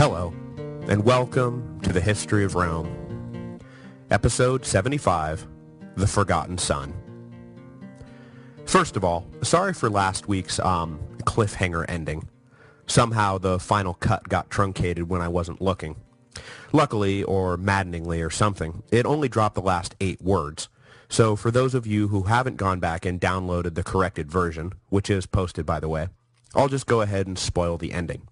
Hello, and welcome to the History of Rome. Episode 75, The Forgotten Son. First of all, sorry for last week's cliffhanger ending. Somehow the final cut got truncated when I wasn't looking. Luckily, or maddeningly or something, it only dropped the last 8 words. So for those of you who haven't gone back and downloaded the corrected version, which is posted by the way, I'll just go ahead and spoil the ending.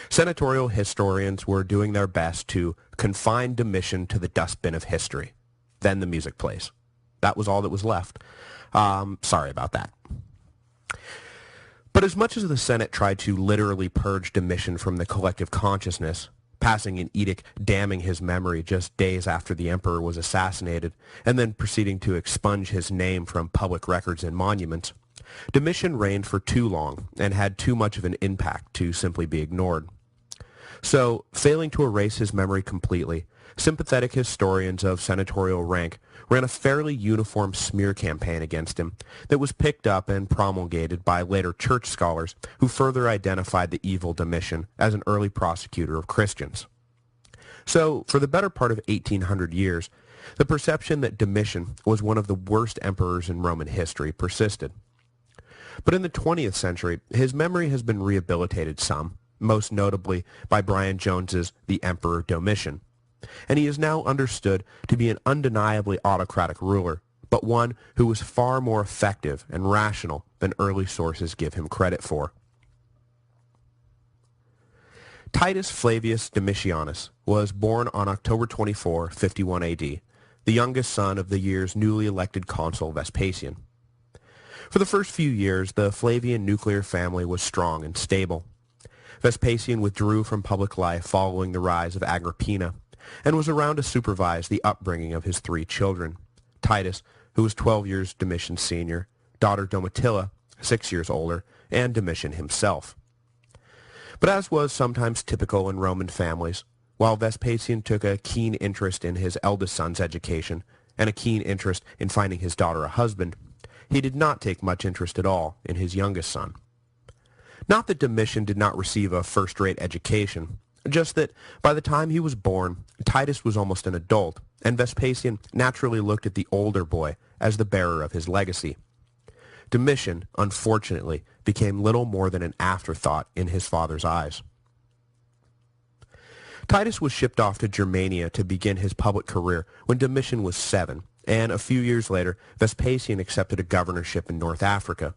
Senatorial historians were doing their best to confine Domitian to the dustbin of history. Then the music plays. That was all that was left. Sorry about that. But as much as the Senate tried to literally purge Domitian from the collective consciousness, passing an edict damning his memory just days after the emperor was assassinated, and then proceeding to expunge his name from public records and monuments, Domitian reigned for too long and had too much of an impact to simply be ignored. So, failing to erase his memory completely, sympathetic historians of senatorial rank ran a fairly uniform smear campaign against him that was picked up and promulgated by later church scholars who further identified the evil Domitian as an early persecutor of Christians. So, for the better part of 1800 years, the perception that Domitian was one of the worst emperors in Roman history persisted. But in the 20th century, his memory has been rehabilitated some, most notably by Brian Jones's The Emperor Domitian, and he is now understood to be an undeniably autocratic ruler, but one who was far more effective and rational than early sources give him credit for. Titus Flavius Domitianus was born on October 24, 51 AD, the youngest son of the year's newly elected consul Vespasian. For the first few years, the Flavian nuclear family was strong and stable. Vespasian withdrew from public life following the rise of Agrippina, and was around to supervise the upbringing of his 3 children, Titus, who was 12 years Domitian's senior, daughter Domitilla, 6 years older, and Domitian himself. But as was sometimes typical in Roman families, while Vespasian took a keen interest in his eldest son's education, and a keen interest in finding his daughter a husband, he did not take much interest at all in his youngest son. Not that Domitian did not receive a first-rate education, just that by the time he was born, Titus was almost an adult, and Vespasian naturally looked at the older boy as the bearer of his legacy. Domitian, unfortunately, became little more than an afterthought in his father's eyes. Titus was shipped off to Germania to begin his public career when Domitian was 7, and a few years later, Vespasian accepted a governorship in North Africa,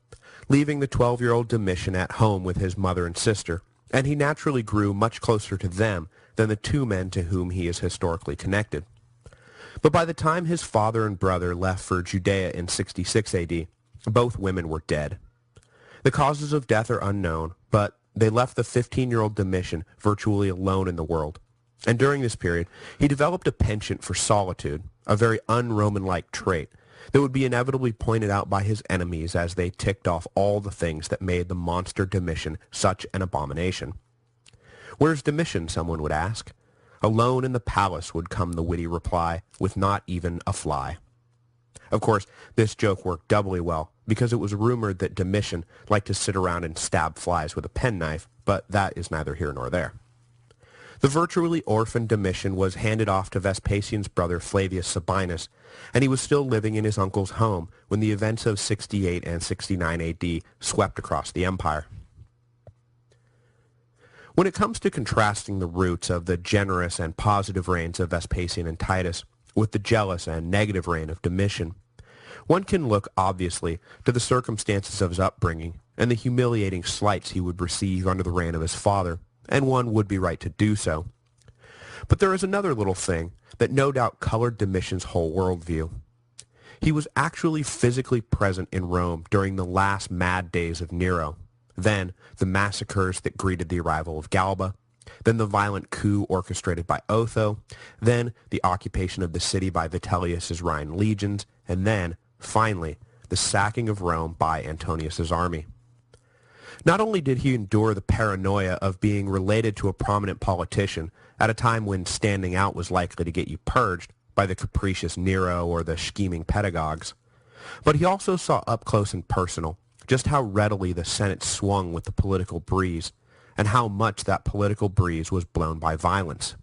leaving the 12-year-old Domitian at home with his mother and sister, and he naturally grew much closer to them than the 2 men to whom he is historically connected. But by the time his father and brother left for Judea in 66 AD, both women were dead. The causes of death are unknown, but they left the 15-year-old Domitian virtually alone in the world. And during this period, he developed a penchant for solitude, a very un-Roman-like trait that would be inevitably pointed out by his enemies as they ticked off all the things that made the monster Domitian such an abomination. "Where's Domitian?" someone would ask. "Alone in the palace," would come the witty reply, "with not even a fly." Of course, this joke worked doubly well, because it was rumored that Domitian liked to sit around and stab flies with a penknife, but that is neither here nor there. The virtually orphaned Domitian was handed off to Vespasian's brother Flavius Sabinus, and he was still living in his uncle's home when the events of 68 and 69 AD swept across the empire. When it comes to contrasting the roots of the generous and positive reigns of Vespasian and Titus with the jealous and negative reign of Domitian, one can look obviously to the circumstances of his upbringing and the humiliating slights he would receive under the reign of his father, and one would be right to do so. But there is another little thing that no doubt colored Domitian's whole worldview. He was actually physically present in Rome during the last mad days of Nero, then the massacres that greeted the arrival of Galba, then the violent coup orchestrated by Otho, then the occupation of the city by Vitellius's Rhine legions, and then, finally, the sacking of Rome by Antonius's army. Not only did he endure the paranoia of being related to a prominent politician at a time when standing out was likely to get you purged by the capricious Nero or the scheming pedagogues, but he also saw up close and personal just how readily the Senate swung with the political breeze, and how much that political breeze was blown by violence.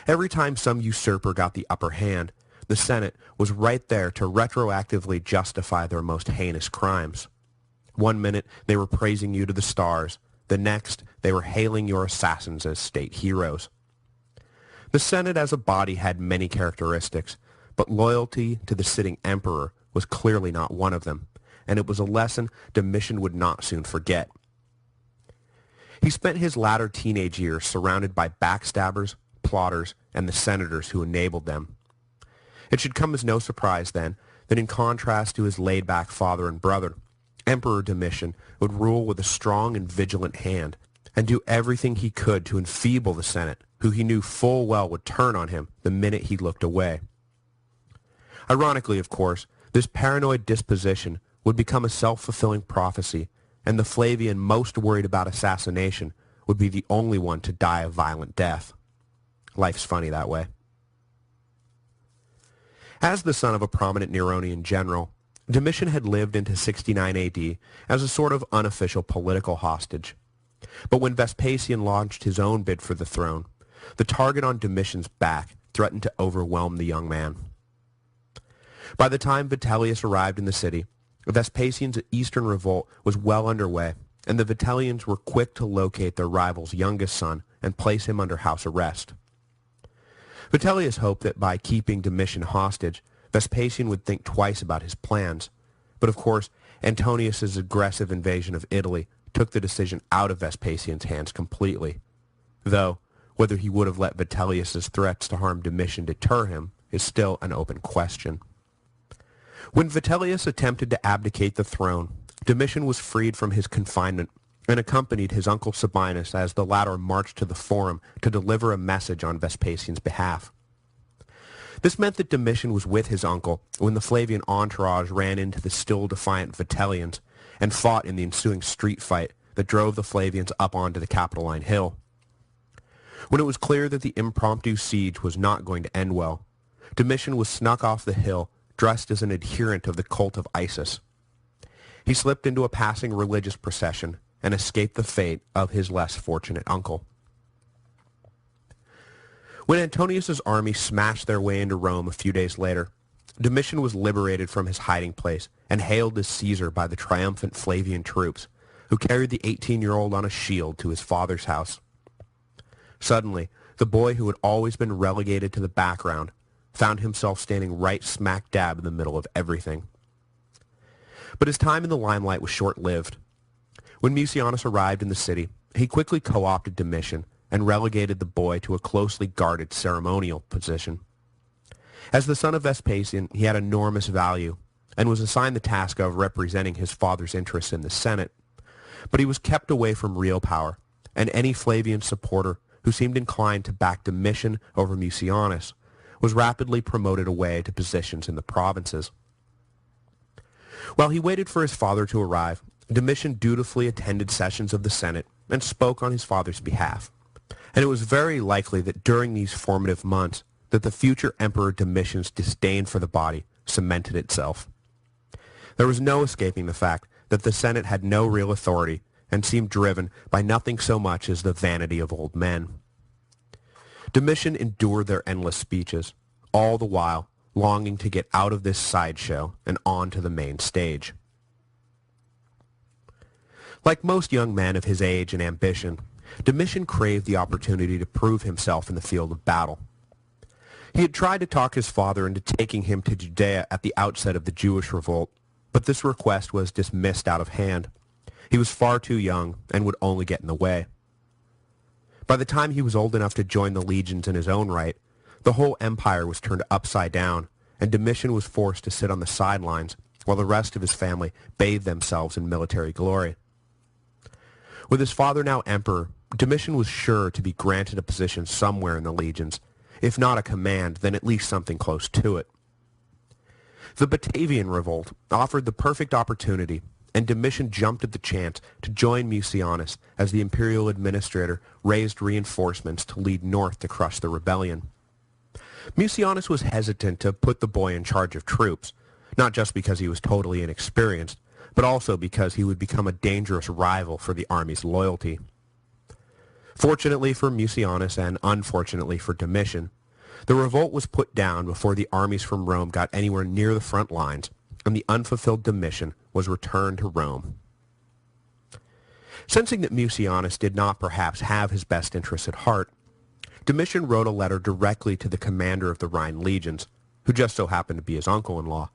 Every time some usurper got the upper hand, the Senate was right there to retroactively justify their most heinous crimes. One minute they were praising you to the stars, the next they were hailing your assassins as state heroes. The Senate as a body had many characteristics, but loyalty to the sitting emperor was clearly not one of them, and it was a lesson Domitian would not soon forget. He spent his latter teenage years surrounded by backstabbers, plotters, and the senators who enabled them. It should come as no surprise, then, that in contrast to his laid-back father and brother, Emperor Domitian would rule with a strong and vigilant hand, and do everything he could to enfeeble the Senate, who he knew full well would turn on him the minute he looked away. Ironically, of course, this paranoid disposition would become a self-fulfilling prophecy, and the Flavian most worried about assassination would be the only one to die a violent death. Life's funny that way. As the son of a prominent Neronian general, Domitian had lived into 69 AD as a sort of unofficial political hostage. But when Vespasian launched his own bid for the throne, the target on Domitian's back threatened to overwhelm the young man. By the time Vitellius arrived in the city, Vespasian's eastern revolt was well underway, and the Vitellians were quick to locate their rival's youngest son and place him under house arrest. Vitellius hoped that by keeping Domitian hostage, Vespasian would think twice about his plans, but of course, Antonius's aggressive invasion of Italy took the decision out of Vespasian's hands completely, though whether he would have let Vitellius's threats to harm Domitian deter him is still an open question. When Vitellius attempted to abdicate the throne, Domitian was freed from his confinement and accompanied his uncle Sabinus as the latter marched to the Forum to deliver a message on Vespasian's behalf. This meant that Domitian was with his uncle when the Flavian entourage ran into the still defiant Vitellians and fought in the ensuing street fight that drove the Flavians up onto the Capitoline Hill. When it was clear that the impromptu siege was not going to end well, Domitian was snuck off the hill dressed as an adherent of the cult of Isis. He slipped into a passing religious procession and escaped the fate of his less fortunate uncle. When Antonius's army smashed their way into Rome a few days later, Domitian was liberated from his hiding place and hailed as Caesar by the triumphant Flavian troops, who carried the 18-year-old on a shield to his father's house. Suddenly, the boy who had always been relegated to the background found himself standing right smack dab in the middle of everything. But his time in the limelight was short-lived. When Mucianus arrived in the city, he quickly co-opted Domitian and relegated the boy to a closely guarded ceremonial position. As the son of Vespasian, he had enormous value and was assigned the task of representing his father's interests in the Senate, but he was kept away from real power, and any Flavian supporter who seemed inclined to back Domitian over Mucianus was rapidly promoted away to positions in the provinces. While he waited for his father to arrive, Domitian dutifully attended sessions of the Senate and spoke on his father's behalf, and it was very likely that during these formative months that the future Emperor Domitian's disdain for the body cemented itself. There was no escaping the fact that the Senate had no real authority and seemed driven by nothing so much as the vanity of old men. Domitian endured their endless speeches, all the while longing to get out of this sideshow and onto the main stage. Like most young men of his age and ambition, Domitian craved the opportunity to prove himself in the field of battle. He had tried to talk his father into taking him to Judea at the outset of the Jewish revolt, but this request was dismissed out of hand. He was far too young and would only get in the way. By the time he was old enough to join the legions in his own right, the whole empire was turned upside down, and Domitian was forced to sit on the sidelines while the rest of his family bathed themselves in military glory. With his father now emperor, Domitian was sure to be granted a position somewhere in the legions, if not a command, then at least something close to it. The Batavian revolt offered the perfect opportunity, and Domitian jumped at the chance to join Mucianus as the imperial administrator raised reinforcements to lead north to crush the rebellion. Mucianus was hesitant to put the boy in charge of troops, not just because he was totally inexperienced, but also because he would become a dangerous rival for the army's loyalty. Fortunately for Mucianus and unfortunately for Domitian, the revolt was put down before the armies from Rome got anywhere near the front lines, and the unfulfilled Domitian was returned to Rome. Sensing that Mucianus did not perhaps have his best interests at heart, Domitian wrote a letter directly to the commander of the Rhine legions, who just so happened to be his uncle-in-law,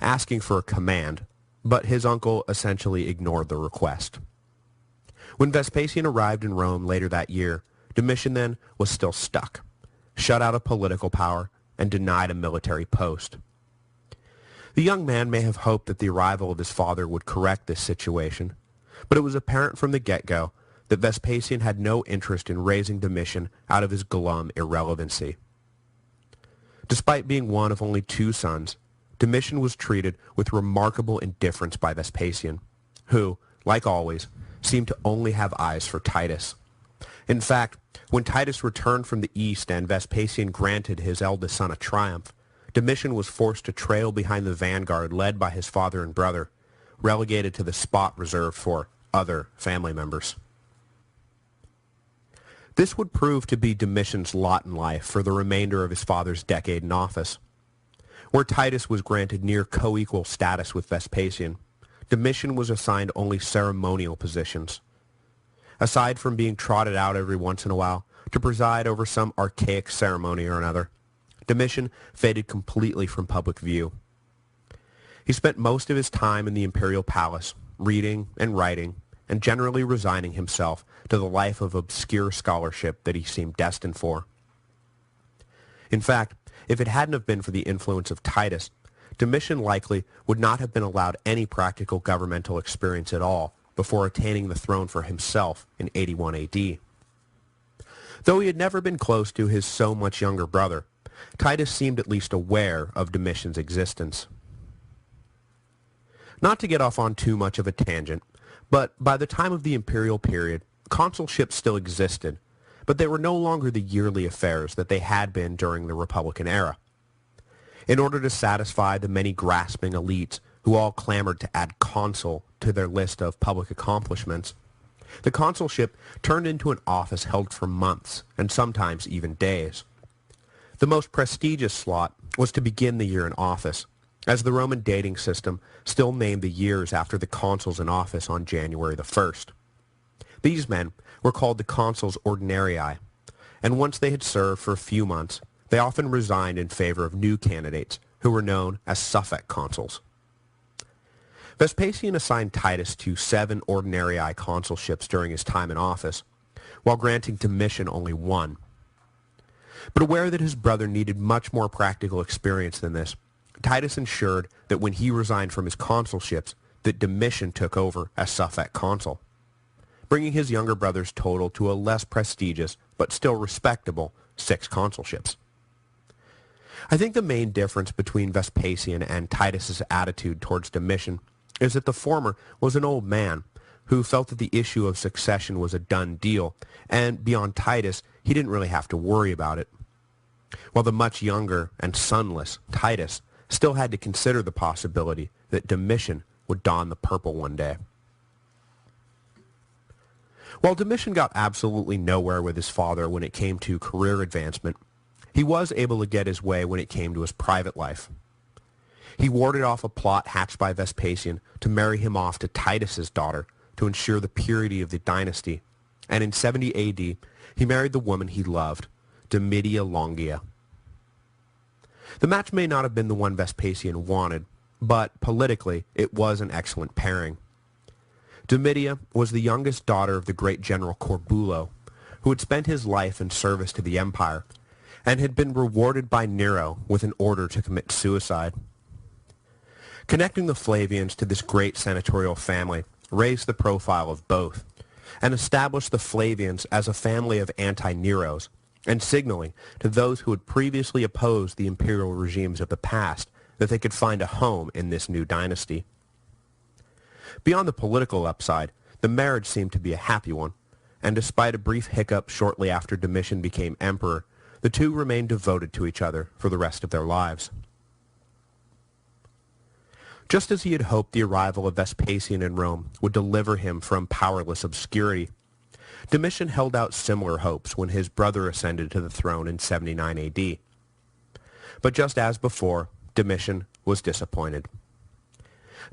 asking for a command, but his uncle essentially ignored the request. When Vespasian arrived in Rome later that year, Domitian then was still stuck, shut out of political power, and denied a military post. The young man may have hoped that the arrival of his father would correct this situation, but it was apparent from the get-go that Vespasian had no interest in raising Domitian out of his glum irrelevancy. Despite being one of only 2 sons, Domitian was treated with remarkable indifference by Vespasian, who, like always, seemed to only have eyes for Titus. In fact, when Titus returned from the east and Vespasian granted his eldest son a triumph, Domitian was forced to trail behind the vanguard led by his father and brother, relegated to the spot reserved for other family members. This would prove to be Domitian's lot in life for the remainder of his father's decade in office. Where Titus was granted near co-equal status with Vespasian, Domitian was assigned only ceremonial positions. Aside from being trotted out every once in a while to preside over some archaic ceremony or another, Domitian faded completely from public view. He spent most of his time in the imperial palace, reading and writing, and generally resigning himself to the life of obscure scholarship that he seemed destined for. In fact, if it hadn't have been for the influence of Titus, Domitian likely would not have been allowed any practical governmental experience at all before attaining the throne for himself in 81 AD. Though he had never been close to his so much younger brother, Titus seemed at least aware of Domitian's existence. Not to get off on too much of a tangent, but by the time of the imperial period, consulships still existed, but they were no longer the yearly affairs that they had been during the Republican era. In order to satisfy the many grasping elites who all clamored to add consul to their list of public accomplishments, the consulship turned into an office held for months and sometimes even days. The most prestigious slot was to begin the year in office, as the Roman dating system still named the years after the consuls in office on January the 1st. These men were called the consuls ordinarii, and once they had served for a few months, they often resigned in favor of new candidates who were known as suffect consuls. Vespasian assigned Titus to 7 ordinarii consulships during his time in office, while granting Domitian only 1. But aware that his brother needed much more practical experience than this, Titus ensured that when he resigned from his consulships, that Domitian took over as suffect consul, bringing his younger brother's total to a less prestigious but still respectable 6 consulships. I think the main difference between Vespasian and Titus's attitude towards Domitian is that the former was an old man who felt that the issue of succession was a done deal, and beyond Titus, he didn't really have to worry about it, while the much younger and sonless Titus still had to consider the possibility that Domitian would don the purple one day. While Domitian got absolutely nowhere with his father when it came to career advancement, he was able to get his way when it came to his private life. He warded off a plot hatched by Vespasian to marry him off to Titus's daughter to ensure the purity of the dynasty, and in 70 AD, he married the woman he loved, Domitia Longia. The match may not have been the one Vespasian wanted, but politically it was an excellent pairing. Domitia was the youngest daughter of the great general Corbulo, who had spent his life in service to the empire, and had been rewarded by Nero with an order to commit suicide. Connecting the Flavians to this great senatorial family raised the profile of both, and established the Flavians as a family of anti-Neros, and signaling to those who had previously opposed the imperial regimes of the past that they could find a home in this new dynasty. Beyond the political upside, the marriage seemed to be a happy one, and despite a brief hiccup shortly after Domitian became emperor, the two remained devoted to each other for the rest of their lives. Just as he had hoped the arrival of Vespasian in Rome would deliver him from powerless obscurity, Domitian held out similar hopes when his brother ascended to the throne in 79 AD. But just as before, Domitian was disappointed.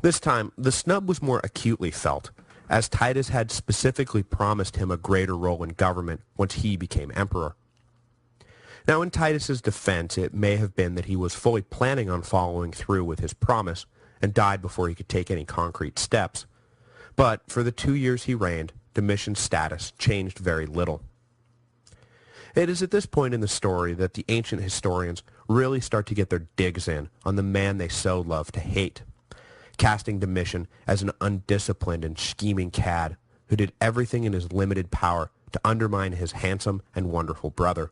This time, the snub was more acutely felt, as Titus had specifically promised him a greater role in government once he became emperor. Now, in Titus's defense, it may have been that he was fully planning on following through with his promise and died before he could take any concrete steps. But for the 2 years he reigned, Domitian's status changed very little. It is at this point in the story that the ancient historians really start to get their digs in on the man they so love to hate, casting Domitian as an undisciplined and scheming cad who did everything in his limited power to undermine his handsome and wonderful brother.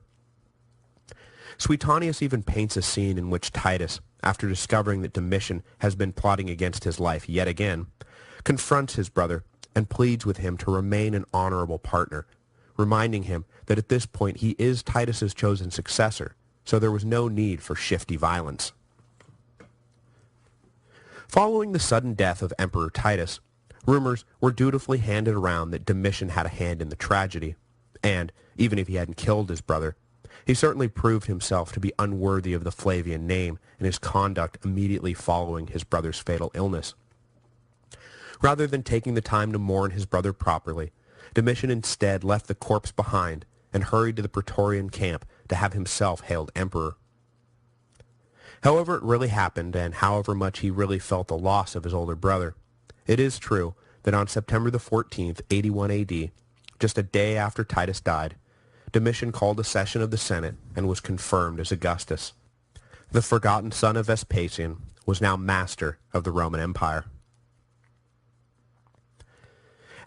Suetonius even paints a scene in which Titus, after discovering that Domitian has been plotting against his life yet again, confronts his brother and pleads with him to remain an honorable partner, reminding him that at this point he is Titus's chosen successor, so there was no need for shifty violence. Following the sudden death of Emperor Titus, rumors were dutifully handed around that Domitian had a hand in the tragedy, and, even if he hadn't killed his brother, he certainly proved himself to be unworthy of the Flavian name in his conduct immediately following his brother's fatal illness. Rather than taking the time to mourn his brother properly, Domitian instead left the corpse behind and hurried to the Praetorian camp to have himself hailed emperor. However it really happened, and however much he really felt the loss of his older brother, it is true that on September the 14th, 81 AD, just a day after Titus died, Domitian called a session of the Senate and was confirmed as Augustus. The forgotten son of Vespasian was now master of the Roman Empire.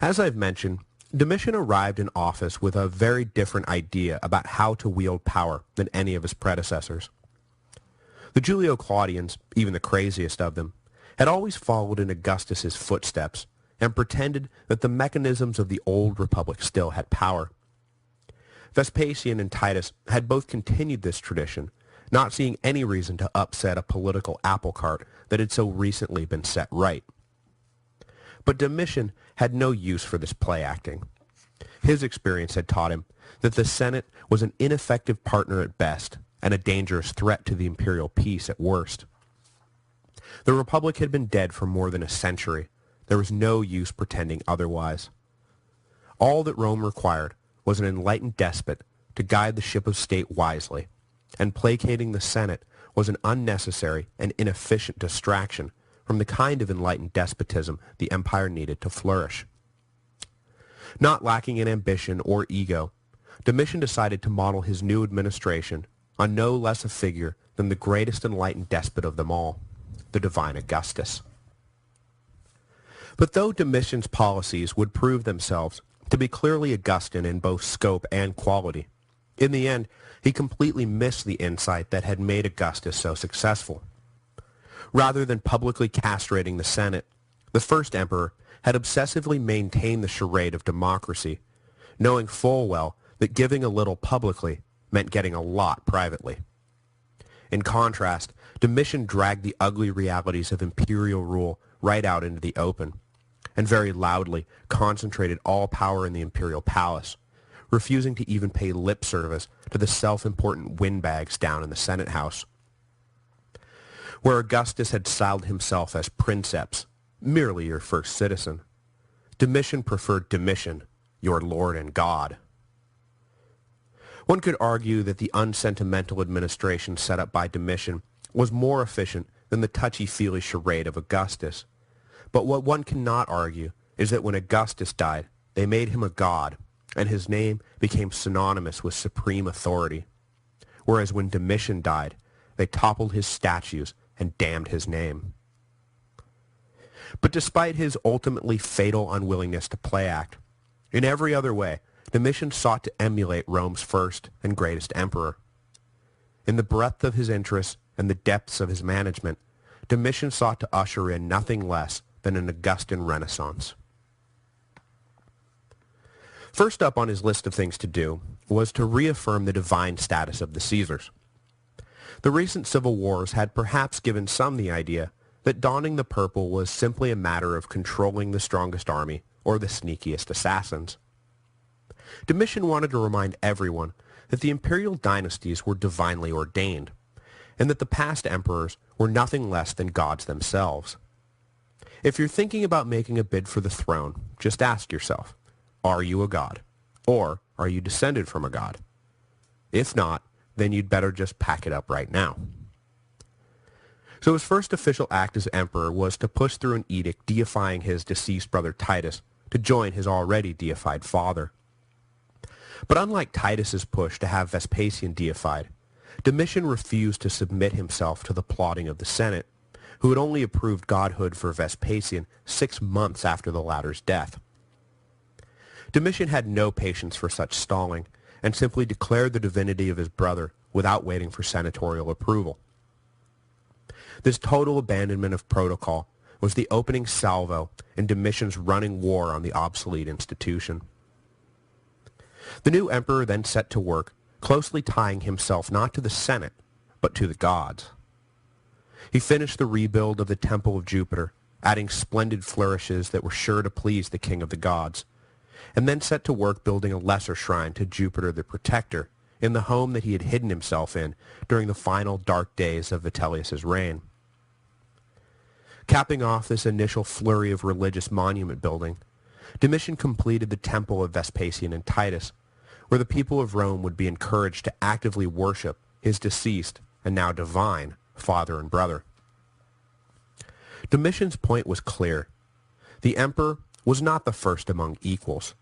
As I've mentioned, Domitian arrived in office with a very different idea about how to wield power than any of his predecessors. The Julio-Claudians, even the craziest of them, had always followed in Augustus's footsteps and pretended that the mechanisms of the old republic still had power. Vespasian and Titus had both continued this tradition, not seeing any reason to upset a political apple cart that had so recently been set right. But Domitian had no use for this play acting. His experience had taught him that the Senate was an ineffective partner at best and a dangerous threat to the imperial peace at worst. The Republic had been dead for more than a century. There was no use pretending otherwise. All that Rome required was an enlightened despot to guide the ship of state wisely, and placating the Senate was an unnecessary and inefficient distraction from the kind of enlightened despotism the empire needed to flourish. Not lacking in ambition or ego, Domitian decided to model his new administration on no less a figure than the greatest enlightened despot of them all, the divine Augustus. But though Domitian's policies would prove themselves to be clearly Augustan in both scope and quality, in the end, he completely missed the insight that had made Augustus so successful. Rather than publicly castrating the Senate, the first emperor had obsessively maintained the charade of democracy, knowing full well that giving a little publicly meant getting a lot privately. In contrast, Domitian dragged the ugly realities of imperial rule right out into the open, and very loudly concentrated all power in the imperial palace, refusing to even pay lip service to the self-important windbags down in the Senate house. Where Augustus had styled himself as princeps, merely your first citizen, Domitian preferred Domitian, your lord and god. One could argue that the unsentimental administration set up by Domitian was more efficient than the touchy-feely charade of Augustus. But what one cannot argue is that when Augustus died, they made him a god, and his name became synonymous with supreme authority. Whereas when Domitian died, they toppled his statues and damned his name. But despite his ultimately fatal unwillingness to play act, in every other way, Domitian sought to emulate Rome's first and greatest emperor. In the breadth of his interests and the depths of his management, Domitian sought to usher in nothing less than an Augustan Renaissance. First up on his list of things to do was to reaffirm the divine status of the Caesars. The recent civil wars had perhaps given some the idea that donning the purple was simply a matter of controlling the strongest army or the sneakiest assassins. Domitian wanted to remind everyone that the imperial dynasties were divinely ordained, and that the past emperors were nothing less than gods themselves. If you're thinking about making a bid for the throne, just ask yourself, are you a god? Or are you descended from a god? If not, then you'd better just pack it up right now. So his first official act as emperor was to push through an edict deifying his deceased brother Titus to join his already deified father. But unlike Titus's push to have Vespasian deified, Domitian refused to submit himself to the plotting of the Senate, who had only approved godhood for Vespasian 6 months after the latter's death. Domitian had no patience for such stalling, and simply declared the divinity of his brother without waiting for senatorial approval. This total abandonment of protocol was the opening salvo in Domitian's running war on the obsolete institution. The new emperor then set to work, closely tying himself not to the Senate, but to the gods. He finished the rebuild of the Temple of Jupiter, adding splendid flourishes that were sure to please the king of the gods, and then set to work building a lesser shrine to Jupiter the Protector in the home that he had hidden himself in during the final dark days of Vitellius's reign. Capping off this initial flurry of religious monument building, Domitian completed the temple of Vespasian and Titus, where the people of Rome would be encouraged to actively worship his deceased and now divine father and brother. Domitian's point was clear. The emperor was not the first among equals.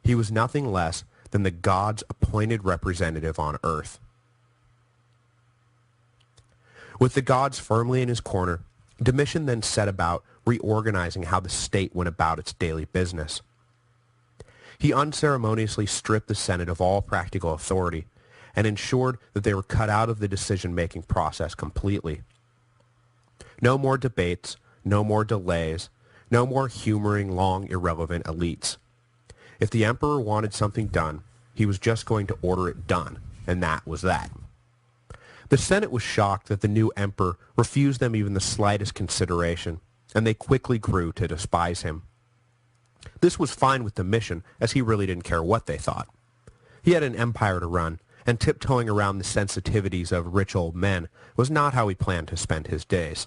He was nothing less than the god's appointed representative on earth. With the gods firmly in his corner, Domitian then set about reorganizing how the state went about its daily business. He unceremoniously stripped the Senate of all practical authority and ensured that they were cut out of the decision-making process completely. No more debates, no more delays, no more humoring long, irrelevant elites. If the emperor wanted something done, he was just going to order it done, and that was that. The Senate was shocked that the new emperor refused them even the slightest consideration, and they quickly grew to despise him. This was fine with Domitian, as he really didn't care what they thought. He had an empire to run, and tiptoeing around the sensitivities of rich old men was not how he planned to spend his days.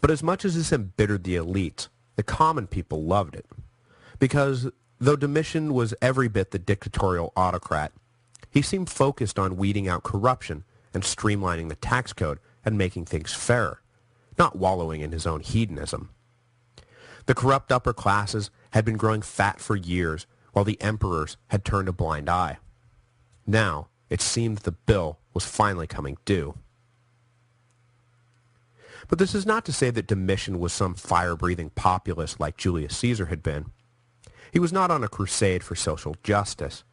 But as much as this embittered the elites, the common people loved it, because though Domitian was every bit the dictatorial autocrat, he seemed focused on weeding out corruption and streamlining the tax code and making things fairer, not wallowing in his own hedonism. The corrupt upper classes had been growing fat for years, while the emperors had turned a blind eye. Now, it seemed the bill was finally coming due. But this is not to say that Domitian was some fire-breathing populist like Julius Caesar had been. He was not on a crusade for social justice.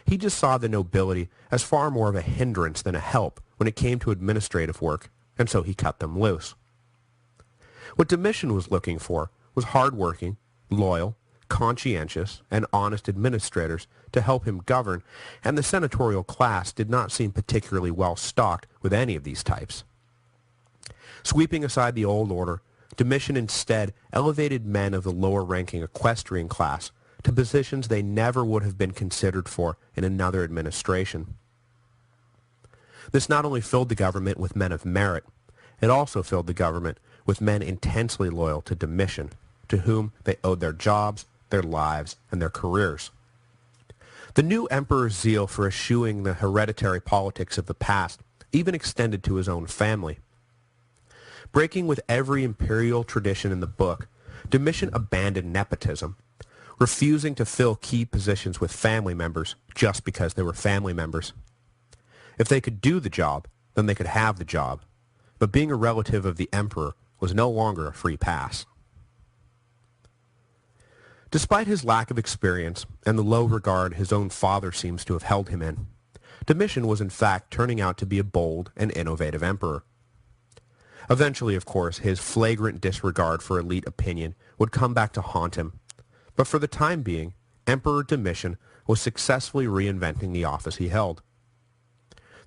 He just saw the nobility as far more of a hindrance than a help when it came to administrative work, and so he cut them loose. What Domitian was looking for was hard-working, loyal, conscientious, and honest administrators to help him govern, and the senatorial class did not seem particularly well stocked with any of these types. Sweeping aside the old order, Domitian instead elevated men of the lower-ranking equestrian class to positions they never would have been considered for in another administration. This not only filled the government with men of merit, it also filled the government with men intensely loyal to Domitian, to whom they owed their jobs, their lives, and their careers. The new emperor's zeal for eschewing the hereditary politics of the past even extended to his own family. Breaking with every imperial tradition in the book, Domitian abandoned nepotism, refusing to fill key positions with family members just because they were family members. If they could do the job, then they could have the job, but being a relative of the emperor was no longer a free pass. Despite his lack of experience and the low regard his own father seems to have held him in, Domitian was in fact turning out to be a bold and innovative emperor. Eventually, of course, his flagrant disregard for elite opinion would come back to haunt him, but for the time being, Emperor Domitian was successfully reinventing the office he held.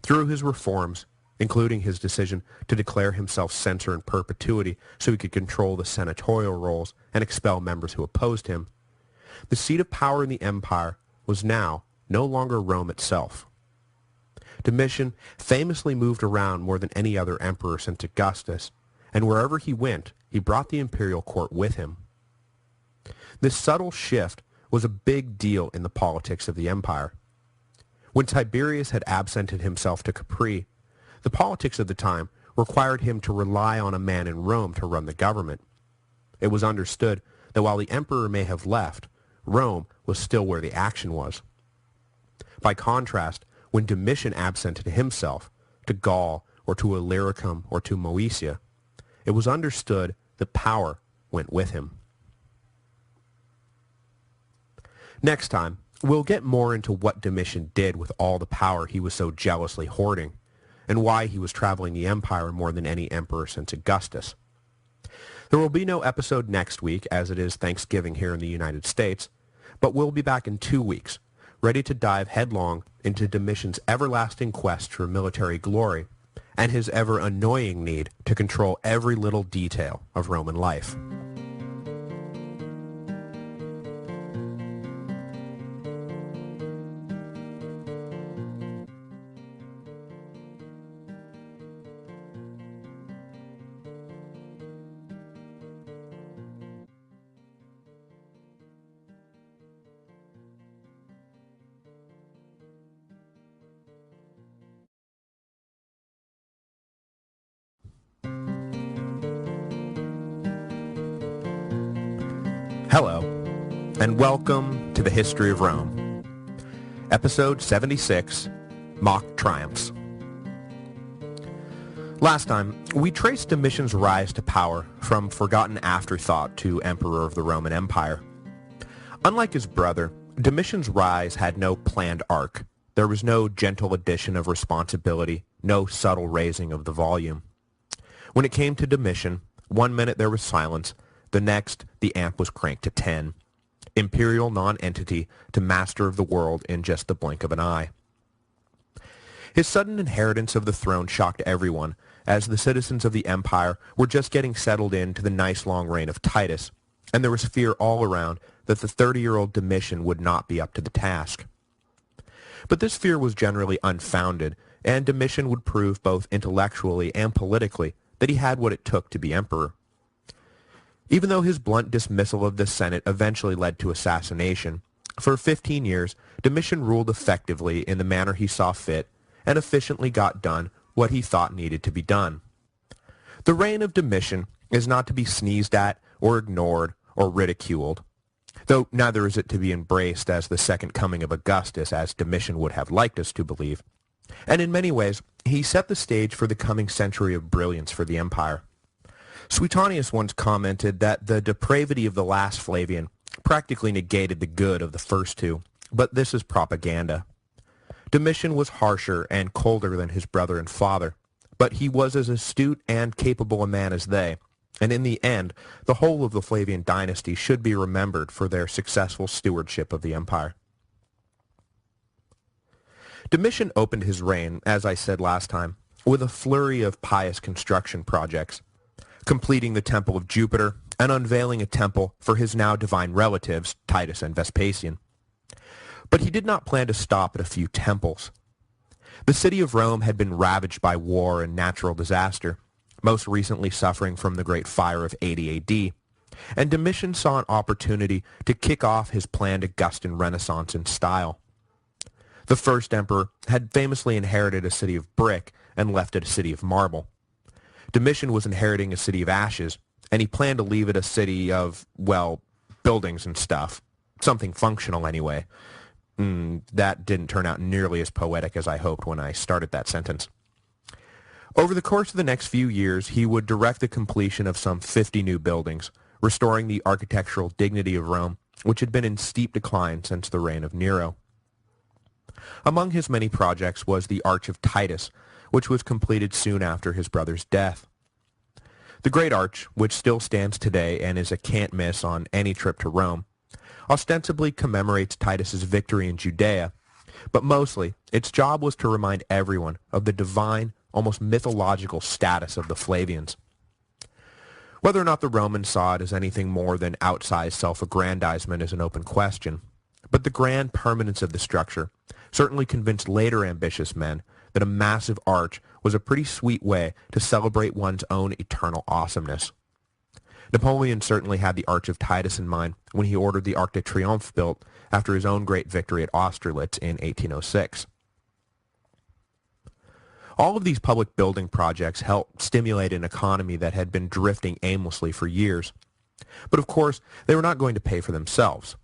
Through his reforms, including his decision to declare himself censor in perpetuity so he could control the senatorial rolls and expel members who opposed him, The seat of power in the empire was now no longer Rome itself. Domitian famously moved around more than any other emperor since Augustus, and wherever he went, he brought the imperial court with him. This subtle shift was a big deal in the politics of the empire. When Tiberius had absented himself to Capri, the politics of the time required him to rely on a man in Rome to run the government. It was understood that while the emperor may have left, Rome was still where the action was. By contrast, when Domitian absented himself to Gaul or to Illyricum or to Moesia, it was understood that power went with him. Next time, we'll get more into what Domitian did with all the power he was so jealously hoarding, and why he was traveling the empire more than any emperor since Augustus. There will be no episode next week, as it is Thanksgiving here in the United States, but we'll be back in 2 weeks, ready to dive headlong into Domitian's everlasting quest for military glory and his ever-annoying need to control every little detail of Roman life. Hello, and welcome to the History of Rome, Episode 76, Mock Triumphs. Last time, we traced Domitian's rise to power from forgotten afterthought to Emperor of the Roman Empire. Unlike his brother, Domitian's rise had no planned arc. There was no gentle addition of responsibility, no subtle raising of the volume. When it came to Domitian, 1 minute there was silence, the next, the amp was cranked to 10. Imperial non-entity to master of the world in just the blink of an eye. His sudden inheritance of the throne shocked everyone, as the citizens of the empire were just getting settled into the nice long reign of Titus, and there was fear all around that the 30-year-old Domitian would not be up to the task. But this fear was generally unfounded, and Domitian would prove both intellectually and politically that he had what it took to be emperor. Even though his blunt dismissal of the Senate eventually led to assassination, for 15 years, Domitian ruled effectively in the manner he saw fit and efficiently got done what he thought needed to be done. The reign of Domitian is not to be sneezed at or ignored or ridiculed, though neither is it to be embraced as the second coming of Augustus, as Domitian would have liked us to believe. And in many ways, he set the stage for the coming century of brilliance for the empire. Suetonius once commented that the depravity of the last Flavian practically negated the good of the first two, but this is propaganda. Domitian was harsher and colder than his brother and father, but he was as astute and capable a man as they, and in the end, the whole of the Flavian dynasty should be remembered for their successful stewardship of the empire. Domitian opened his reign, as I said last time, with a flurry of pious construction projects, completing the Temple of Jupiter and unveiling a temple for his now divine relatives, Titus and Vespasian. But he did not plan to stop at a few temples. The city of Rome had been ravaged by war and natural disaster, most recently suffering from the Great Fire of 80 AD, and Domitian saw an opportunity to kick off his planned Augustan Renaissance in style. The first emperor had famously inherited a city of brick and left it a city of marble. Domitian was inheriting a city of ashes, and he planned to leave it a city of, well, buildings and stuff. Something functional, anyway. That didn't turn out nearly as poetic as I hoped when I started that sentence. Over the course of the next few years, he would direct the completion of some 50 new buildings, restoring the architectural dignity of Rome, which had been in steep decline since the reign of Nero. Among his many projects was the Arch of Titus, which was completed soon after his brother's death. The Great Arch, which still stands today and is a can't-miss on any trip to Rome, ostensibly commemorates Titus's victory in Judea, but mostly its job was to remind everyone of the divine, almost mythological status of the Flavians. Whether or not the Romans saw it as anything more than outsized self-aggrandizement is an open question, but the grand permanence of the structure certainly convinced later ambitious men that a massive arch was a pretty sweet way to celebrate one's own eternal awesomeness. Napoleon certainly had the Arch of Titus in mind when he ordered the Arc de Triomphe built after his own great victory at Austerlitz in 1806. All of these public building projects helped stimulate an economy that had been drifting aimlessly for years. But of course, they were not going to pay for themselves.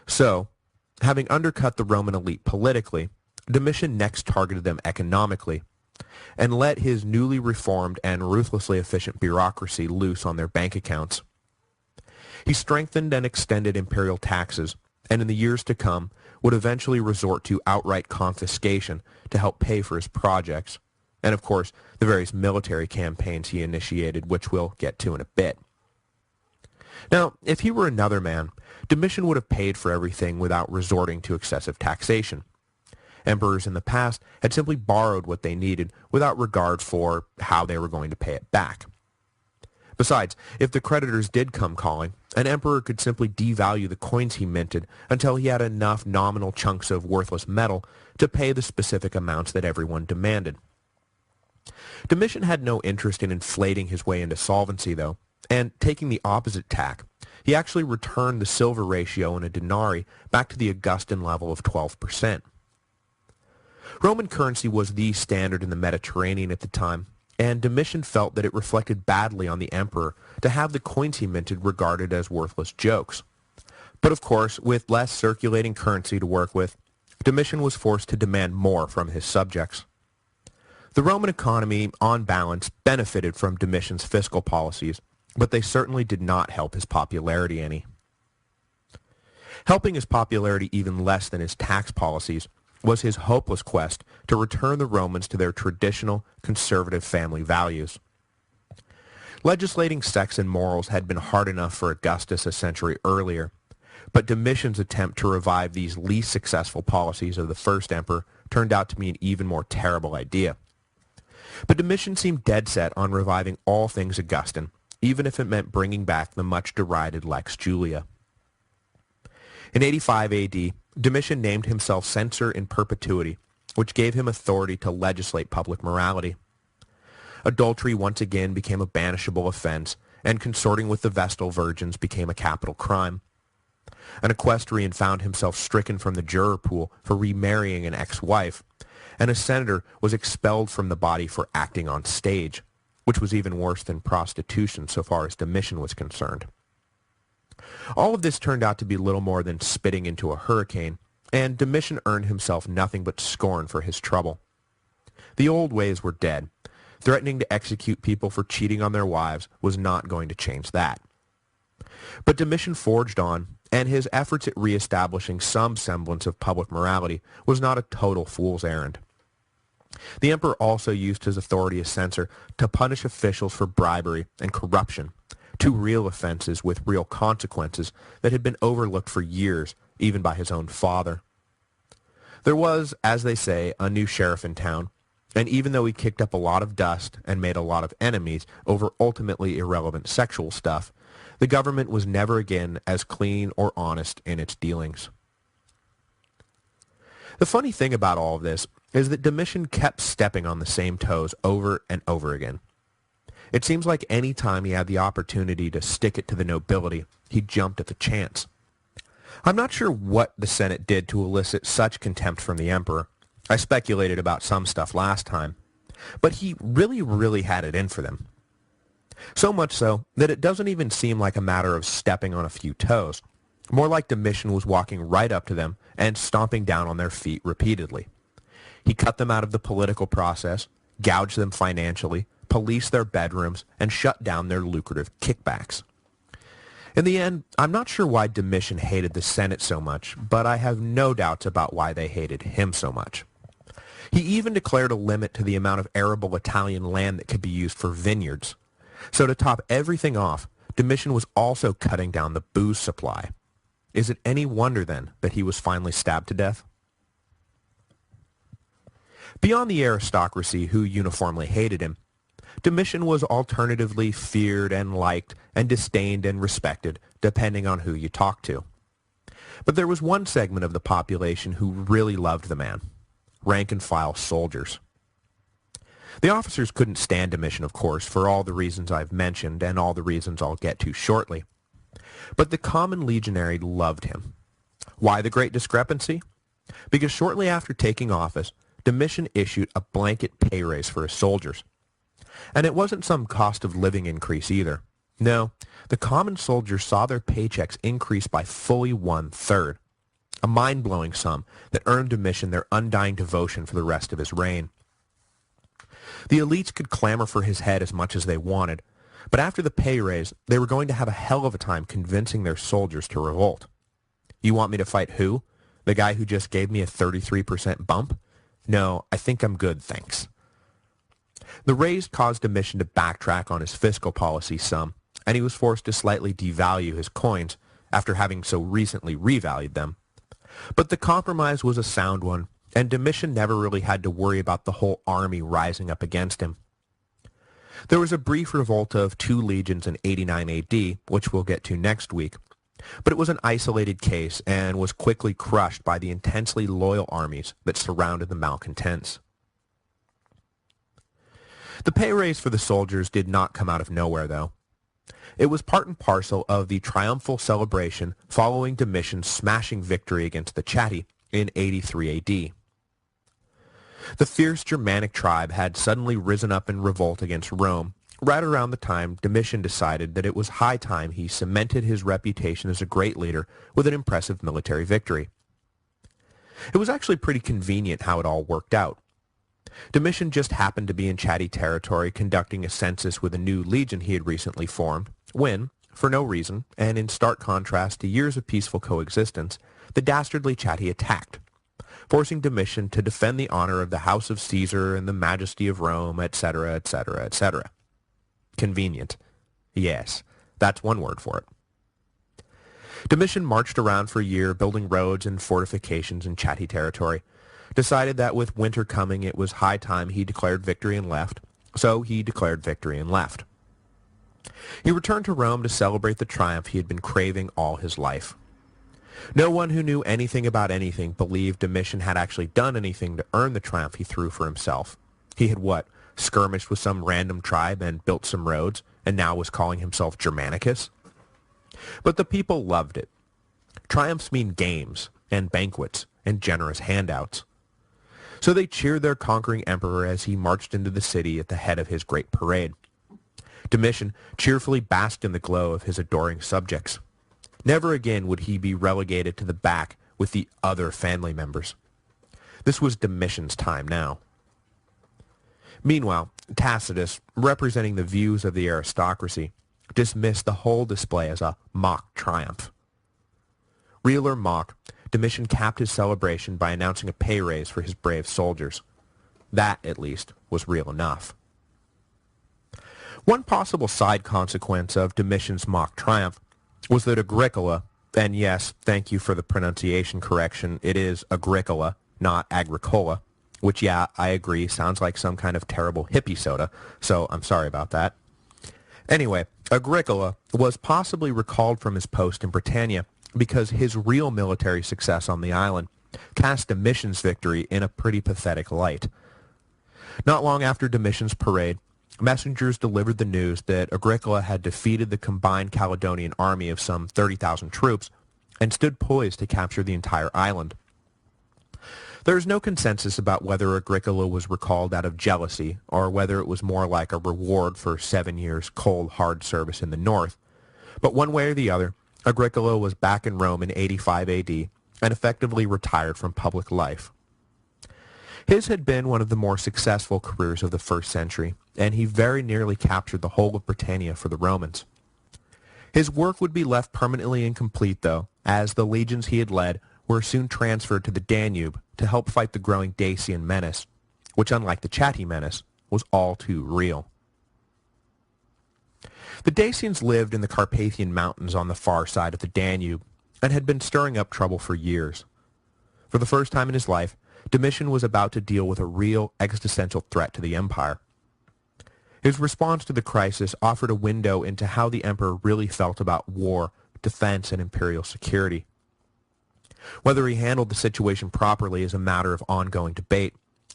So, having undercut the Roman elite politically, Domitian next targeted them economically and let his newly reformed and ruthlessly efficient bureaucracy loose on their bank accounts. He strengthened and extended imperial taxes, and in the years to come would eventually resort to outright confiscation to help pay for his projects, and of course the various military campaigns he initiated, which we'll get to in a bit. Now, if he were another man, Domitian would have paid for everything without resorting to excessive taxation. Emperors in the past had simply borrowed what they needed without regard for how they were going to pay it back. Besides, if the creditors did come calling, an emperor could simply devalue the coins he minted until he had enough nominal chunks of worthless metal to pay the specific amounts that everyone demanded. Domitian had no interest in inflating his way into solvency, though, and taking the opposite tack, he actually returned the silver ratio in a denarii back to the Augustan level of 12%. Roman currency was the standard in the Mediterranean at the time, and Domitian felt that it reflected badly on the emperor to have the coins he minted regarded as worthless jokes. But of course, with less circulating currency to work with, Domitian was forced to demand more from his subjects. The Roman economy, on balance, benefited from Domitian's fiscal policies, but they certainly did not help his popularity any. Helping his popularity even less than his tax policies was his hopeless quest to return the Romans to their traditional conservative family values. Legislating sex and morals had been hard enough for Augustus a century earlier, but Domitian's attempt to revive these least successful policies of the first emperor turned out to be an even more terrible idea. But Domitian seemed dead set on reviving all things Augustan, even if it meant bringing back the much-derided Lex Julia. In 85 AD, Domitian named himself censor in perpetuity, which gave him authority to legislate public morality. Adultery once again became a banishable offense, and consorting with the Vestal virgins became a capital crime. An equestrian found himself stricken from the juror pool for remarrying an ex-wife, and a senator was expelled from the body for acting on stage, which was even worse than prostitution so far as Domitian was concerned. All of this turned out to be little more than spitting into a hurricane, and Domitian earned himself nothing but scorn for his trouble. The old ways were dead. Threatening to execute people for cheating on their wives was not going to change that. But Domitian forged on, and his efforts at reestablishing some semblance of public morality was not a total fool's errand. The emperor also used his authority as censor to punish officials for bribery and corruption, two real offenses with real consequences that had been overlooked for years, even by his own father. There was, as they say, a new sheriff in town, and even though he kicked up a lot of dust and made a lot of enemies over ultimately irrelevant sexual stuff, the government was never again as clean or honest in its dealings. The funny thing about all of this is that Domitian kept stepping on the same toes over and over again. It seems like any time he had the opportunity to stick it to the nobility, he jumped at the chance. I'm not sure what the Senate did to elicit such contempt from the emperor. I speculated about some stuff last time, but he really had it in for them. So much so that it doesn't even seem like a matter of stepping on a few toes. More like Domitian was walking right up to them and stomping down on their feet repeatedly. He cut them out of the political process, gouged them financially, policed their bedrooms, and shut down their lucrative kickbacks. In the end, I'm not sure why Domitian hated the Senate so much, but I have no doubts about why they hated him so much. He even declared a limit to the amount of arable Italian land that could be used for vineyards. So to top everything off, Domitian was also cutting down the booze supply. Is it any wonder, then, that he was finally stabbed to death? Beyond the aristocracy, who uniformly hated him, Domitian was alternatively feared and liked and disdained and respected, depending on who you talked to. But there was one segment of the population who really loved the man: rank-and-file soldiers. The officers couldn't stand Domitian, of course, for all the reasons I've mentioned and all the reasons I'll get to shortly. But the common legionary loved him. Why the great discrepancy? Because shortly after taking office, Domitian issued a blanket pay raise for his soldiers. And it wasn't some cost of living increase either. No, the common soldiers saw their paychecks increase by fully 1/3, a mind-blowing sum that earned Domitian their undying devotion for the rest of his reign. The elites could clamor for his head as much as they wanted, but after the pay raise, they were going to have a hell of a time convincing their soldiers to revolt. You want me to fight who? The guy who just gave me a 33% bump? No, I think I'm good, thanks. The raise caused Domitian to backtrack on his fiscal policy some, and he was forced to slightly devalue his coins after having so recently revalued them. But the compromise was a sound one, and Domitian never really had to worry about the whole army rising up against him. There was a brief revolt of 2 legions in 89 AD, which we'll get to next week, but it was an isolated case and was quickly crushed by the intensely loyal armies that surrounded the malcontents. The pay raise for the soldiers did not come out of nowhere, though. It was part and parcel of the triumphal celebration following Domitian's smashing victory against the Chatti in 83 AD. The fierce Germanic tribe had suddenly risen up in revolt against Rome right around the time Domitian decided that it was high time he cemented his reputation as a great leader with an impressive military victory. It was actually pretty convenient how it all worked out. Domitian just happened to be in Chatti territory conducting a census with a new legion he had recently formed when, for no reason, and in stark contrast to years of peaceful coexistence, the dastardly Chatti attacked, forcing Domitian to defend the honor of the house of Caesar and the majesty of Rome, etc., etc., etc. Convenient. Yes, that's one word for it. Domitian marched around for a year building roads and fortifications in Chatti territory, decided that with winter coming it was high time he declared victory and left, so he declared victory and left. He returned to Rome to celebrate the triumph he had been craving all his life. No one who knew anything about anything believed Domitian had actually done anything to earn the triumph he threw for himself. He had what? Skirmished with some random tribe and built some roads, and now was calling himself Germanicus? But the people loved it. Triumphs mean games, and banquets, and generous handouts. So they cheered their conquering emperor as he marched into the city at the head of his great parade. Domitian cheerfully basked in the glow of his adoring subjects. Never again would he be relegated to the back with the other family members. This was Domitian's time now. Meanwhile, Tacitus, representing the views of the aristocracy, dismissed the whole display as a mock triumph. Real or mock, Domitian capped his celebration by announcing a pay raise for his brave soldiers. That, at least, was real enough. One possible side consequence of Domitian's mock triumph was that Agricola, and yes, thank you for the pronunciation correction, it is Agricola, not Agricola, which, yeah, I agree, sounds like some kind of terrible hippie soda, so I'm sorry about that. Anyway, Agricola was possibly recalled from his post in Britannia because his real military success on the island cast Domitian's victory in a pretty pathetic light. Not long after Domitian's parade, messengers delivered the news that Agricola had defeated the combined Caledonian army of some 30,000 troops and stood poised to capture the entire island. There is no consensus about whether Agricola was recalled out of jealousy or whether it was more like a reward for 7 years' cold, hard service in the north, but one way or the other, Agricola was back in Rome in 85 AD and effectively retired from public life. His had been one of the more successful careers of the first century, and he very nearly captured the whole of Britannia for the Romans. His work would be left permanently incomplete, though, as the legions he had led were soon transferred to the Danube to help fight the growing Dacian menace, which, unlike the Chatti menace, was all too real. The Dacians lived in the Carpathian Mountains on the far side of the Danube and had been stirring up trouble for years. For the first time in his life, Domitian was about to deal with a real existential threat to the empire. His response to the crisis offered a window into how the emperor really felt about war, defense, and imperial security. Whether he handled the situation properly is a matter of ongoing debate,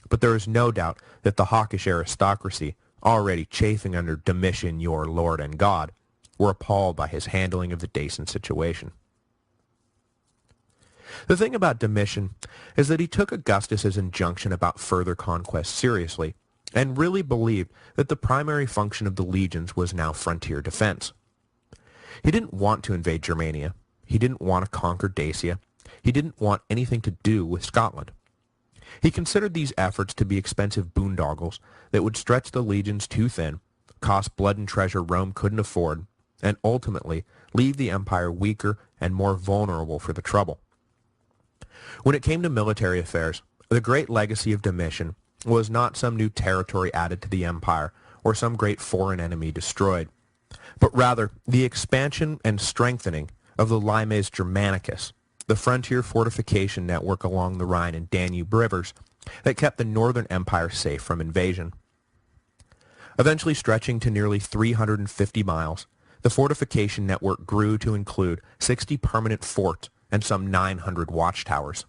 but there is no doubt that the hawkish aristocracy, already chafing under Domitian, your lord and god, were appalled by his handling of the Dacian situation. The thing about Domitian is that he took Augustus's injunction about further conquest seriously, and really believed that the primary function of the legions was now frontier defense. He didn't want to invade Germania. He didn't want to conquer Dacia. He didn't want anything to do with Scotland. He considered these efforts to be expensive boondoggles that would stretch the legions too thin, cost blood and treasure Rome couldn't afford, and ultimately leave the empire weaker and more vulnerable for the trouble. When it came to military affairs, the great legacy of Domitian was not some new territory added to the empire or some great foreign enemy destroyed, but rather the expansion and strengthening of the Limes Germanicus, the frontier fortification network along the Rhine and Danube rivers that kept the northern empire safe from invasion. Eventually stretching to nearly 350 miles, the fortification network grew to include 60 permanent forts and some 900 watchtowers.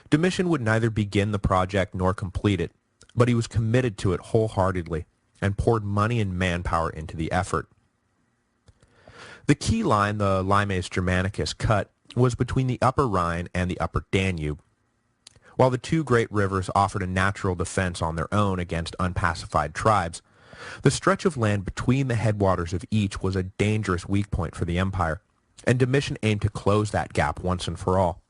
Domitian would neither begin the project nor complete it, but he was committed to it wholeheartedly and poured money and manpower into the effort. The key line the Limes Germanicus cut was between the upper Rhine and the upper Danube. While the two great rivers offered a natural defense on their own against unpacified tribes, the stretch of land between the headwaters of each was a dangerous weak point for the empire, and Domitian aimed to close that gap once and for all.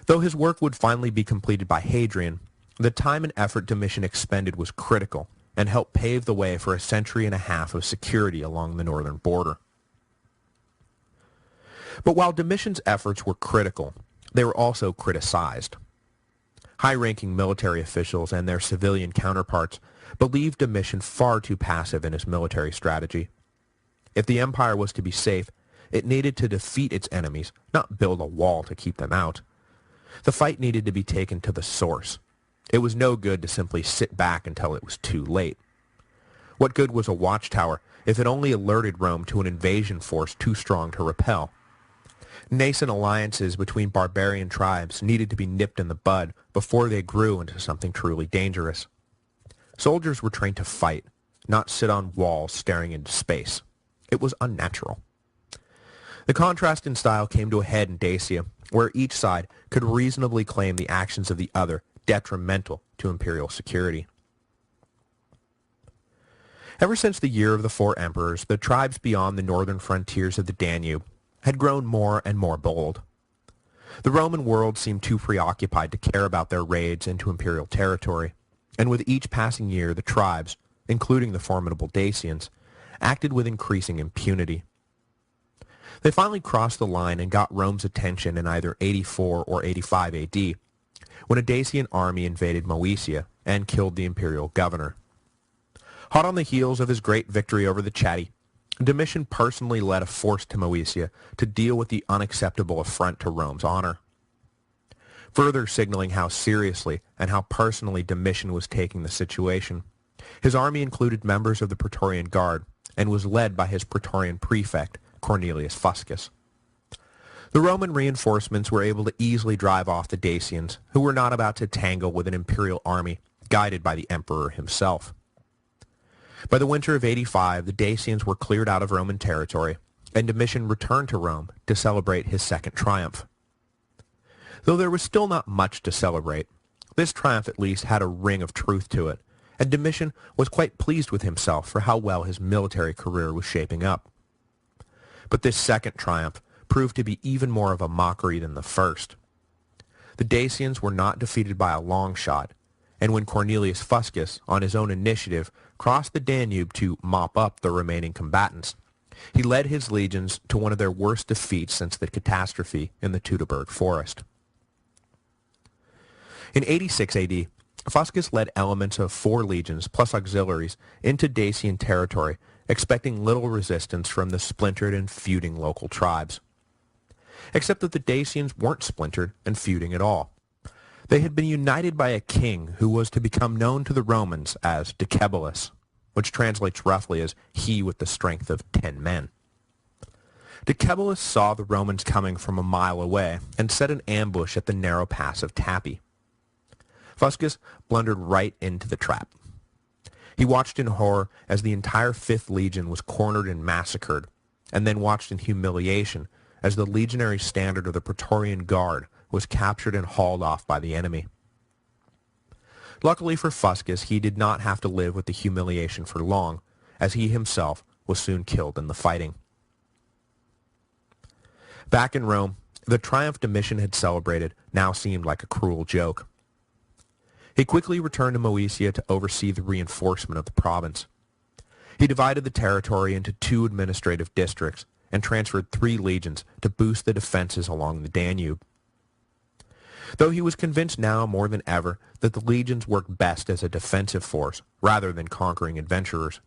Though his work would finally be completed by Hadrian, the time and effort Domitian expended was critical and helped pave the way for a century and a half of security along the northern border. But while Domitian's efforts were critical, they were also criticized. High-ranking military officials and their civilian counterparts believed Domitian far too passive in his military strategy. If the empire was to be safe, it needed to defeat its enemies, not build a wall to keep them out. The fight needed to be taken to the source. It was no good to simply sit back until it was too late. What good was a watchtower if it only alerted Rome to an invasion force too strong to repel? Nascent alliances between barbarian tribes needed to be nipped in the bud before they grew into something truly dangerous. Soldiers were trained to fight, not sit on walls staring into space. It was unnatural. The contrast in style came to a head in Dacia, where each side could reasonably claim the actions of the other detrimental to imperial security. Ever since the Year of the Four Emperors, the tribes beyond the northern frontiers of the Danube had grown more and more bold. The Roman world seemed too preoccupied to care about their raids into imperial territory, and with each passing year the tribes, including the formidable Dacians, acted with increasing impunity. They finally crossed the line and got Rome's attention in either 84 or 85 AD, when a Dacian army invaded Moesia and killed the imperial governor. Hot on the heels of his great victory over the Chatti, Domitian personally led a force to Moesia to deal with the unacceptable affront to Rome's honor. Further signaling how seriously and how personally Domitian was taking the situation, his army included members of the Praetorian Guard and was led by his Praetorian prefect, Cornelius Fuscus. The Roman reinforcements were able to easily drive off the Dacians, who were not about to tangle with an imperial army guided by the emperor himself. By the winter of 85, the Dacians were cleared out of Roman territory, and Domitian returned to Rome to celebrate his second triumph. Though there was still not much to celebrate, this triumph at least had a ring of truth to it, and Domitian was quite pleased with himself for how well his military career was shaping up. But this second triumph proved to be even more of a mockery than the first. The Dacians were not defeated by a long shot, and when Cornelius Fuscus, on his own initiative, crossed the Danube to mop up the remaining combatants, he led his legions to one of their worst defeats since the catastrophe in the Teutoburg forest. In 86 AD, Fuscus led elements of 4 legions plus auxiliaries into Dacian territory, expecting little resistance from the splintered and feuding local tribes. Except that the Dacians weren't splintered and feuding at all. They had been united by a king who was to become known to the Romans as Decebalus, which translates roughly as he with the strength of 10 men. Decebalus saw the Romans coming from a mile away and set an ambush at the narrow pass of Tappi. Fuscus blundered right into the trap. He watched in horror as the entire 5th Legion was cornered and massacred, and then watched in humiliation as the legionary standard of the Praetorian Guard was captured and hauled off by the enemy. Luckily for Fuscus, he did not have to live with the humiliation for long, as he himself was soon killed in the fighting. Back in Rome, the triumph Domitian had celebrated now seemed like a cruel joke. He quickly returned to Moesia to oversee the reinforcement of the province. He divided the territory into 2 administrative districts and transferred 3 legions to boost the defenses along the Danube. Though he was convinced now more than ever that the legions worked best as a defensive force rather than conquering adventurers,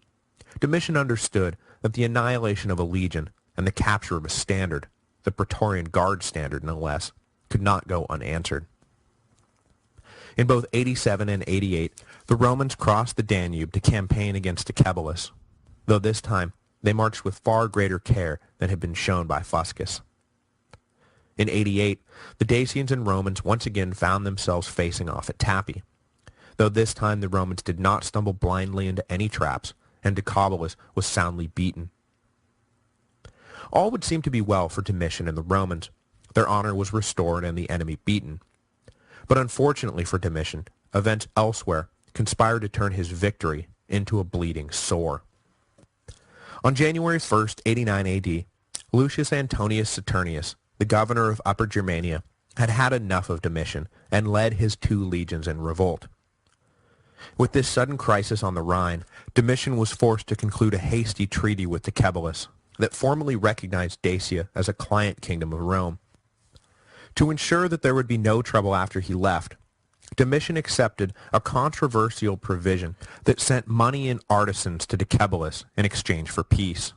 Domitian understood that the annihilation of a legion and the capture of a standard, the Praetorian Guard standard no less, could not go unanswered. In both 87 and 88, the Romans crossed the Danube to campaign against Decebalus, though this time they marched with far greater care than had been shown by Fuscus. In 88, the Dacians and Romans once again found themselves facing off at Tappi, though this time the Romans did not stumble blindly into any traps, and Decebalus was soundly beaten. All would seem to be well for Domitian and the Romans. Their honor was restored and the enemy beaten. But unfortunately for Domitian, events elsewhere conspired to turn his victory into a bleeding sore. On January 1st, 89 AD, Lucius Antonius Saturnius, the governor of Upper Germania, had had enough of Domitian and led his 2 legions in revolt. With this sudden crisis on the Rhine, Domitian was forced to conclude a hasty treaty with Decebalus that formally recognized Dacia as a client kingdom of Rome. To ensure that there would be no trouble after he left, Domitian accepted a controversial provision that sent money and artisans to Decebalus in exchange for peace.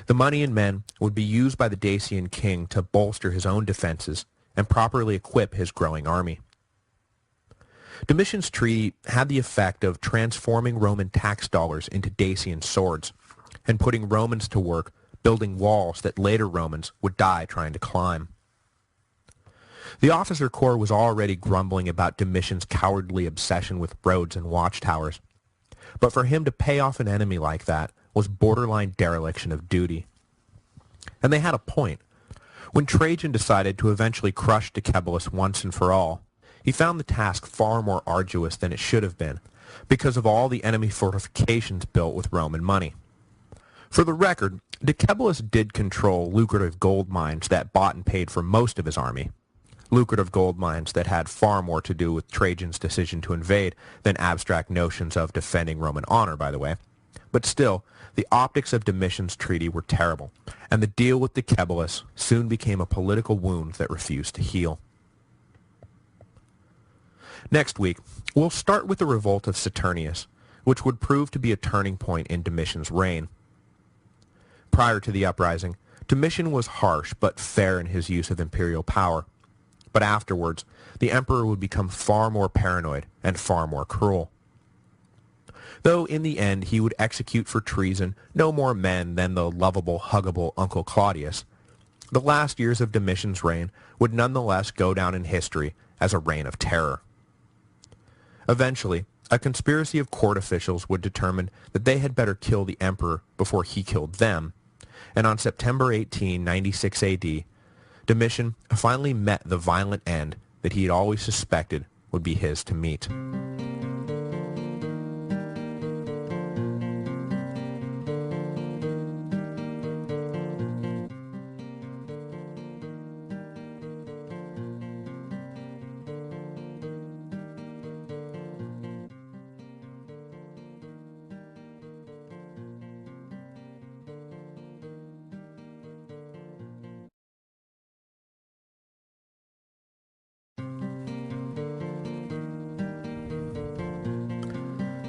The money and men would be used by the Dacian king to bolster his own defenses and properly equip his growing army. Domitian's treaty had the effect of transforming Roman tax dollars into Dacian swords and putting Romans to work building walls that later Romans would die trying to climb. The officer corps was already grumbling about Domitian's cowardly obsession with roads and watchtowers, but for him to pay off an enemy like that was borderline dereliction of duty. And they had a point. When Trajan decided to eventually crush Decebalus once and for all, he found the task far more arduous than it should have been, because of all the enemy fortifications built with Roman money. For the record, Decebalus did control lucrative gold mines that bought and paid for most of his army, lucrative gold mines that had far more to do with Trajan's decision to invade than abstract notions of defending Roman honor, by the way. But still, the optics of Domitian's treaty were terrible, and the deal with Decebalus soon became a political wound that refused to heal. Next week, we'll start with the revolt of Saturnius, which would prove to be a turning point in Domitian's reign. Prior to the uprising, Domitian was harsh but fair in his use of imperial power, but afterwards, the emperor would become far more paranoid and far more cruel. Though in the end he would execute for treason no more men than the lovable, huggable Uncle Claudius, the last years of Domitian's reign would nonetheless go down in history as a reign of terror. Eventually, a conspiracy of court officials would determine that they had better kill the emperor before he killed them, and on September 18, 96 AD, Domitian finally met the violent end that he had always suspected would be his to meet.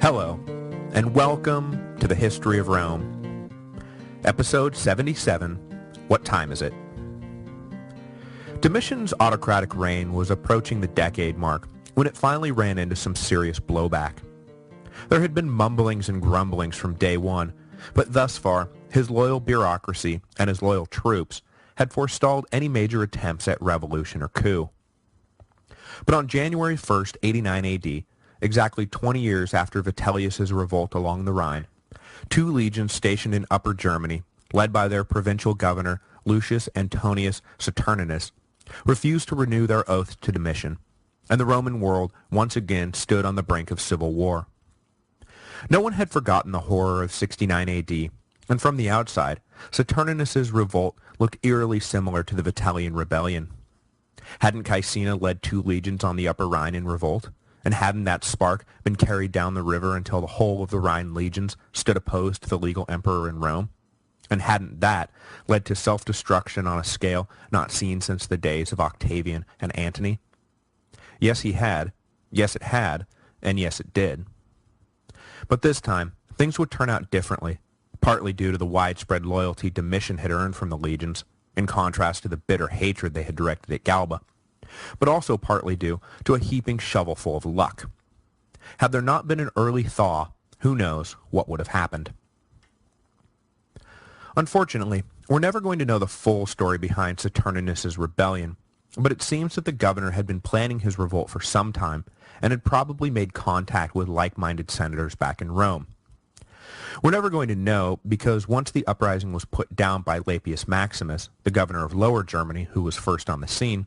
Hello, and welcome to the History of Rome. Episode 77, What Time Is It? Domitian's autocratic reign was approaching the decade mark when it finally ran into some serious blowback. There had been mumblings and grumblings from day one, but thus far, his loyal bureaucracy and his loyal troops had forestalled any major attempts at revolution or coup. But on January 1st, 89 AD, exactly 20 years after Vitellius's revolt along the Rhine, two legions stationed in Upper Germany, led by their provincial governor Lucius Antonius Saturninus, refused to renew their oath to Domitian, and the Roman world once again stood on the brink of civil war. No one had forgotten the horror of 69 AD, and from the outside, Saturninus's revolt looked eerily similar to the Vitellian rebellion. Hadn't Caecina led two legions on the Upper Rhine in revolt? And hadn't that spark been carried down the river until the whole of the Rhine legions stood opposed to the legal emperor in Rome? And hadn't that led to self-destruction on a scale not seen since the days of Octavian and Antony? Yes, he had. Yes, it had. And yes, it did. But this time, things would turn out differently, partly due to the widespread loyalty Domitian had earned from the legions, in contrast to the bitter hatred they had directed at Galba, but also partly due to a heaping shovelful of luck. Had there not been an early thaw, who knows what would have happened. Unfortunately, we're never going to know the full story behind Saturninus's rebellion, but it seems that the governor had been planning his revolt for some time and had probably made contact with like-minded senators back in Rome. We're never going to know because once the uprising was put down by Lapius Maximus, the governor of Lower Germany, who was first on the scene,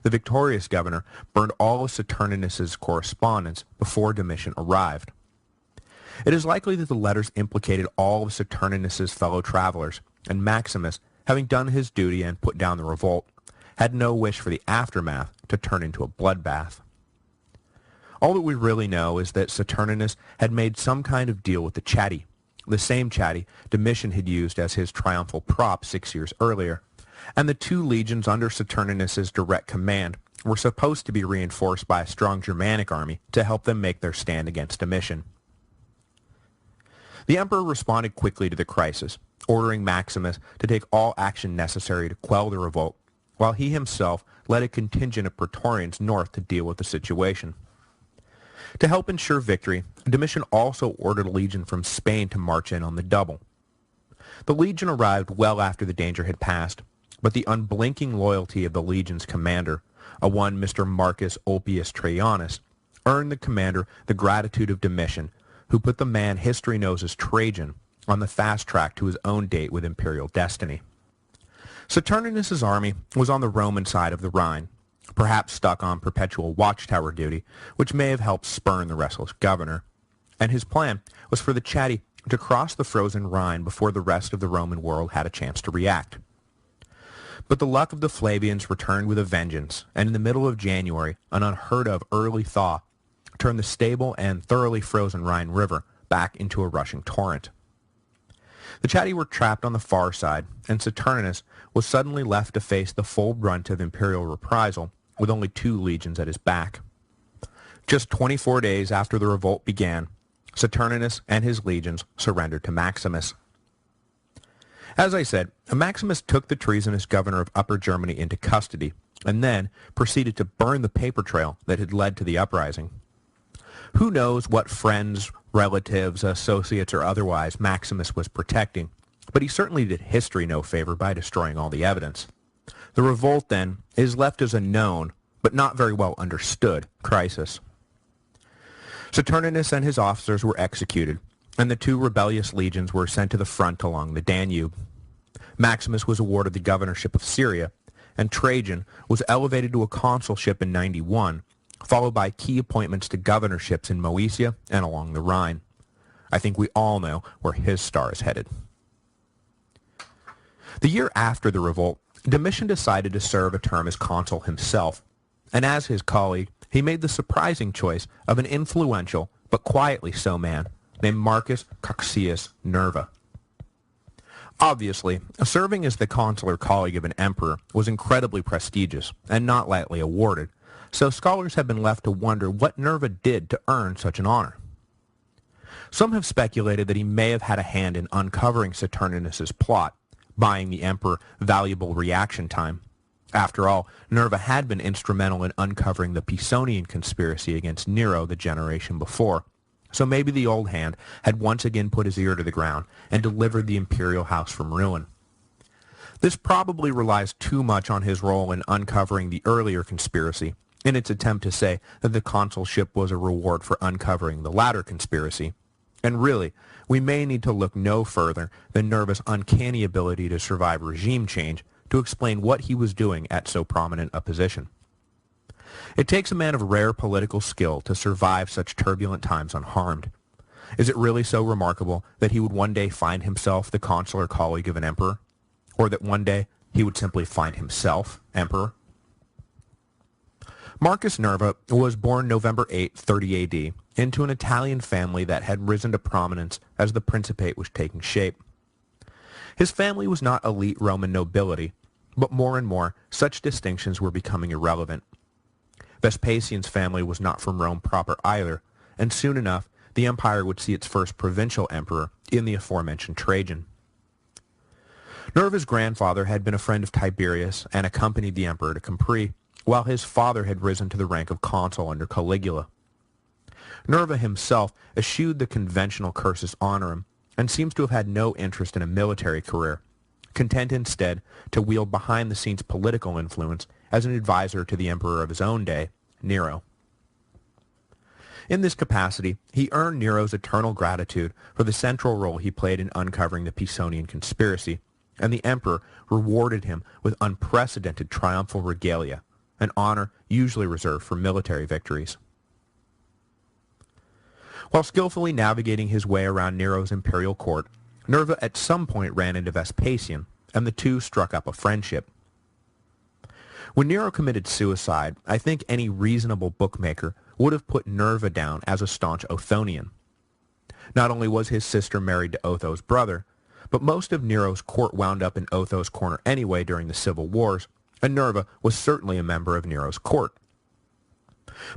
the victorious governor burned all of Saturninus's correspondence before Domitian arrived. It is likely that the letters implicated all of Saturninus's fellow travelers, and Maximus, having done his duty and put down the revolt, had no wish for the aftermath to turn into a bloodbath. All that we really know is that Saturninus had made some kind of deal with the Chatti, the same Chatti Domitian had used as his triumphal prop 6 years earlier, and the two legions under Saturninus's direct command were supposed to be reinforced by a strong Germanic army to help them make their stand against Domitian. The emperor responded quickly to the crisis, ordering Maximus to take all action necessary to quell the revolt, while he himself led a contingent of Praetorians north to deal with the situation. To help ensure victory, Domitian also ordered a legion from Spain to march in on the double. The legion arrived well after the danger had passed, but the unblinking loyalty of the legion's commander, a one Mr. Marcus Ulpius Trajanus, earned the commander the gratitude of Domitian, who put the man history knows as Trajan on the fast track to his own date with imperial destiny. Saturninus's army was on the Roman side of the Rhine, perhaps stuck on perpetual watchtower duty, which may have helped spurn the restless governor, and his plan was for the Chatti to cross the frozen Rhine before the rest of the Roman world had a chance to react. But the luck of the Flavians returned with a vengeance, and in the middle of January, an unheard-of early thaw turned the stable and thoroughly frozen Rhine River back into a rushing torrent. The Chatti were trapped on the far side, and Saturninus was suddenly left to face the full brunt of imperial reprisal with only two legions at his back. Just 24 days after the revolt began, Saturninus and his legions surrendered to Maximus. As I said, Maximus took the treasonous governor of Upper Germany into custody, and then proceeded to burn the paper trail that had led to the uprising. Who knows what friends, relatives, associates, or otherwise Maximus was protecting, but he certainly did history no favor by destroying all the evidence. The revolt, then, is left as a known, but not very well understood, crisis. Saturninus and his officers were executed, and the two rebellious legions were sent to the front along the Danube. Maximus was awarded the governorship of Syria, and Trajan was elevated to a consulship in 91, followed by key appointments to governorships in Moesia and along the Rhine. I think we all know where his star is headed. The year after the revolt, Domitian decided to serve a term as consul himself, and as his colleague, he made the surprising choice of an influential, but quietly so man, named Marcus Cocceius Nerva. Obviously, serving as the consular colleague of an emperor was incredibly prestigious and not lightly awarded, so scholars have been left to wonder what Nerva did to earn such an honor. Some have speculated that he may have had a hand in uncovering Saturninus's plot, buying the emperor valuable reaction time, After all, Nerva had been instrumental in uncovering the Pisonian conspiracy against Nero the generation before, so maybe the old hand had once again put his ear to the ground and delivered the imperial house from ruin. This probably relies too much on his role in uncovering the earlier conspiracy, in its attempt to say that the consulship was a reward for uncovering the latter conspiracy. And really, we may need to look no further than Nerva's uncanny ability to survive regime change to explain what he was doing at so prominent a position. It takes a man of rare political skill to survive such turbulent times unharmed. Is it really so remarkable that he would one day find himself the consular colleague of an emperor? Or that one day he would simply find himself emperor? Marcus Nerva was born November 8, 30 AD, into an Italian family that had risen to prominence as the Principate was taking shape. His family was not elite Roman nobility, but more and more such distinctions were becoming irrelevant. Vespasian's family was not from Rome proper either, and soon enough the empire would see its first provincial emperor in the aforementioned Trajan. Nerva's grandfather had been a friend of Tiberius and accompanied the emperor to Capri, while his father had risen to the rank of consul under Caligula. Nerva himself eschewed the conventional cursus honorum and seems to have had no interest in a military career, content instead to wield behind-the-scenes political influence as an advisor to the emperor of his own day, Nero. In this capacity, he earned Nero's eternal gratitude for the central role he played in uncovering the Pisonian conspiracy, and the emperor rewarded him with unprecedented triumphal regalia, an honor usually reserved for military victories. While skillfully navigating his way around Nero's imperial court, Nerva at some point ran into Vespasian, and the two struck up a friendship. When Nero committed suicide, I think any reasonable bookmaker would have put Nerva down as a staunch Othonian. Not only was his sister married to Otho's brother, but most of Nero's court wound up in Otho's corner anyway during the civil wars, and Nerva was certainly a member of Nero's court.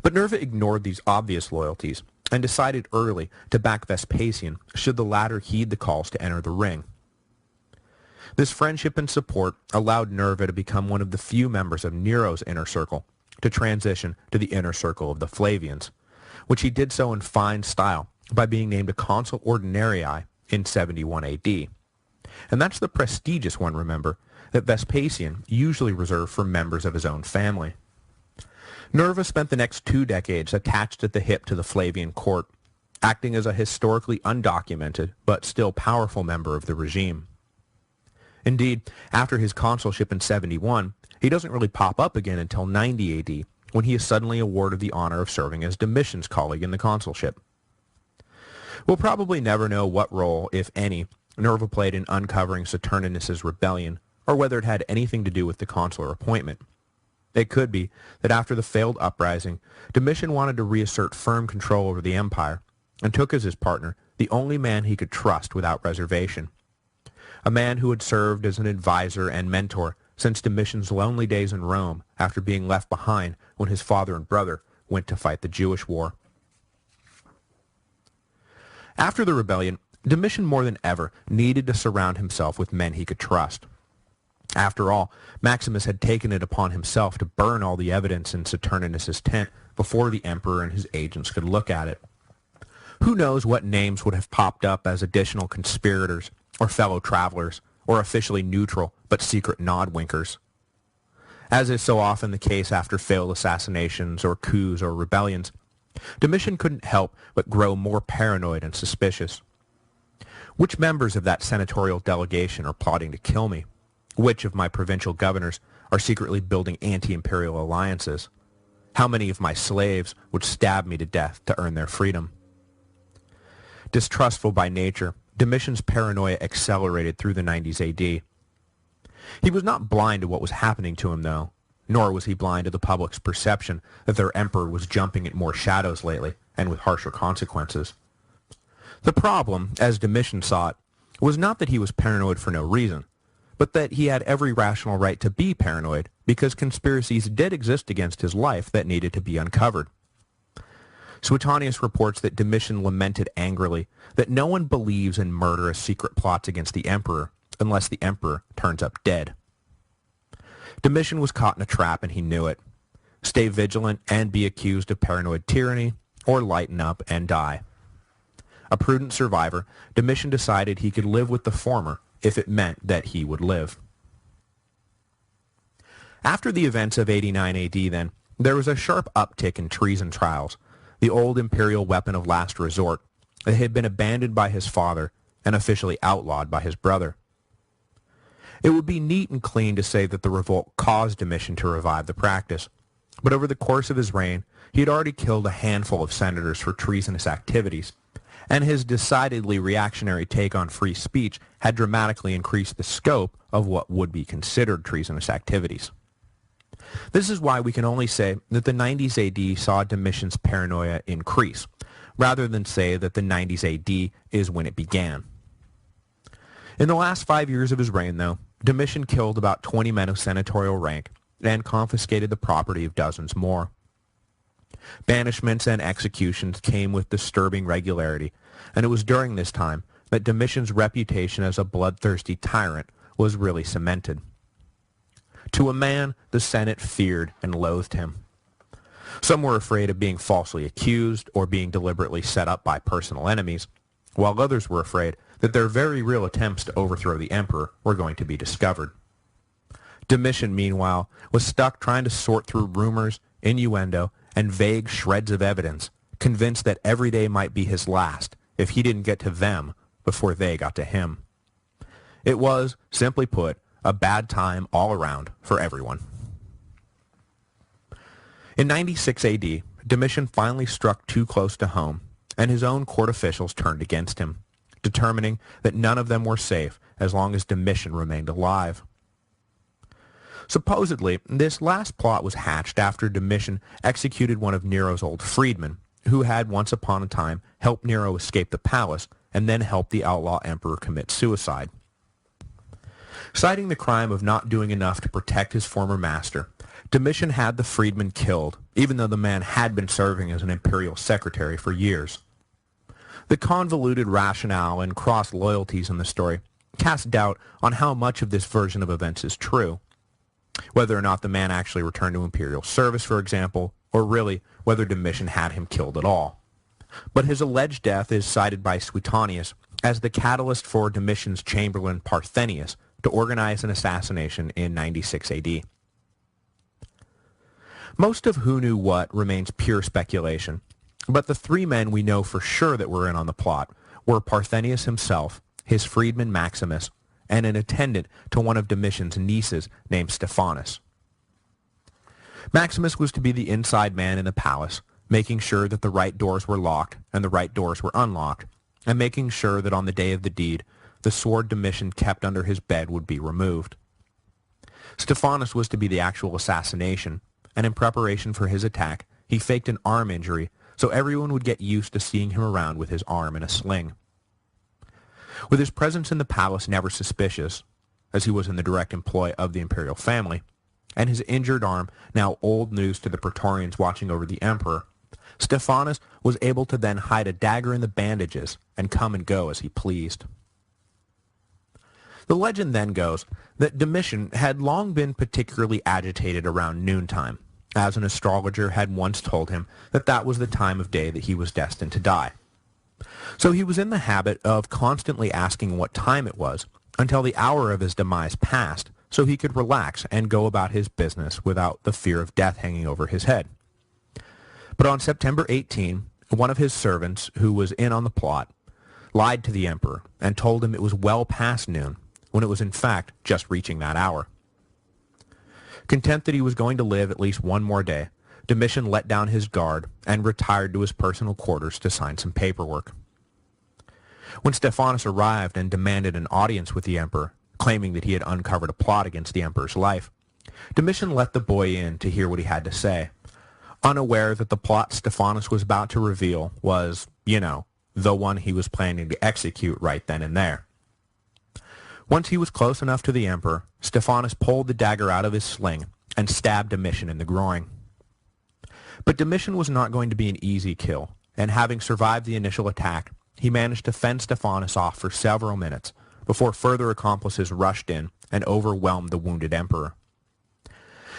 But Nerva ignored these obvious loyalties and decided early to back Vespasian should the latter heed the calls to enter the ring. This friendship and support allowed Nerva to become one of the few members of Nero's inner circle to transition to the inner circle of the Flavians, which he did so in fine style by being named a consul ordinarii in 71 AD. And that's the prestigious one, remember, that Vespasian usually reserved for members of his own family. Nerva spent the next 2 decades attached at the hip to the Flavian court, acting as a historically undocumented but still powerful member of the regime. Indeed, after his consulship in 71, he doesn't really pop up again until 90 AD, when he is suddenly awarded the honor of serving as Domitian's colleague in the consulship. We'll probably never know what role, if any, Nerva played in uncovering Saturninus's rebellion, or whether it had anything to do with the consular appointment. It could be that after the failed uprising, Domitian wanted to reassert firm control over the empire, and took as his partner the only man he could trust without reservation. A man who had served as an advisor and mentor since Domitian's lonely days in Rome after being left behind when his father and brother went to fight the Jewish war. After the rebellion, Domitian more than ever needed to surround himself with men he could trust. After all, Maximus had taken it upon himself to burn all the evidence in Saturninus's tent before the emperor and his agents could look at it. Who knows what names would have popped up as additional conspirators, or fellow travelers, or officially neutral but secret nod-winkers. As is so often the case after failed assassinations or coups or rebellions, Domitian couldn't help but grow more paranoid and suspicious. Which members of that senatorial delegation are plotting to kill me? Which of my provincial governors are secretly building anti-imperial alliances? How many of my slaves would stab me to death to earn their freedom? Distrustful by nature, Domitian's paranoia accelerated through the 90s AD. He was not blind to what was happening to him, though, nor was he blind to the public's perception that their emperor was jumping at more shadows lately, and with harsher consequences. The problem, as Domitian saw it, was not that he was paranoid for no reason, but that he had every rational right to be paranoid because conspiracies did exist against his life that needed to be uncovered. Suetonius reports that Domitian lamented angrily that no one believes in murderous secret plots against the emperor unless the emperor turns up dead. Domitian was caught in a trap and he knew it. Stay vigilant and be accused of paranoid tyranny, or lighten up and die. A prudent survivor, Domitian decided he could live with the former if it meant that he would live. After the events of 89 AD, then, there was a sharp uptick in treason trials, the old imperial weapon of last resort that had been abandoned by his father and officially outlawed by his brother. It would be neat and clean to say that the revolt caused Domitian to revive the practice, but over the course of his reign, he had already killed a handful of senators for treasonous activities, and his decidedly reactionary take on free speech had dramatically increased the scope of what would be considered treasonous activities. This is why we can only say that the 90s AD saw Domitian's paranoia increase, rather than say that the 90s AD is when it began. In the last 5 years of his reign, though, Domitian killed about 20 men of senatorial rank and confiscated the property of dozens more. Banishments and executions came with disturbing regularity, and it was during this time that Domitian's reputation as a bloodthirsty tyrant was really cemented. To a man, the Senate feared and loathed him. Some were afraid of being falsely accused or being deliberately set up by personal enemies, while others were afraid that their very real attempts to overthrow the emperor were going to be discovered. Domitian, meanwhile, was stuck trying to sort through rumors, innuendo, and vague shreds of evidence, convinced that every day might be his last if he didn't get to them before they got to him. It was, simply put, a bad time all around for everyone. In 96 AD, Domitian finally struck too close to home, and his own court officials turned against him, determining that none of them were safe as long as Domitian remained alive. Supposedly, this last plot was hatched after Domitian executed one of Nero's old freedmen, who had once upon a time helped Nero escape the palace and then helped the outlaw emperor commit suicide. Citing the crime of not doing enough to protect his former master, Domitian had the freedman killed, even though the man had been serving as an imperial secretary for years. The convoluted rationale and cross-loyalties in the story cast doubt on how much of this version of events is true. Whether or not the man actually returned to imperial service, for example, or really whether Domitian had him killed at all. But his alleged death is cited by Suetonius as the catalyst for Domitian's chamberlain Parthenius to organize an assassination in 96 AD. Most of who knew what remains pure speculation, but the three men we know for sure that were in on the plot were Parthenius himself, his freedman Maximus, and an attendant to one of Domitian's nieces named Stephanus. Maximus was to be the inside man in the palace, making sure that the right doors were locked and the right doors were unlocked, and making sure that on the day of the deed, the sword Domitian kept under his bed would be removed. Stephanus was to be the actual assassination, and in preparation for his attack, he faked an arm injury so everyone would get used to seeing him around with his arm in a sling. With his presence in the palace never suspicious, as he was in the direct employ of the imperial family, and his injured arm now old news to the Praetorians watching over the emperor, Stephanus was able to then hide a dagger in the bandages and come and go as he pleased. The legend then goes that Domitian had long been particularly agitated around noontime, as an astrologer had once told him that that was the time of day that he was destined to die. So he was in the habit of constantly asking what time it was until the hour of his demise passed, so he could relax and go about his business without the fear of death hanging over his head. But on September 18, one of his servants, who was in on the plot, lied to the emperor and told him it was well past noon, when it was in fact just reaching that hour. Content that he was going to live at least one more day, Domitian let down his guard and retired to his personal quarters to sign some paperwork. When Stephanus arrived and demanded an audience with the emperor, claiming that he had uncovered a plot against the emperor's life, Domitian let the boy in to hear what he had to say, unaware that the plot Stephanus was about to reveal was, the one he was planning to execute right then and there. Once he was close enough to the emperor, Stephanus pulled the dagger out of his sling and stabbed Domitian in the groin. But Domitian was not going to be an easy kill, and having survived the initial attack, he managed to fend Stephanus off for several minutes before further accomplices rushed in and overwhelmed the wounded emperor.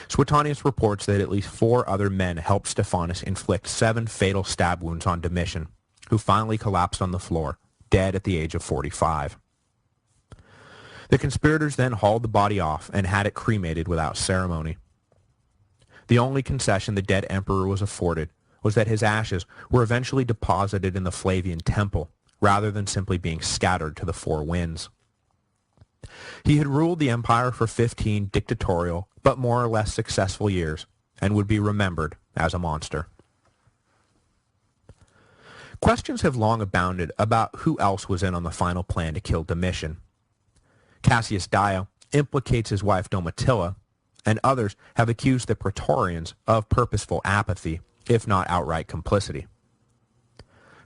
Suetonius reports that at least 4 other men helped Stephanus inflict 7 fatal stab wounds on Domitian, who finally collapsed on the floor, dead at the age of 45. The conspirators then hauled the body off and had it cremated without ceremony. The only concession the dead emperor was afforded was that his ashes were eventually deposited in the Flavian temple, rather than simply being scattered to the 4 winds. He had ruled the empire for 15 dictatorial but more or less successful years, and would be remembered as a monster. Questions have long abounded about who else was in on the final plan to kill Domitian. Cassius Dio implicates his wife Domitilla, and others have accused the Praetorians of purposeful apathy, if not outright complicity.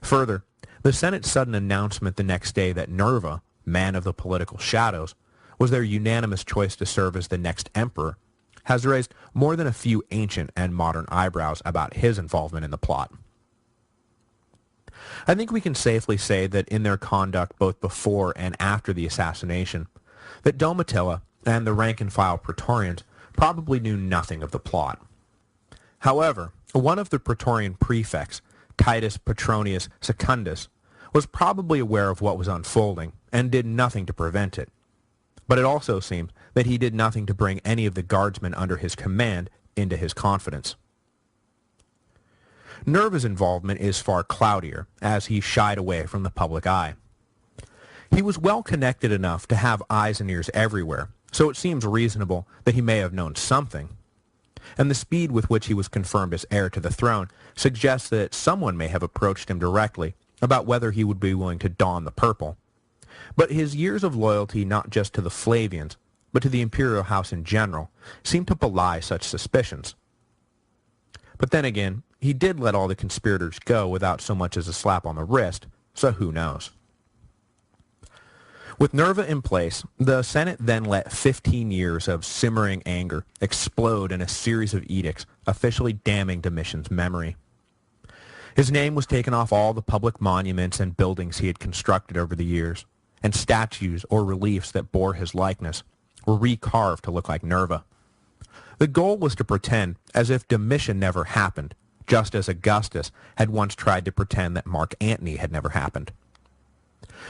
Further, the Senate's sudden announcement the next day that Nerva, man of the political shadows, was their unanimous choice to serve as the next emperor, has raised more than a few ancient and modern eyebrows about his involvement in the plot. I think we can safely say that in their conduct both before and after the assassination, that Domitilla and the rank-and-file Praetorians probably knew nothing of the plot. However, one of the Praetorian prefects, Titus Petronius Secundus, was probably aware of what was unfolding and did nothing to prevent it. But it also seems that he did nothing to bring any of the guardsmen under his command into his confidence. Nerva's involvement is far cloudier, as he shied away from the public eye. He was well connected enough to have eyes and ears everywhere, so it seems reasonable that he may have known something. And the speed with which he was confirmed as heir to the throne suggests that someone may have approached him directly about whether he would be willing to don the purple. But his years of loyalty not just to the Flavians, but to the imperial house in general, seem to belie such suspicions. But then again, he did let all the conspirators go without so much as a slap on the wrist, so who knows? With Nerva in place, the Senate then let 15 years of simmering anger explode in a series of edicts officially damning Domitian's memory. His name was taken off all the public monuments and buildings he had constructed over the years, and statues or reliefs that bore his likeness were recarved to look like Nerva. The goal was to pretend as if Domitian never happened, just as Augustus had once tried to pretend that Mark Antony had never happened.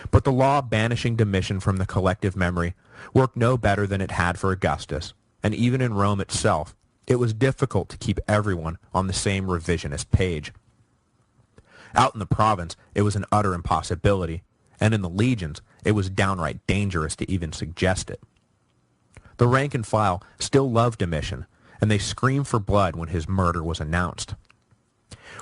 But the law banishing Domitian from the collective memory worked no better than it had for Augustus, and even in Rome itself, it was difficult to keep everyone on the same revisionist page. Out in the province, it was an utter impossibility, and in the legions, it was downright dangerous to even suggest it. The rank and file still loved Domitian, and they screamed for blood when his murder was announced.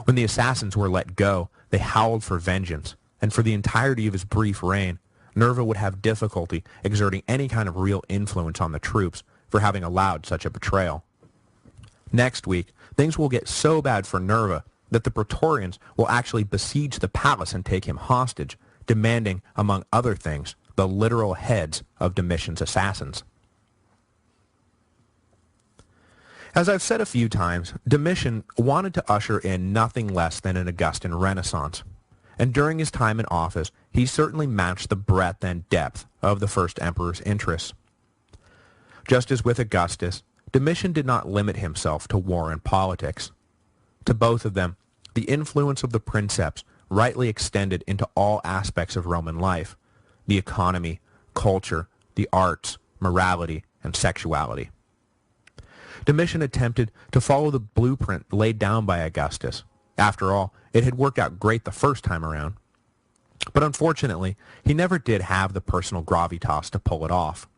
When the assassins were let go, they howled for vengeance, and for the entirety of his brief reign, Nerva would have difficulty exerting any kind of real influence on the troops for having allowed such a betrayal. Next week, things will get so bad for Nerva that the Praetorians will actually besiege the palace and take him hostage, demanding, among other things, the literal heads of Domitian's assassins. As I've said a few times, Domitian wanted to usher in nothing less than an Augustan Renaissance, and during his time in office, he certainly matched the breadth and depth of the first emperor's interests. Just as with Augustus, Domitian did not limit himself to war and politics. To both of them, the influence of the princeps rightly extended into all aspects of Roman life: the economy, culture, the arts, morality, and sexuality. Domitian attempted to follow the blueprint laid down by Augustus. After all, it had worked out great the first time around. But unfortunately, he never did have the personal gravitas to pull it off.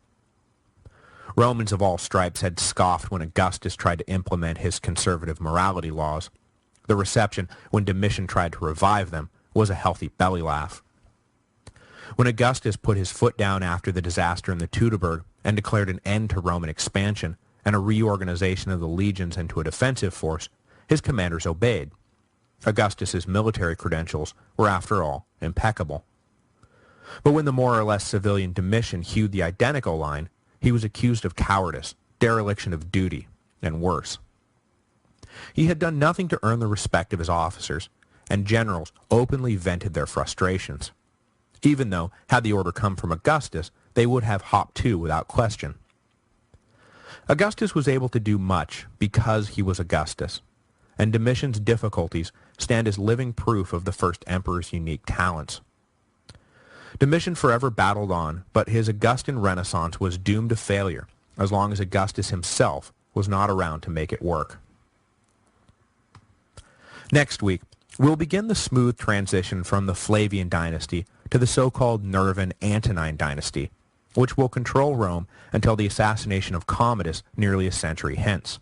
Romans of all stripes had scoffed when Augustus tried to implement his conservative morality laws. The reception when Domitian tried to revive them was a healthy belly laugh. When Augustus put his foot down after the disaster in the Teutoburg and declared an end to Roman expansion and a reorganization of the legions into a defensive force, his commanders obeyed. Augustus's military credentials were, after all, impeccable. But when the more or less civilian Domitian hewed the identical line, he was accused of cowardice, dereliction of duty, and worse. He had done nothing to earn the respect of his officers, and generals openly vented their frustrations, even though, had the order come from Augustus, they would have hopped to without question. Augustus was able to do much because he was Augustus, and Domitian's difficulties stand as living proof of the first emperor's unique talents. Domitian forever battled on, but his Augustan Renaissance was doomed to failure as long as Augustus himself was not around to make it work. Next week, we'll begin the smooth transition from the Flavian dynasty to the so-called Nervan Antonine dynasty, which will control Rome until the assassination of Commodus nearly a century hence.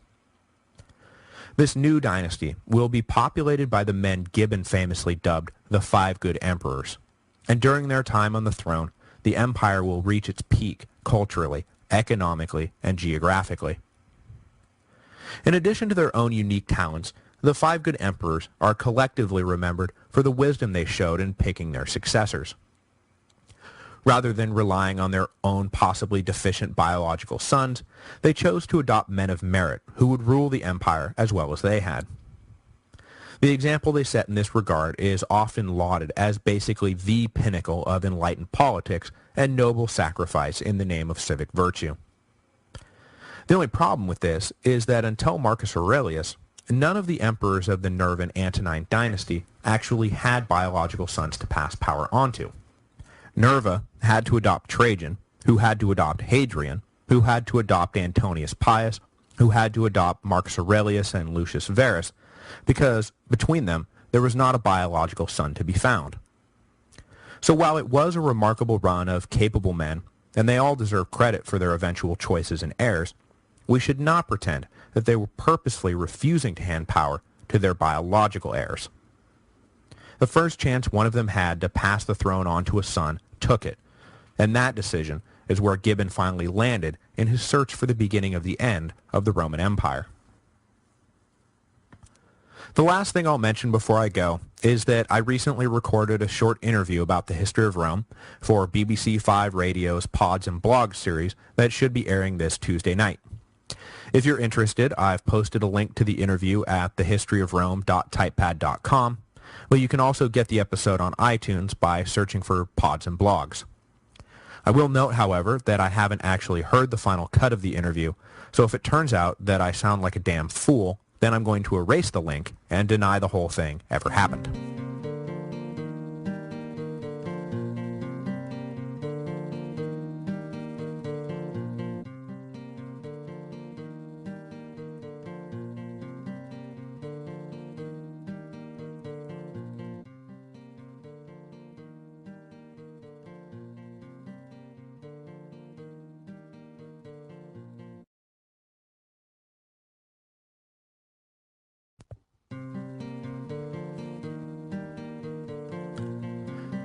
This new dynasty will be populated by the men Gibbon famously dubbed the Five Good Emperors, and during their time on the throne, the empire will reach its peak culturally, economically, and geographically. In addition to their own unique talents, the Five Good Emperors are collectively remembered for the wisdom they showed in picking their successors. Rather than relying on their own possibly deficient biological sons, they chose to adopt men of merit who would rule the empire as well as they had. The example they set in this regard is often lauded as basically the pinnacle of enlightened politics and noble sacrifice in the name of civic virtue. The only problem with this is that until Marcus Aurelius, none of the emperors of the Nervan Antonine dynasty actually had biological sons to pass power onto. Nerva had to adopt Trajan, who had to adopt Hadrian, who had to adopt Antonius Pius, who had to adopt Marcus Aurelius and Lucius Verus, because between them there was not a biological son to be found. So while it was a remarkable run of capable men, and they all deserve credit for their eventual choices and heirs, we should not pretend that they were purposefully refusing to hand power to their biological heirs. The first chance one of them had to pass the throne on to a son took it, and that decision is where Gibbon finally landed in his search for the beginning of the end of the Roman Empire. The last thing I'll mention before I go is that I recently recorded a short interview about the history of Rome for BBC 5 Radio's Pods and Blogs series that should be airing this Tuesday night. If you're interested, I've posted a link to the interview at thehistoryofrome.typepad.com, but you can also get the episode on iTunes by searching for Pods and Blogs. I will note, however, that I haven't actually heard the final cut of the interview, so if it turns out that I sound like a damn fool, then I'm going to erase the link and deny the whole thing ever happened.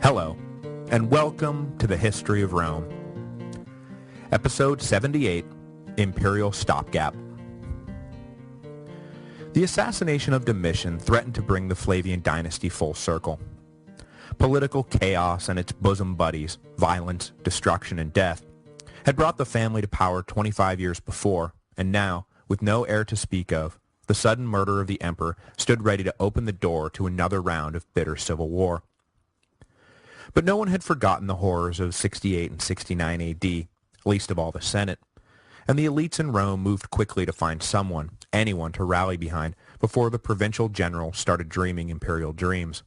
Hello, and welcome to the History of Rome. Episode 78, Imperial Stopgap. The assassination of Domitian threatened to bring the Flavian dynasty full circle. Political chaos and its bosom buddies, violence, destruction, and death, had brought the family to power 25 years before, and now, with no heir to speak of, the sudden murder of the emperor stood ready to open the door to another round of bitter civil war. But no one had forgotten the horrors of 68 and 69 AD, least of all the Senate, and the elites in Rome moved quickly to find someone, anyone to rally behind before the provincial general started dreaming imperial dreams.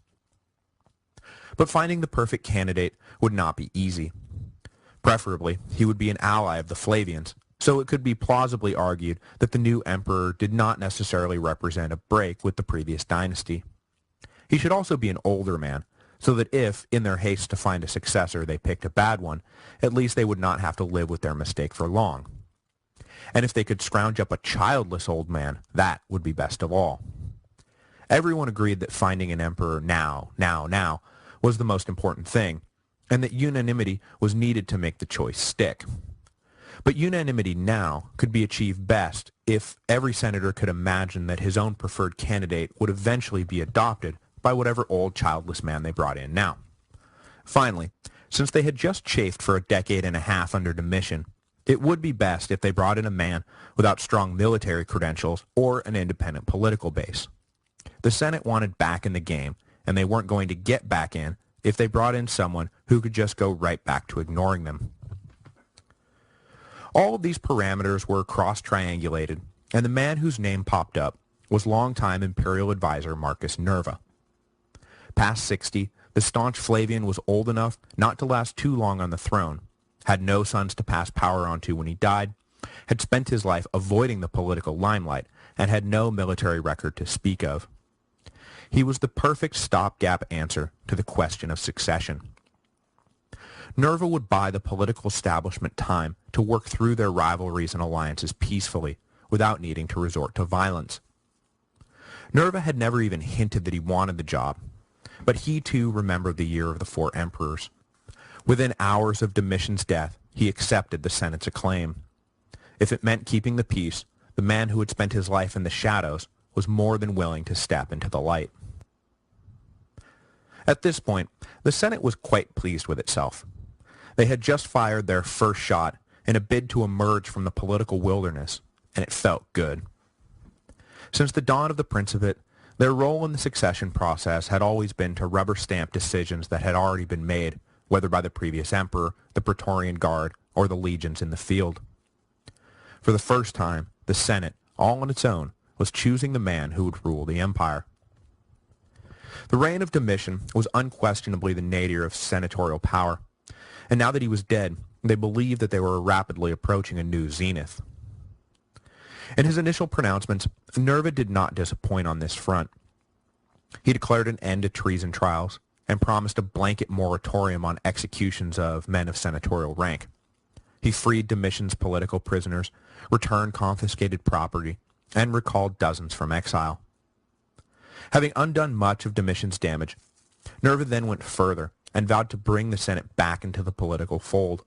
But finding the perfect candidate would not be easy. Preferably, he would be an ally of the Flavians, so it could be plausibly argued that the new emperor did not necessarily represent a break with the previous dynasty. He should also be an older man, so that if, in their haste to find a successor, they picked a bad one, at least they would not have to live with their mistake for long. And if they could scrounge up a childless old man, that would be best of all. Everyone agreed that finding an emperor now was the most important thing, and that unanimity was needed to make the choice stick. But unanimity now could be achieved best if every senator could imagine that his own preferred candidate would eventually be adopted by whatever old childless man they brought in now. Finally, since they had just chafed for a decade and a half under Domitian, it would be best if they brought in a man without strong military credentials or an independent political base. The Senate wanted back in the game, and they weren't going to get back in if they brought in someone who could just go right back to ignoring them. All of these parameters were cross-triangulated, and the man whose name popped up was longtime imperial advisor Marcus Nerva. Past 60, the staunch Flavian was old enough not to last too long on the throne, had no sons to pass power on to when he died, had spent his life avoiding the political limelight, and had no military record to speak of. He was the perfect stopgap answer to the question of succession. Nerva would buy the political establishment time to work through their rivalries and alliances peacefully, without needing to resort to violence. Nerva had never even hinted that he wanted the job, but he too remembered the year of the 4 emperors. Within hours of Domitian's death, he accepted the Senate's acclaim. If it meant keeping the peace, the man who had spent his life in the shadows was more than willing to step into the light. At this point, the Senate was quite pleased with itself. They had just fired their first shot in a bid to emerge from the political wilderness, and it felt good. Since the dawn of the Principate, their role in the succession process had always been to rubber stamp decisions that had already been made, whether by the previous emperor, the Praetorian Guard, or the legions in the field. For the first time, the Senate, all on its own, was choosing the man who would rule the empire. The reign of Domitian was unquestionably the nadir of senatorial power, and now that he was dead, they believed that they were rapidly approaching a new zenith. In his initial pronouncements, Nerva did not disappoint on this front. He declared an end to treason trials and promised a blanket moratorium on executions of men of senatorial rank. He freed Domitian's political prisoners, returned confiscated property, and recalled dozens from exile. Having undone much of Domitian's damage, Nerva then went further and vowed to bring the Senate back into the political fold.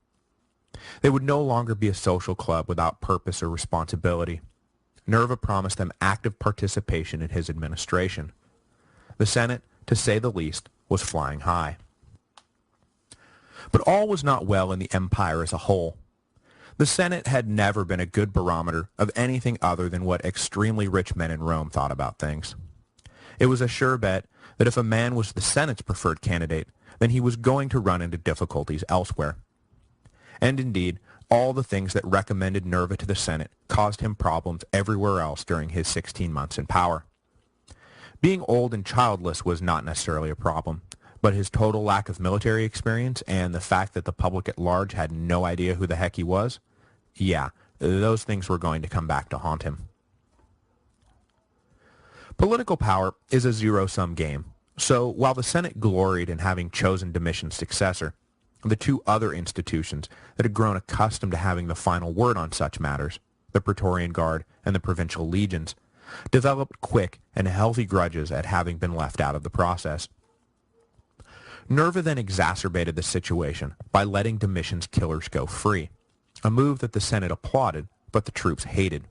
They would no longer be a social club without purpose or responsibility. Nerva promised them active participation in his administration. The Senate, to say the least, was flying high. But all was not well in the empire as a whole. The Senate had never been a good barometer of anything other than what extremely rich men in Rome thought about things. It was a sure bet that if a man was the Senate's preferred candidate, then he was going to run into difficulties elsewhere. And indeed, all the things that recommended Nerva to the Senate caused him problems everywhere else during his 16 months in power. Being old and childless was not necessarily a problem, but his total lack of military experience and the fact that the public at large had no idea who the heck he was, yeah, those things were going to come back to haunt him. Political power is a zero-sum game, so while the Senate gloried in having chosen Domitian's successor, the 2 other institutions that had grown accustomed to having the final word on such matters, the Praetorian Guard and the provincial legions, developed quick and healthy grudges at having been left out of the process. Nerva then exacerbated the situation by letting Domitian's killers go free, a move that the Senate applauded, but the troops hated.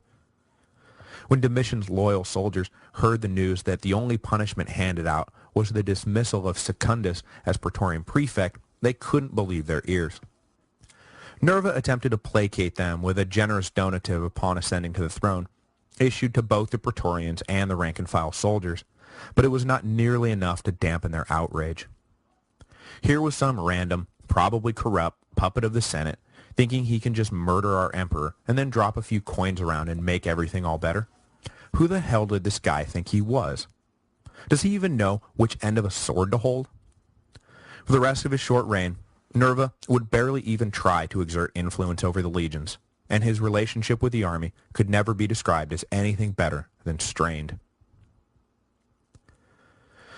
When Domitian's loyal soldiers heard the news that the only punishment handed out was the dismissal of Secundus as Praetorian prefect, they couldn't believe their ears. Nerva attempted to placate them with a generous donative upon ascending to the throne, issued to both the Praetorians and the rank-and-file soldiers, but it was not nearly enough to dampen their outrage. Here was some random, probably corrupt, puppet of the Senate, thinking he can just murder our emperor and then drop a few coins around and make everything all better? Who the hell did this guy think he was? Does he even know which end of a sword to hold? For the rest of his short reign, Nerva would barely even try to exert influence over the legions, and his relationship with the army could never be described as anything better than strained.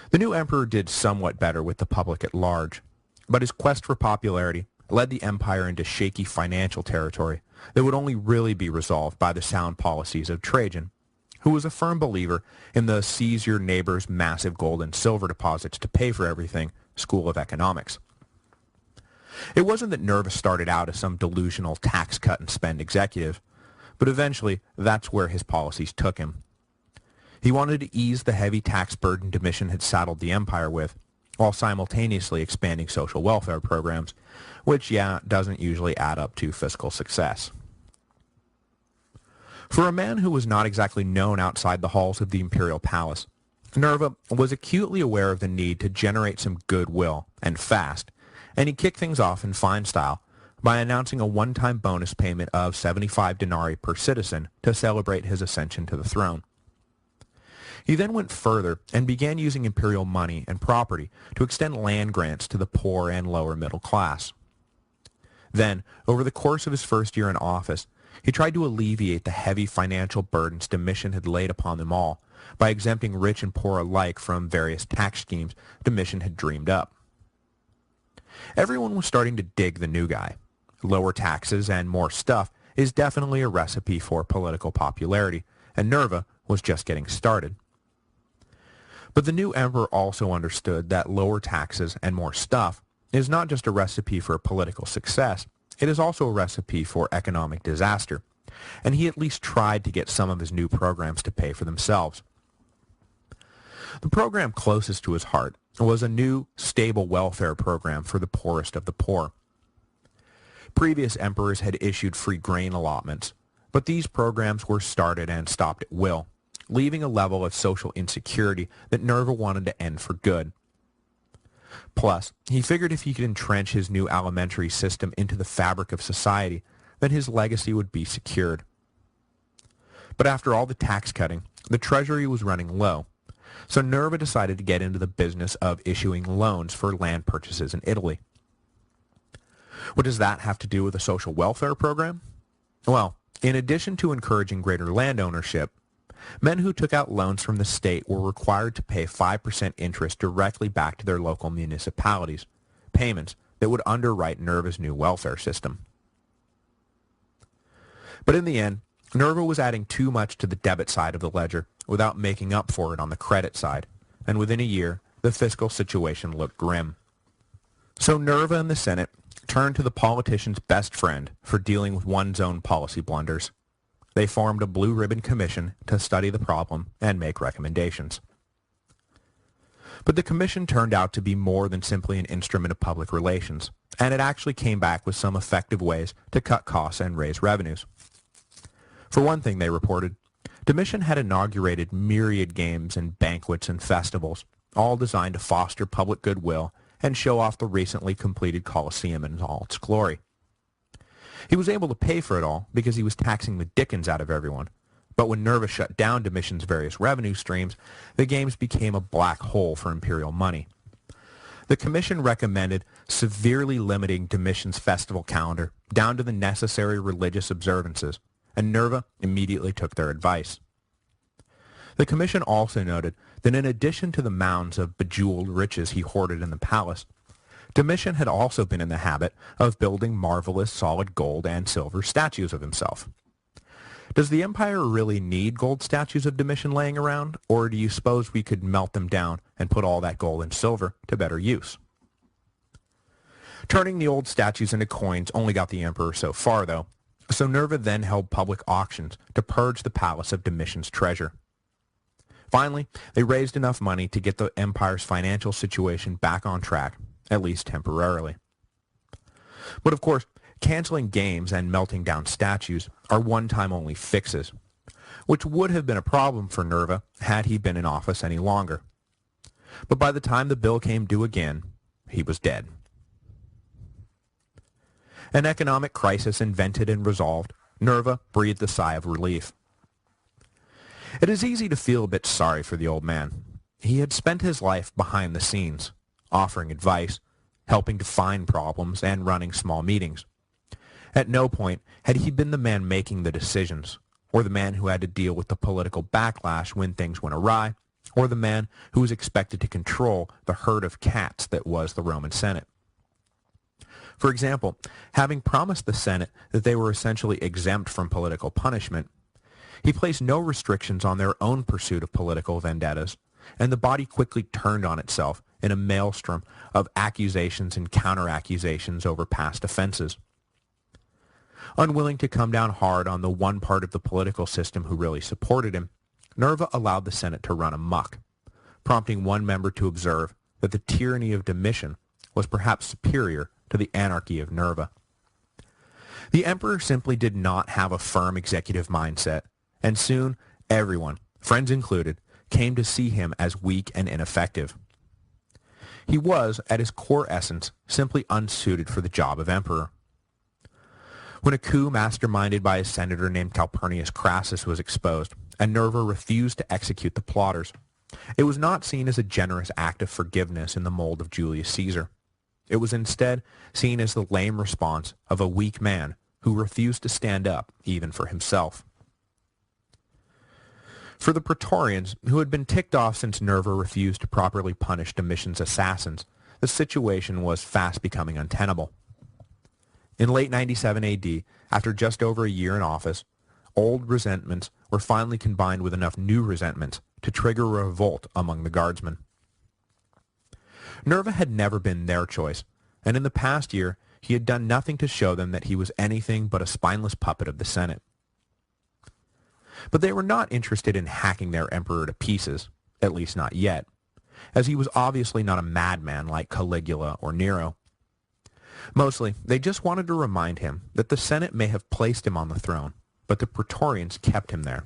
The new emperor did somewhat better with the public at large, but his quest for popularity led the empire into shaky financial territory that would only really be resolved by the sound policies of Trajan, who was a firm believer in the seize your neighbor's massive gold and silver deposits to pay for everything school of economics. It wasn't that Nerva started out as some delusional tax cut and spend executive, but eventually that's where his policies took him. He wanted to ease the heavy tax burden Domitian had saddled the empire with, while simultaneously expanding social welfare programs, which, doesn't usually add up to fiscal success. For a man who was not exactly known outside the halls of the imperial palace, Nerva was acutely aware of the need to generate some goodwill, and fast, and he kicked things off in fine style by announcing a one-time bonus payment of 75 denarii per citizen to celebrate his ascension to the throne. He then went further and began using imperial money and property to extend land grants to the poor and lower middle class. Then, over the course of his first year in office, he tried to alleviate the heavy financial burdens Domitian had laid upon them all by exempting rich and poor alike from various tax schemes Domitian had dreamed up. Everyone was starting to dig the new guy. Lower taxes and more stuff is definitely a recipe for political popularity, and Nerva was just getting started. But the new emperor also understood that lower taxes and more stuff is not just a recipe for political success, it is also a recipe for economic disaster, and he at least tried to get some of his new programs to pay for themselves. The program closest to his heart was a new, stable welfare program for the poorest of the poor. Previous emperors had issued free grain allotments, but these programs were started and stopped at will, leaving a level of social insecurity that Nerva wanted to end for good. Plus, he figured if he could entrench his new alimentary system into the fabric of society, then his legacy would be secured. But after all the tax cutting, the treasury was running low, so Nerva decided to get into the business of issuing loans for land purchases in Italy. What does that have to do with a social welfare program? Well, in addition to encouraging greater land ownership, men who took out loans from the state were required to pay 5% interest directly back to their local municipalities, payments that would underwrite Nerva's new welfare system. But in the end, Nerva was adding too much to the debit side of the ledger without making up for it on the credit side, and within a year, the fiscal situation looked grim. So Nerva and the Senate turned to the politician's best friend for dealing with one's own policy blunders. They formed a blue ribbon commission to study the problem and make recommendations. But the commission turned out to be more than simply an instrument of public relations, and it actually came back with some effective ways to cut costs and raise revenues. For one thing, they reported, Domitian had inaugurated myriad games and banquets and festivals, all designed to foster public goodwill and show off the recently completed Colosseum in all its glory. He was able to pay for it all because he was taxing the dickens out of everyone, but when Nerva shut down Domitian's various revenue streams, the games became a black hole for imperial money. The commission recommended severely limiting Domitian's festival calendar down to the necessary religious observances, and Nerva immediately took their advice. The commission also noted that in addition to the mounds of bejeweled riches he hoarded in the palace, Domitian had also been in the habit of building marvelous solid gold and silver statues of himself. Does the empire really need gold statues of Domitian laying around, or do you suppose we could melt them down and put all that gold and silver to better use? Turning the old statues into coins only got the emperor so far, though, so Nerva then held public auctions to purge the palace of Domitian's treasure. Finally, they raised enough money to get the empire's financial situation back on track, at least temporarily. But of course, canceling games and melting down statues are one-time only fixes, which would have been a problem for Nerva had he been in office any longer. But by the time the bill came due again, he was dead. An economic crisis invented and resolved, Nerva breathed a sigh of relief. It is easy to feel a bit sorry for the old man. He had spent his life behind the scenes, offering advice, helping to find problems, and running small meetings. At no point had he been the man making the decisions, or the man who had to deal with the political backlash when things went awry, or the man who was expected to control the herd of cats that was the Roman Senate. For example, having promised the Senate that they were essentially exempt from political punishment, he placed no restrictions on their own pursuit of political vendettas, and the body quickly turned on itself in a maelstrom of accusations and counter-accusations over past offenses. Unwilling to come down hard on the one part of the political system who really supported him, Nerva allowed the Senate to run amok, prompting one member to observe that the tyranny of Domitian was perhaps superior to the anarchy of Nerva. The emperor simply did not have a firm executive mindset, and soon everyone, friends included, came to see him as weak and ineffective. He was, at his core essence, simply unsuited for the job of emperor. when a coup masterminded by a senator named Calpurnius Crassus was exposed, and Nerva refused to execute the plotters. It was not seen as a generous act of forgiveness in the mold of Julius Caesar. It was instead seen as the lame response of a weak man who refused to stand up even for himself. For the Praetorians, who had been ticked off since Nerva refused to properly punish Domitian's assassins, the situation was fast becoming untenable. In late 97 AD, after just over a year in office, old resentments were finally combined with enough new resentments to trigger a revolt among the guardsmen. Nerva had never been their choice, and in the past year he had done nothing to show them that he was anything but a spineless puppet of the Senate. But they were not interested in hacking their emperor to pieces, at least not yet, as he was obviously not a madman like Caligula or Nero. Mostly, they just wanted to remind him that the Senate may have placed him on the throne, but the Praetorians kept him there.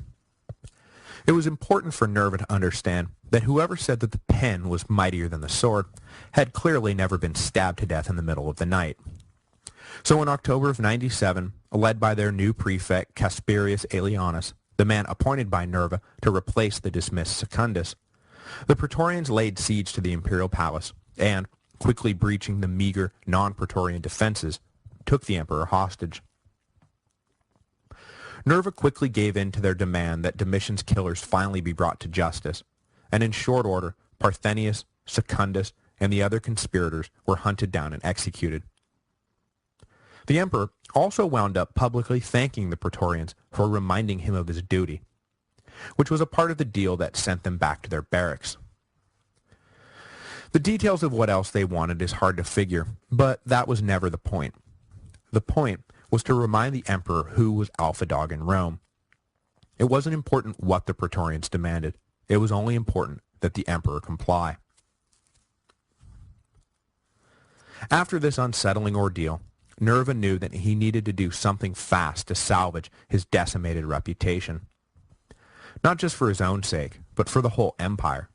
It was important for Nerva to understand that whoever said that the pen was mightier than the sword had clearly never been stabbed to death in the middle of the night. So in October of 97, led by their new prefect Casperius Aelianus, the man appointed by Nerva to replace the dismissed Secundus, the Praetorians laid siege to the imperial palace and, quickly breaching the meager non-Praetorian defenses, took the emperor hostage. Nerva quickly gave in to their demand that Domitian's killers finally be brought to justice, and in short order, Parthenius, Secundus, and the other conspirators were hunted down and executed. The emperor also wound up publicly thanking the Praetorians for reminding him of his duty, which was a part of the deal that sent them back to their barracks. The details of what else they wanted is hard to figure, but that was never the point. The point was to remind the emperor who was alpha dog in Rome. It wasn't important what the Praetorians demanded. It was only important that the emperor comply. After this unsettling ordeal, Nerva knew that he needed to do something fast to salvage his decimated reputation. Not just for his own sake, but for the whole empire.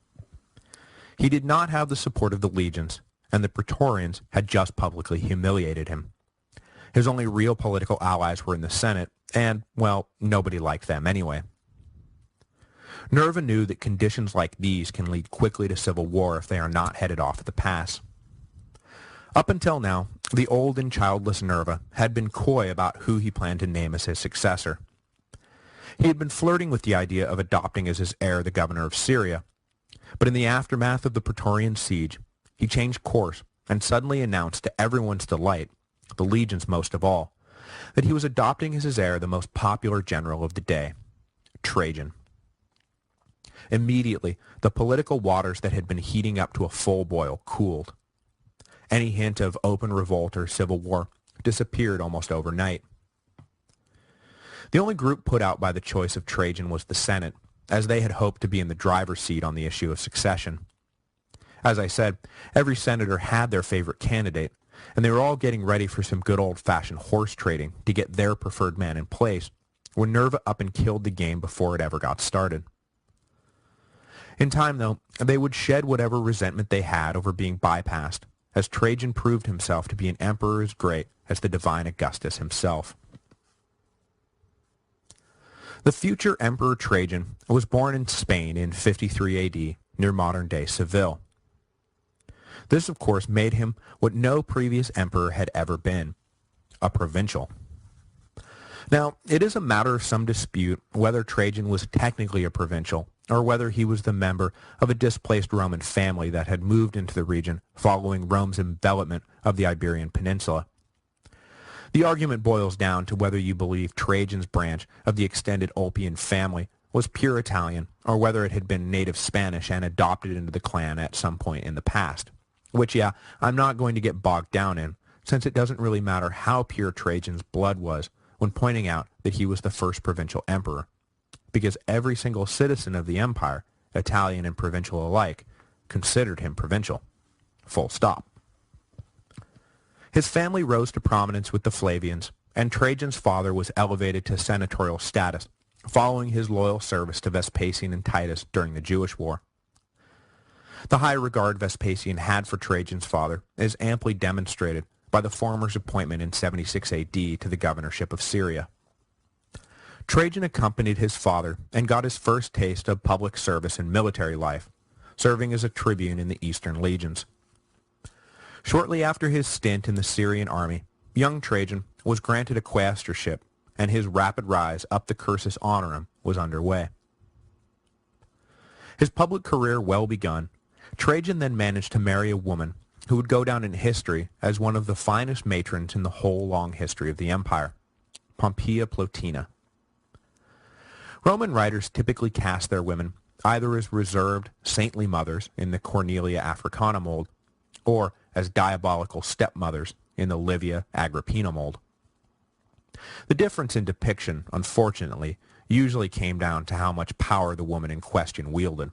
He did not have the support of the legions, and the Praetorians had just publicly humiliated him. His only real political allies were in the Senate, and, well, nobody liked them anyway. Nerva knew that conditions like these can lead quickly to civil war if they are not headed off at the pass. Up until now, the old and childless Nerva had been coy about who he planned to name as his successor. He had been flirting with the idea of adopting as his heir the governor of Syria, but in the aftermath of the Praetorian siege, he changed course and suddenly announced to everyone's delight, the legions most of all, that he was adopting as his heir the most popular general of the day, Trajan. Immediately, the political waters that had been heating up to a full boil cooled. Any hint of open revolt or civil war disappeared almost overnight. The only group put out by the choice of Trajan was the Senate, as they had hoped to be in the driver's seat on the issue of succession. As I said, every senator had their favorite candidate, and they were all getting ready for some good old-fashioned horse trading to get their preferred man in place, when Nerva up and killed the game before it ever got started. In time, though, they would shed whatever resentment they had over being bypassed, as Trajan proved himself to be an emperor as great as the divine Augustus himself. The future Emperor Trajan was born in Spain in 53 AD, near modern-day Seville. This, of course, made him what no previous emperor had ever been, a provincial. Now, it is a matter of some dispute whether Trajan was technically a provincial, or whether he was the member of a displaced Roman family that had moved into the region following Rome's envelopment of the Iberian Peninsula. The argument boils down to whether you believe Trajan's branch of the extended Ulpian family was pure Italian, or whether it had been native Spanish and adopted into the clan at some point in the past. Which, yeah, I'm not going to get bogged down in, since it doesn't really matter how pure Trajan's blood was when pointing out that he was the first provincial emperor, because every single citizen of the empire, Italian and provincial alike, considered him provincial. Full stop. His family rose to prominence with the Flavians, and Trajan's father was elevated to senatorial status, following his loyal service to Vespasian and Titus during the Jewish War. The high regard Vespasian had for Trajan's father is amply demonstrated by the former's appointment in 76 AD to the governorship of Syria. Trajan accompanied his father and got his first taste of public service and military life, serving as a tribune in the Eastern legions. Shortly after his stint in the Syrian army, young Trajan was granted a quaestorship, and his rapid rise up the cursus honorum was underway. His public career well begun, Trajan then managed to marry a woman who would go down in history as one of the finest matrons in the whole long history of the empire, Pompeia Plotina. Roman writers typically cast their women either as reserved, saintly mothers in the Cornelia Africana mold, or as diabolical stepmothers in the Livia Agrippina mold. The difference in depiction, unfortunately, usually came down to how much power the woman in question wielded.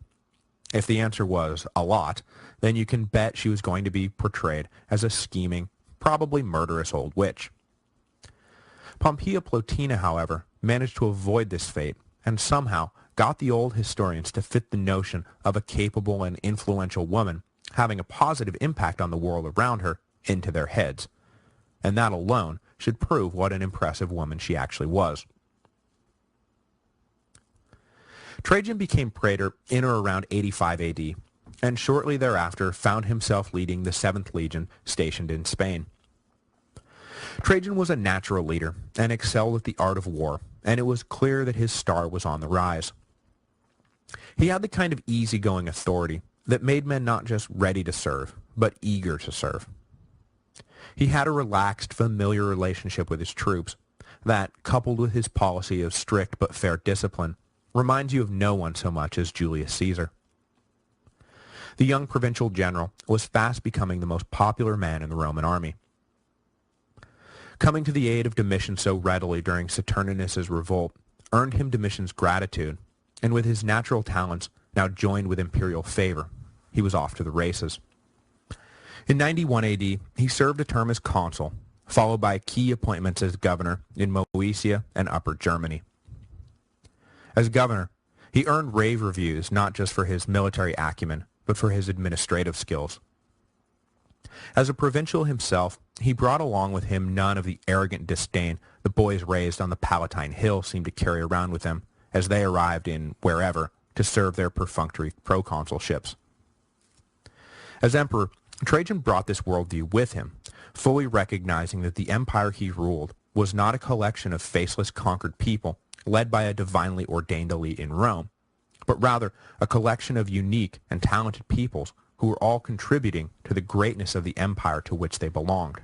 If the answer was a lot, then you can bet she was going to be portrayed as a scheming, probably murderous old witch. Pompeia Plotina, however, managed to avoid this fate and somehow got the old historians to fit the notion of a capable and influential woman having a positive impact on the world around her into their heads. And that alone should prove what an impressive woman she actually was. Trajan became praetor in or around 85 AD, and shortly thereafter found himself leading the 7th Legion stationed in Spain. Trajan was a natural leader and excelled at the art of war, and it was clear that his star was on the rise. He had the kind of easygoing authority that made men not just ready to serve, but eager to serve. He had a relaxed, familiar relationship with his troops that, coupled with his policy of strict but fair discipline, reminds you of no one so much as Julius Caesar. The young provincial general was fast becoming the most popular man in the Roman army. Coming to the aid of Domitian so readily during Saturninus's revolt earned him Domitian's gratitude, and with his natural talents now joined with imperial favor, he was off to the races. In 91 AD, he served a term as consul, followed by key appointments as governor in Moesia and Upper Germany. As governor, he earned rave reviews not just for his military acumen, but for his administrative skills. As a provincial himself, he brought along with him none of the arrogant disdain the boys raised on the Palatine Hill seemed to carry around with them as they arrived in wherever to serve their perfunctory proconsulships. As emperor, Trajan brought this worldview with him, fully recognizing that the empire he ruled was not a collection of faceless conquered people led by a divinely ordained elite in Rome, but rather a collection of unique and talented peoples who were all contributing to the greatness of the empire to which they belonged.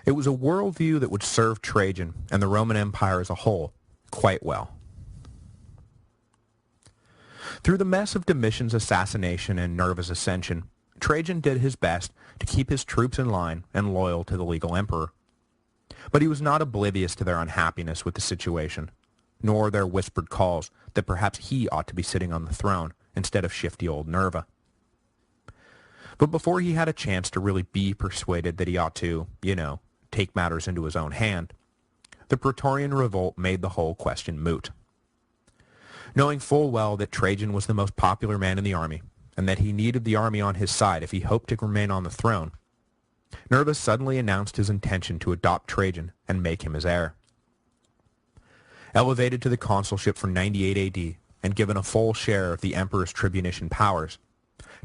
It was a worldview that would serve Trajan and the Roman Empire as a whole quite well. Through the mess of Domitian's assassination and Nerva's ascension, Trajan did his best to keep his troops in line and loyal to the legal emperor. But he was not oblivious to their unhappiness with the situation, nor their whispered calls that perhaps he ought to be sitting on the throne instead of shifty old Nerva. But before he had a chance to really be persuaded that he ought to, take matters into his own hand, the Praetorian revolt made the whole question moot. Knowing full well that Trajan was the most popular man in the army, and that he needed the army on his side if he hoped to remain on the throne, Nerva suddenly announced his intention to adopt Trajan and make him his heir. Elevated to the consulship for 98 AD and given a full share of the emperor's tribunician powers,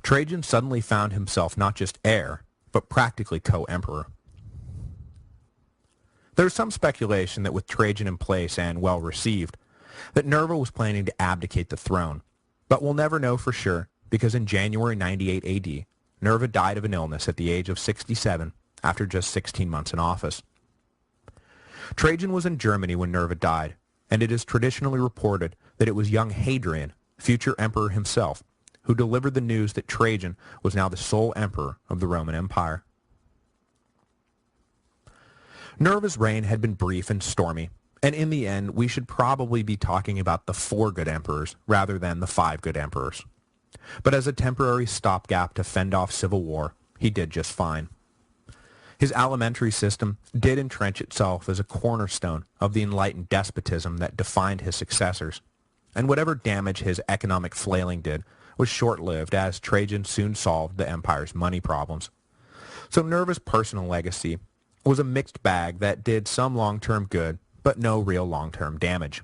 Trajan suddenly found himself not just heir, but practically co-emperor. There is some speculation that with Trajan in place and well received, that Nerva was planning to abdicate the throne, but we'll never know for sure because in January 98 AD, Nerva died of an illness at the age of 67 after just 16 months in office. Trajan was in Germany when Nerva died, and it is traditionally reported that it was young Hadrian, future emperor himself, who delivered the news that Trajan was now the sole emperor of the Roman Empire. Nerva's reign had been brief and stormy, and in the end we should probably be talking about the 4 good emperors rather than the 5 good emperors. But as a temporary stopgap to fend off civil war, he did just fine. His alimentary system did entrench itself as a cornerstone of the enlightened despotism that defined his successors, and whatever damage his economic flailing did was short-lived as Trajan soon solved the empire's money problems. So Nerva's personal legacy was a mixed bag that did some long-term good, but no real long-term damage.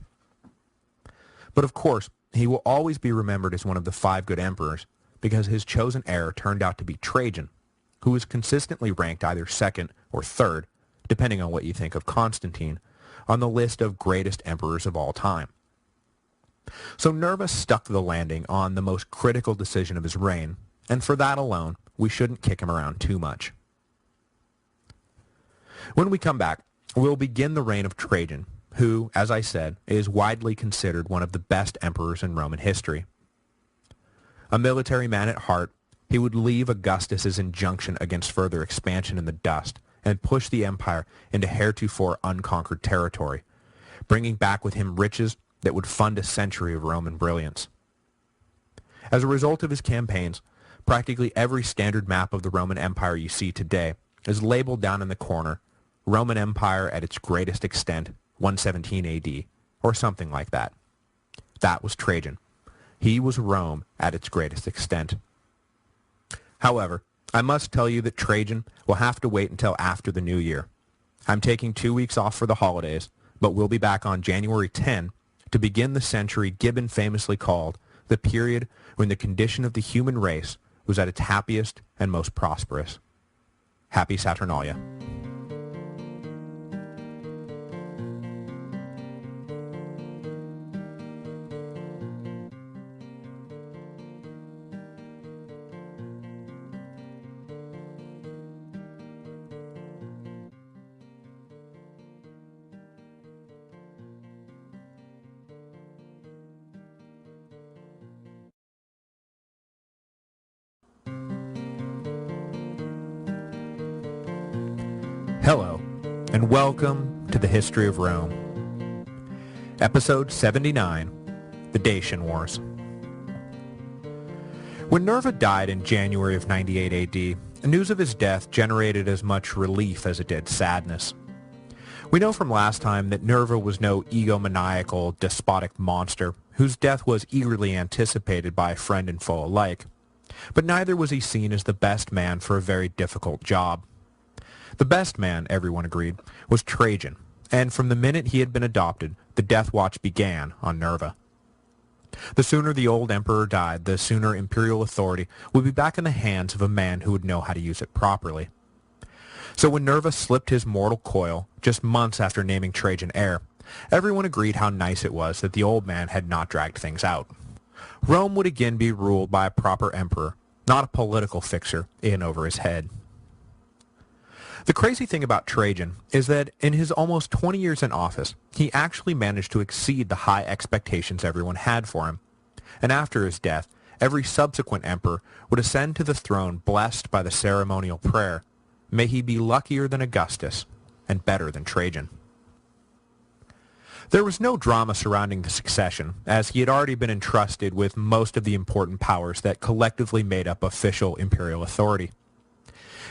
But of course, he will always be remembered as one of the 5 good emperors, because his chosen heir turned out to be Trajan, who is consistently ranked either second or third, depending on what you think of Constantine, on the list of greatest emperors of all time. So Nerva stuck the landing on the most critical decision of his reign, and for that alone, we shouldn't kick him around too much. When we come back, we'll begin the reign of Trajan, who, as I said, is widely considered one of the best emperors in Roman history. A military man at heart, he would leave Augustus's injunction against further expansion in the dust and push the empire into heretofore unconquered territory, bringing back with him riches that would fund a century of Roman brilliance. As a result of his campaigns, practically every standard map of the Roman Empire you see today is labeled down in the corner, Roman Empire at its greatest extent, 117 AD, or something like that. That was Trajan. He was Rome at its greatest extent. However, I must tell you that Trajan will have to wait until after the new year. I'm taking 2 weeks off for the holidays, but we'll be back on January 10 to begin the century Gibbon famously called the period when the condition of the human race was at its happiest and most prosperous. Happy Saturnalia. Hello, and welcome to the History of Rome. Episode 79, The Dacian Wars. When Nerva died in January of 98 AD, news of his death generated as much relief as it did sadness. We know from last time that Nerva was no egomaniacal, despotic monster whose death was eagerly anticipated by friend and foe alike, but neither was he seen as the best man for a very difficult job. The best man, everyone agreed, was Trajan, and from the minute he had been adopted, the death watch began on Nerva. The sooner the old emperor died, the sooner imperial authority would be back in the hands of a man who would know how to use it properly. So when Nerva slipped his mortal coil, just months after naming Trajan heir, everyone agreed how nice it was that the old man had not dragged things out. Rome would again be ruled by a proper emperor, not a political fixer in over his head. The crazy thing about Trajan is that in his almost 20 years in office, he actually managed to exceed the high expectations everyone had for him. And after his death, every subsequent emperor would ascend to the throne blessed by the ceremonial prayer, "May he be luckier than Augustus and better than Trajan." There was no drama surrounding the succession, as he had already been entrusted with most of the important powers that collectively made up official imperial authority.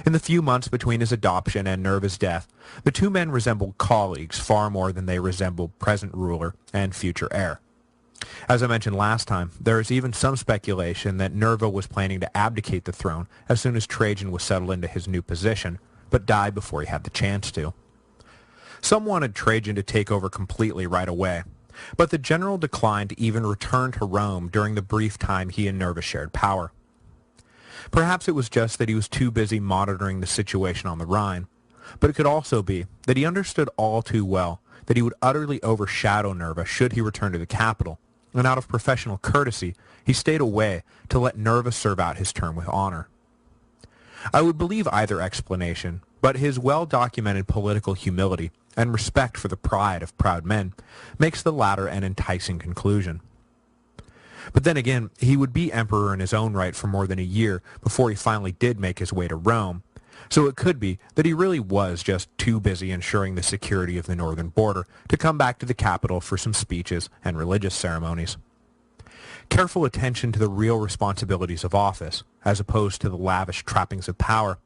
In the few months between his adoption and Nerva's death, the two men resembled colleagues far more than they resembled present ruler and future heir. As I mentioned last time, there is even some speculation that Nerva was planning to abdicate the throne as soon as Trajan was settled into his new position, but died before he had the chance to. Some wanted Trajan to take over completely right away, but the general declined to even return to Rome during the brief time he and Nerva shared power. Perhaps it was just that he was too busy monitoring the situation on the Rhine, but it could also be that he understood all too well that he would utterly overshadow Nerva should he return to the capital, and out of professional courtesy, he stayed away to let Nerva serve out his term with honor. I would believe either explanation, but his well-documented political humility and respect for the pride of proud men makes the latter an enticing conclusion. But then again, he would be emperor in his own right for more than a year before he finally did make his way to Rome, so it could be that he really was just too busy ensuring the security of the northern border to come back to the capital for some speeches and religious ceremonies. Careful attention to the real responsibilities of office, as opposed to the lavish trappings of power,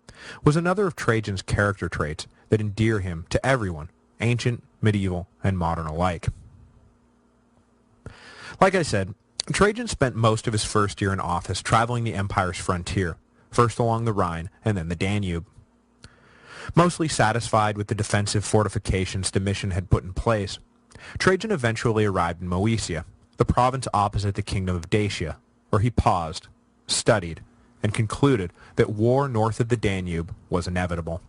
was another of Trajan's character traits that endear him to everyone, ancient, medieval, and modern alike. Like I said, Trajan spent most of his first year in office traveling the empire's frontier, first along the Rhine and then the Danube. Mostly satisfied with the defensive fortifications Domitian had put in place, Trajan eventually arrived in Moesia, the province opposite the kingdom of Dacia, where he paused, studied, and concluded that war north of the Danube was inevitable.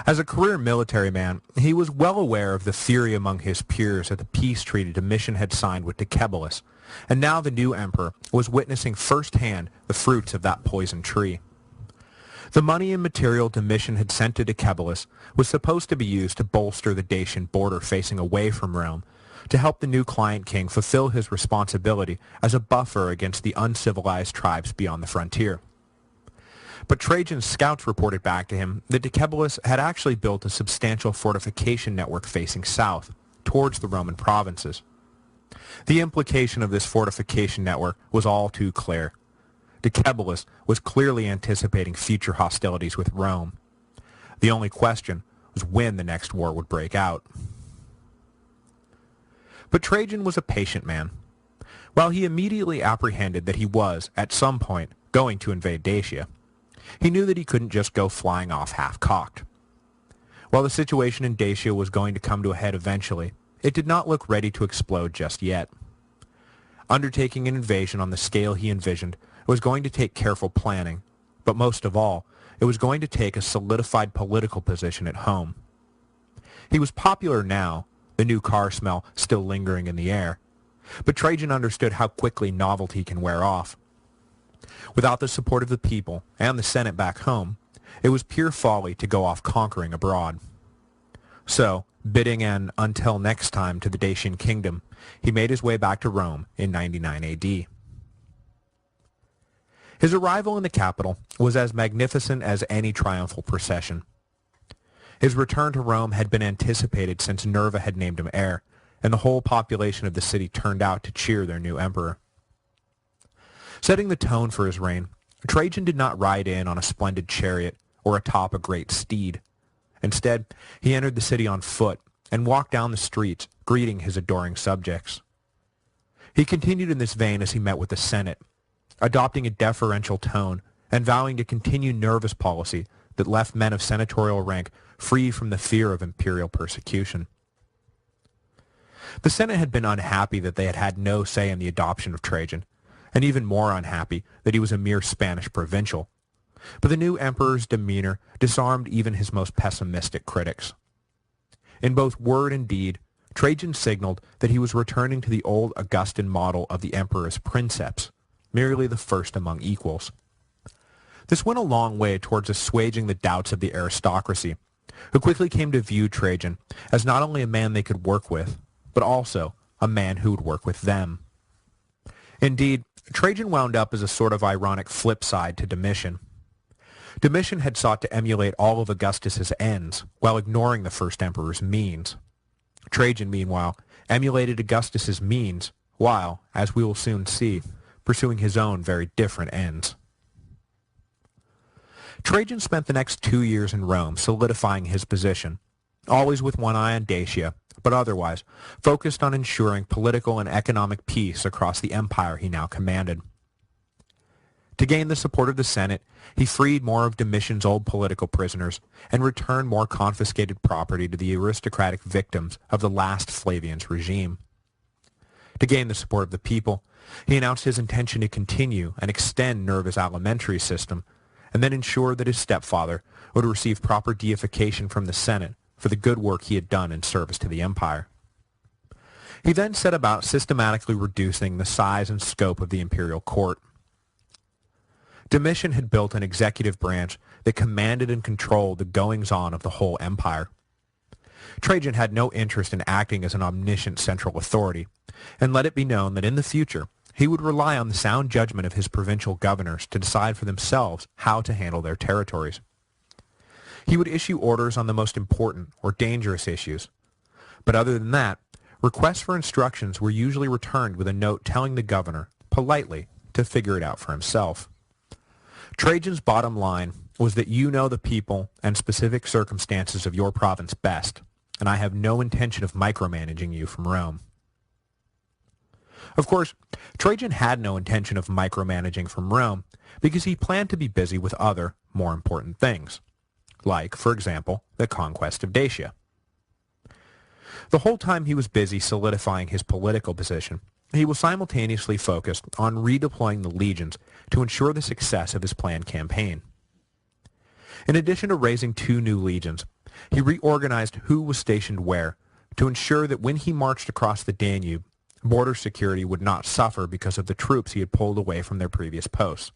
As a career military man, he was well aware of the fury among his peers at the peace treaty Domitian had signed with Decebalus, and now the new emperor was witnessing firsthand the fruits of that poison tree. The money and material Domitian had sent to Decebalus was supposed to be used to bolster the Dacian border facing away from Rome, to help the new client king fulfill his responsibility as a buffer against the uncivilized tribes beyond the frontier. But Trajan's scouts reported back to him that Decebalus had actually built a substantial fortification network facing south, towards the Roman provinces. The implication of this fortification network was all too clear. Decebalus was clearly anticipating future hostilities with Rome. The only question was when the next war would break out. But Trajan was a patient man. While he immediately apprehended that he was, at some point, going to invade Dacia, he knew that he couldn't just go flying off half-cocked. While the situation in Dacia was going to come to a head eventually, it did not look ready to explode just yet. Undertaking an invasion on the scale he envisioned was going to take careful planning, but most of all, it was going to take a solidified political position at home. He was popular now, the new car smell still lingering in the air, but Trajan understood how quickly novelty can wear off. Without the support of the people and the Senate back home, it was pure folly to go off conquering abroad. So, bidding an until next time to the Dacian kingdom, he made his way back to Rome in 99 AD. His arrival in the capital was as magnificent as any triumphal procession. His return to Rome had been anticipated since Nerva had named him heir, and the whole population of the city turned out to cheer their new emperor. Setting the tone for his reign, Trajan did not ride in on a splendid chariot or atop a great steed. Instead, he entered the city on foot and walked down the streets, greeting his adoring subjects. He continued in this vein as he met with the Senate, adopting a deferential tone and vowing to continue Nerva's policy that left men of senatorial rank free from the fear of imperial persecution. The Senate had been unhappy that they had had no say in the adoption of Trajan, and even more unhappy that he was a mere Spanish provincial. But the new emperor's demeanor disarmed even his most pessimistic critics. In both word and deed, Trajan signaled that he was returning to the old Augustan model of the emperor's princeps, merely the first among equals. This went a long way towards assuaging the doubts of the aristocracy, who quickly came to view Trajan as not only a man they could work with, but also a man who would work with them. Indeed, Trajan wound up as a sort of ironic flip side to Domitian. Domitian had sought to emulate all of Augustus's ends while ignoring the first emperor's means. Trajan, meanwhile, emulated Augustus's means while, as we will soon see, pursuing his own very different ends. Trajan spent the next 2 years in Rome solidifying his position, always with one eye on Dacia, but otherwise focused on ensuring political and economic peace across the empire he now commanded. To gain the support of the Senate, he freed more of Domitian's old political prisoners and returned more confiscated property to the aristocratic victims of the last Flavian's regime. To gain the support of the people, he announced his intention to continue and extend Nerva's alimentary system, and then ensure that his stepfather would receive proper deification from the Senate for the good work he had done in service to the empire. He then set about systematically reducing the size and scope of the imperial court. Domitian had built an executive branch that commanded and controlled the goings-on of the whole empire. Trajan had no interest in acting as an omniscient central authority, and let it be known that in the future he would rely on the sound judgment of his provincial governors to decide for themselves how to handle their territories. He would issue orders on the most important or dangerous issues, but other than that, requests for instructions were usually returned with a note telling the governor, politely, to figure it out for himself. Trajan's bottom line was that you know the people and specific circumstances of your province best, and I have no intention of micromanaging you from Rome. Of course, Trajan had no intention of micromanaging from Rome because he planned to be busy with other, more important things. like, for example, the conquest of Dacia. The whole time he was busy solidifying his political position, he was simultaneously focused on redeploying the legions to ensure the success of his planned campaign. In addition to raising 2 new legions, he reorganized who was stationed where to ensure that when he marched across the Danube, border security would not suffer because of the troops he had pulled away from their previous posts.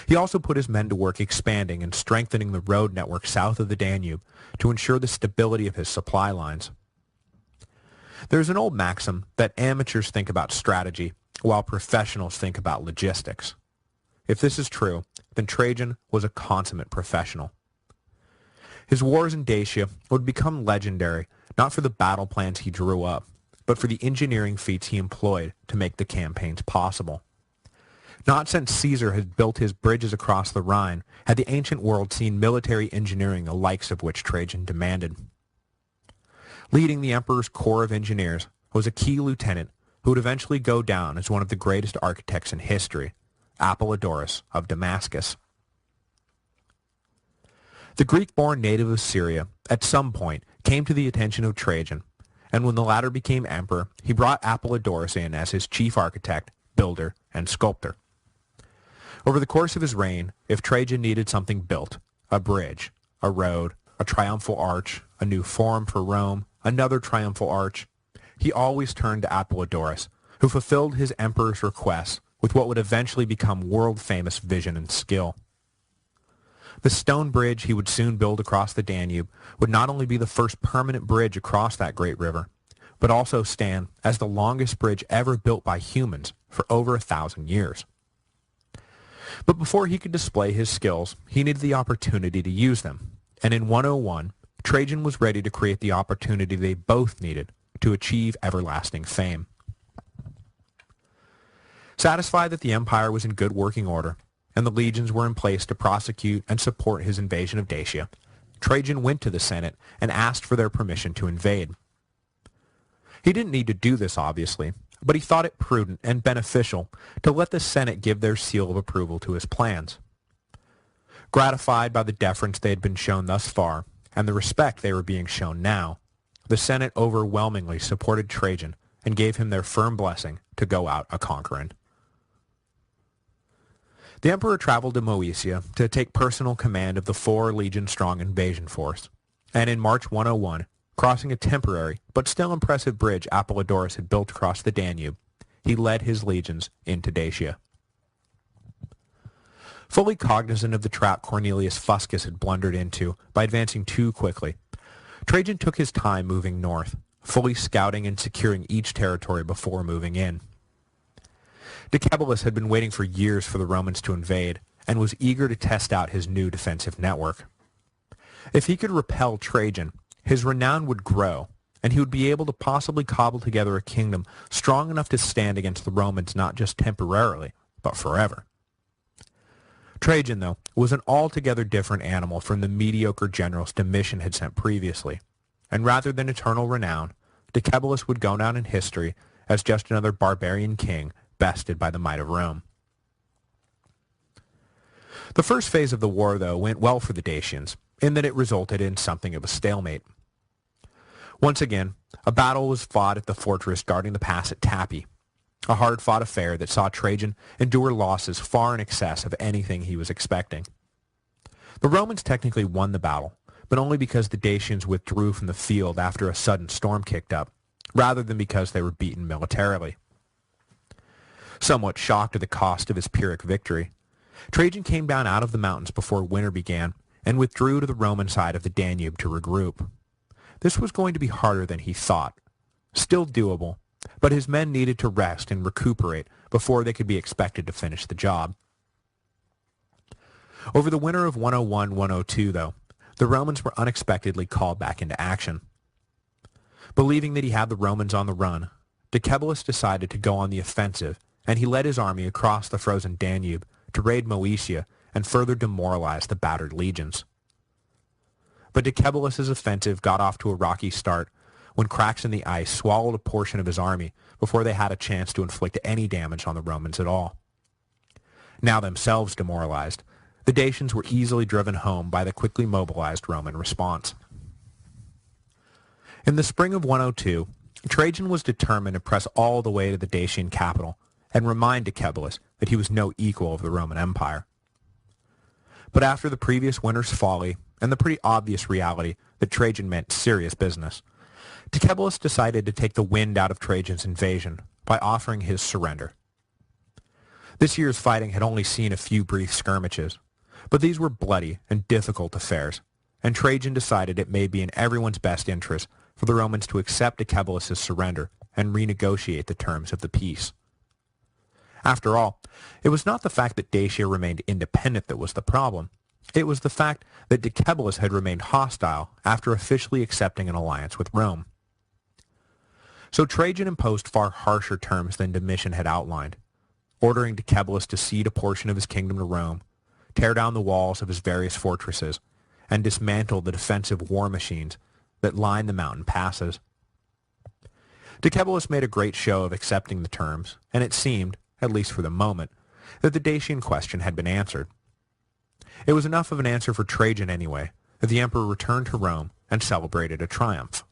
He also put his men to work expanding and strengthening the road network south of the Danube to ensure the stability of his supply lines. There's an old maxim that amateurs think about strategy while professionals think about logistics. If this is true, then Trajan was a consummate professional. His wars in Dacia would become legendary not for the battle plans he drew up, but for the engineering feats he employed to make the campaigns possible. Not since Caesar had built his bridges across the Rhine had the ancient world seen military engineering the likes of which Trajan demanded. Leading the emperor's corps of engineers was a key lieutenant who would eventually go down as one of the greatest architects in history, Apollodorus of Damascus. The Greek-born native of Syria at some point came to the attention of Trajan, and when the latter became emperor, he brought Apollodorus in as his chief architect, builder, and sculptor. Over the course of his reign, if Trajan needed something built, a bridge, a road, a triumphal arch, a new forum for Rome, another triumphal arch, he always turned to Apollodorus, who fulfilled his emperor's requests with what would eventually become world-famous vision and skill. The stone bridge he would soon build across the Danube would not only be the first permanent bridge across that great river, but also stand as the longest bridge ever built by humans for over 1,000 years. But before he could display his skills, he needed the opportunity to use them, and in 101, Trajan was ready to create the opportunity they both needed to achieve everlasting fame. Satisfied that the empire was in good working order, and the legions were in place to prosecute and support his invasion of Dacia, Trajan went to the Senate and asked for their permission to invade. He didn't need to do this, obviously, but he thought it prudent and beneficial to let the Senate give their seal of approval to his plans. Gratified by the deference they had been shown thus far, and the respect they were being shown now, the Senate overwhelmingly supported Trajan and gave him their firm blessing to go out a-conquering. The emperor traveled to Moesia to take personal command of the 4-legion-strong invasion force, and in March 101, crossing a temporary but still impressive bridge Apollodorus had built across the Danube, he led his legions into Dacia. Fully cognizant of the trap Cornelius Fuscus had blundered into by advancing too quickly, Trajan took his time moving north, fully scouting and securing each territory before moving in. Decebalus had been waiting for years for the Romans to invade, and was eager to test out his new defensive network. If he could repel Trajan, his renown would grow, and he would be able to possibly cobble together a kingdom strong enough to stand against the Romans not just temporarily, but forever. Trajan, though, was an altogether different animal from the mediocre generals Domitian had sent previously, and rather than eternal renown, Decebalus would go down in history as just another barbarian king bested by the might of Rome. The first phase of the war, though, went well for the Dacians, in that it resulted in something of a stalemate. Once again, a battle was fought at the fortress guarding the pass at Tapi, a hard-fought affair that saw Trajan endure losses far in excess of anything he was expecting. The Romans technically won the battle, but only because the Dacians withdrew from the field after a sudden storm kicked up, rather than because they were beaten militarily. Somewhat shocked at the cost of his Pyrrhic victory, Trajan came down out of the mountains before winter began and withdrew to the Roman side of the Danube to regroup. This was going to be harder than he thought. Still doable, but his men needed to rest and recuperate before they could be expected to finish the job. Over the winter of 101-102, though, the Romans were unexpectedly called back into action. Believing that he had the Romans on the run, Decebalus decided to go on the offensive, and he led his army across the frozen Danube to raid Moesia and further demoralize the battered legions. But Decebalus's offensive got off to a rocky start when cracks in the ice swallowed a portion of his army before they had a chance to inflict any damage on the Romans at all. Now themselves demoralized, the Dacians were easily driven home by the quickly mobilized Roman response. In the spring of 102, Trajan was determined to press all the way to the Dacian capital and remind Decebalus that he was no equal of the Roman Empire. But after the previous winter's folly and the pretty obvious reality that Trajan meant serious business, Decebalus decided to take the wind out of Trajan's invasion by offering his surrender. This year's fighting had only seen a few brief skirmishes, but these were bloody and difficult affairs, and Trajan decided it may be in everyone's best interest for the Romans to accept Decebalus' surrender and renegotiate the terms of the peace. After all, it was not the fact that Dacia remained independent that was the problem. It was the fact that Decebalus had remained hostile after officially accepting an alliance with Rome. So Trajan imposed far harsher terms than Domitian had outlined, ordering Decebalus to cede a portion of his kingdom to Rome, tear down the walls of his various fortresses, and dismantle the defensive war machines that lined the mountain passes. Decebalus made a great show of accepting the terms, and it seemed, at least for the moment, that the Dacian question had been answered. It was enough of an answer for Trajan anyway, that the emperor returned to Rome and celebrated a triumph.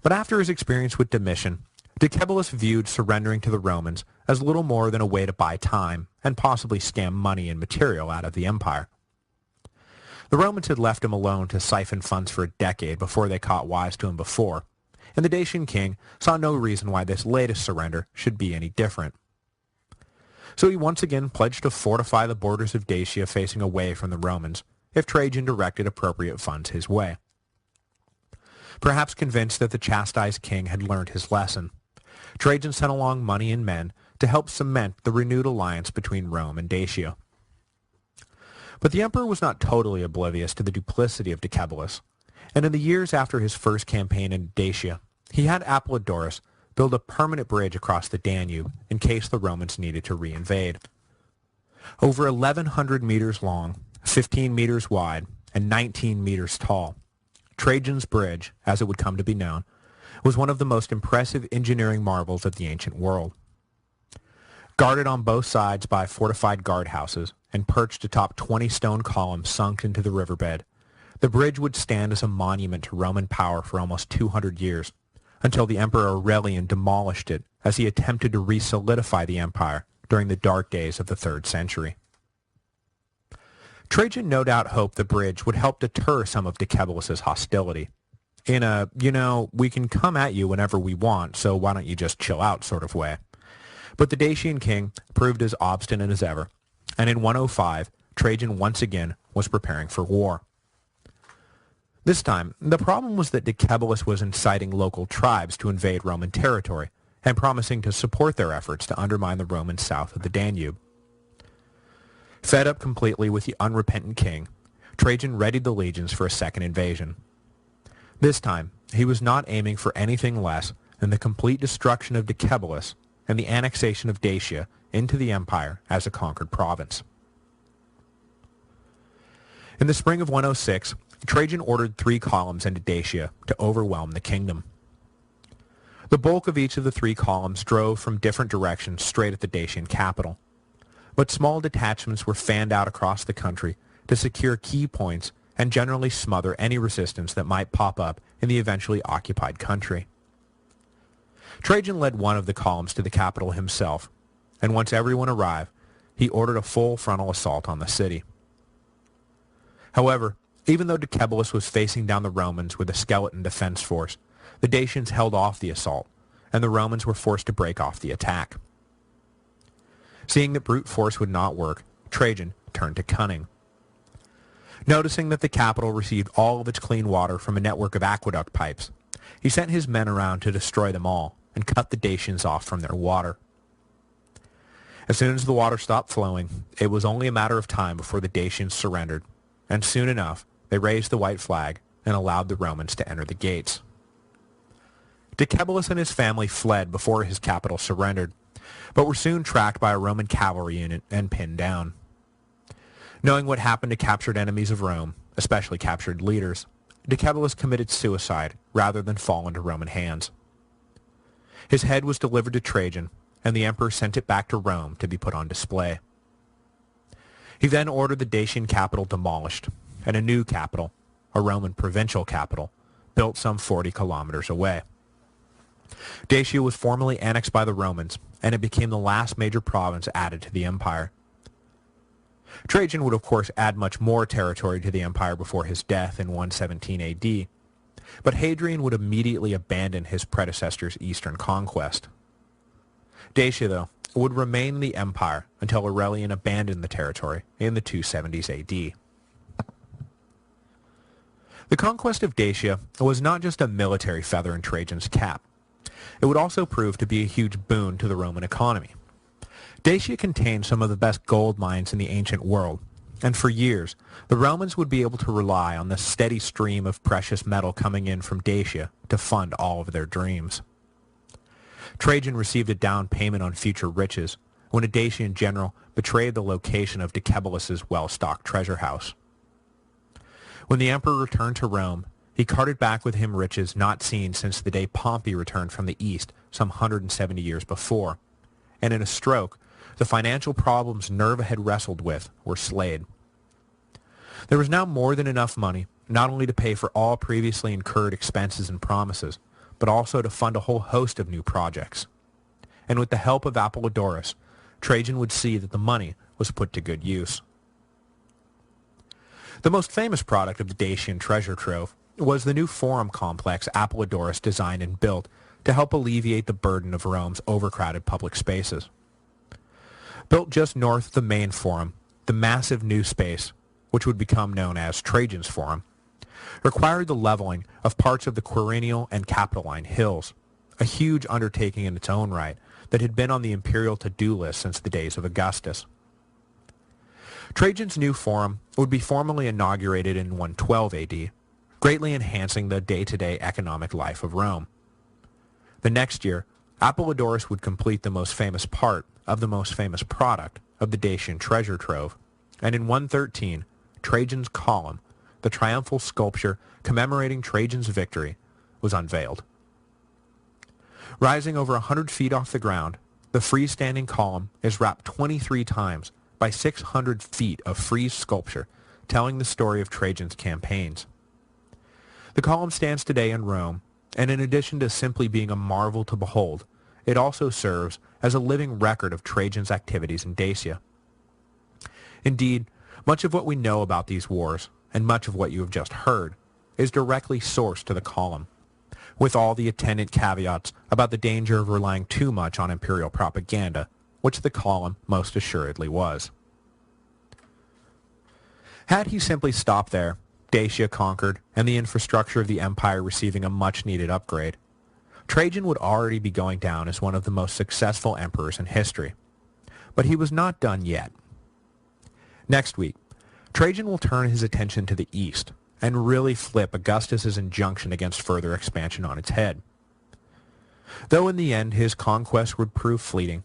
But after his experience with Domitian, Decebalus viewed surrendering to the Romans as little more than a way to buy time and possibly scam money and material out of the empire. The Romans had left him alone to siphon funds for a decade before they caught wise to him before, and the Dacian king saw no reason why this latest surrender should be any different. So he once again pledged to fortify the borders of Dacia facing away from the Romans, if Trajan directed appropriate funds his way. Perhaps convinced that the chastised king had learned his lesson, Trajan sent along money and men to help cement the renewed alliance between Rome and Dacia. But the emperor was not totally oblivious to the duplicity of Decebalus, and in the years after his first campaign in Dacia, he had Apollodorus build a permanent bridge across the Danube in case the Romans needed to reinvade. Over 1,100 meters long, 15 meters wide, and 19 meters tall, Trajan's bridge, as it would come to be known, was one of the most impressive engineering marvels of the ancient world. Guarded on both sides by fortified guardhouses and perched atop 20 stone columns sunk into the riverbed, the bridge would stand as a monument to Roman power for almost 200 years, until the Emperor Aurelian demolished it as he attempted to re-solidify the empire during the dark days of the 3rd century. Trajan no doubt hoped the bridge would help deter some of Decebalus' hostility, in a, we can come at you whenever we want, so why don't you just chill out sort of way. But the Dacian king proved as obstinate as ever, and in 105, Trajan once again was preparing for war. This time, the problem was that Decebalus was inciting local tribes to invade Roman territory and promising to support their efforts to undermine the Romans south of the Danube. Fed up completely with the unrepentant king, Trajan readied the legions for a second invasion. This time, he was not aiming for anything less than the complete destruction of Decebalus and the annexation of Dacia into the empire as a conquered province. In the spring of 106, Trajan ordered 3 columns into Dacia to overwhelm the kingdom. The bulk of each of the 3 columns drove from different directions straight at the Dacian capital, but small detachments were fanned out across the country to secure key points and generally smother any resistance that might pop up in the eventually occupied country. Trajan led one of the columns to the capital himself, and once everyone arrived, he ordered a full frontal assault on the city. However, even though Decebalus was facing down the Romans with a skeleton defense force, the Dacians held off the assault, and the Romans were forced to break off the attack. Seeing that brute force would not work, Trajan turned to cunning. Noticing that the capital received all of its clean water from a network of aqueduct pipes, he sent his men around to destroy them all and cut the Dacians off from their water. As soon as the water stopped flowing, it was only a matter of time before the Dacians surrendered, and soon enough, they raised the white flag and allowed the Romans to enter the gates. Decebalus and his family fled before his capital surrendered, but were soon tracked by a Roman cavalry unit and pinned down. Knowing what happened to captured enemies of Rome, especially captured leaders, Decebalus committed suicide rather than fall into Roman hands. His head was delivered to Trajan, and the emperor sent it back to Rome to be put on display. He then ordered the Dacian capital demolished, and a new capital, a Roman provincial capital, built some 40 kilometers away. Dacia was formally annexed by the Romans, and it became the last major province added to the empire. Trajan would of course add much more territory to the empire before his death in 117 AD, but Hadrian would immediately abandon his predecessor's eastern conquest. Dacia, though, would remain the empire until Aurelian abandoned the territory in the 270s AD. The conquest of Dacia was not just a military feather in Trajan's cap. It would also prove to be a huge boon to the Roman economy. Dacia contained some of the best gold mines in the ancient world, and for years, the Romans would be able to rely on the steady stream of precious metal coming in from Dacia to fund all of their dreams. Trajan received a down payment on future riches when a Dacian general betrayed the location of Decebalus's well-stocked treasure house. When the emperor returned to Rome, he carted back with him riches not seen since the day Pompey returned from the east some 170 years before, and in a stroke, the financial problems Nerva had wrestled with were slayed. There was now more than enough money, not only to pay for all previously incurred expenses and promises, but also to fund a whole host of new projects. And with the help of Apollodorus, Trajan would see that the money was put to good use. The most famous product of the Dacian treasure trove was the new forum complex Apollodorus designed and built to help alleviate the burden of Rome's overcrowded public spaces. Built just north of the main forum, the massive new space, which would become known as Trajan's Forum, required the leveling of parts of the Quirinial and Capitoline hills, a huge undertaking in its own right that had been on the imperial to-do list since the days of Augustus. Trajan's new forum would be formally inaugurated in 112 AD, greatly enhancing the day-to-day economic life of Rome. The next year, Apollodorus would complete the most famous part of the most famous product of the Dacian treasure trove, and in 113, Trajan's Column, the triumphal sculpture commemorating Trajan's victory, was unveiled. Rising over 100 feet off the ground, the freestanding column is wrapped 23 times by 600 feet of frieze sculpture telling the story of Trajan's campaigns. The column stands today in Rome, and in addition to simply being a marvel to behold, it also serves as a living record of Trajan's activities in Dacia. Indeed, much of what we know about these wars, and much of what you have just heard, is directly sourced to the column, with all the attendant caveats about the danger of relying too much on imperial propaganda, which the column most assuredly was. Had he simply stopped there, Dacia conquered, and the infrastructure of the empire receiving a much-needed upgrade, Trajan would already be going down as one of the most successful emperors in history. But he was not done yet. Next week, Trajan will turn his attention to the east and really flip Augustus's injunction against further expansion on its head. Though in the end his conquest would prove fleeting,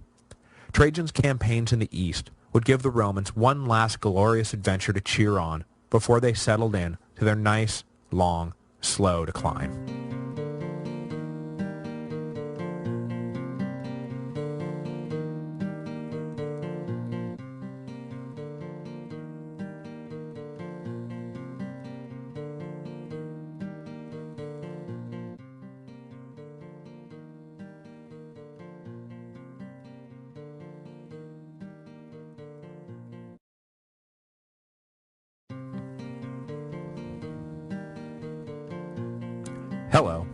Trajan's campaigns in the east would give the Romans one last glorious adventure to cheer on before they settled in to their nice, long, slow decline. Hello,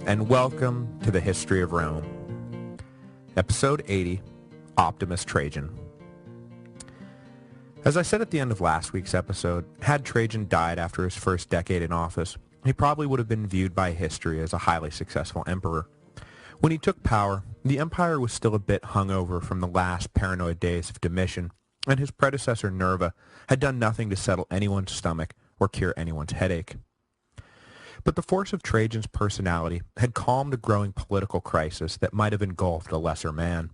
and welcome to the History of Rome. Episode 80, Optimus Trajan. As I said at the end of last week's episode, had Trajan died after his first decade in office, he probably would have been viewed by history as a highly successful emperor. When he took power, the empire was still a bit hungover from the last paranoid days of Domitian, and his predecessor Nerva had done nothing to settle anyone's stomach or cure anyone's headache. But the force of Trajan's personality had calmed a growing political crisis that might have engulfed a lesser man.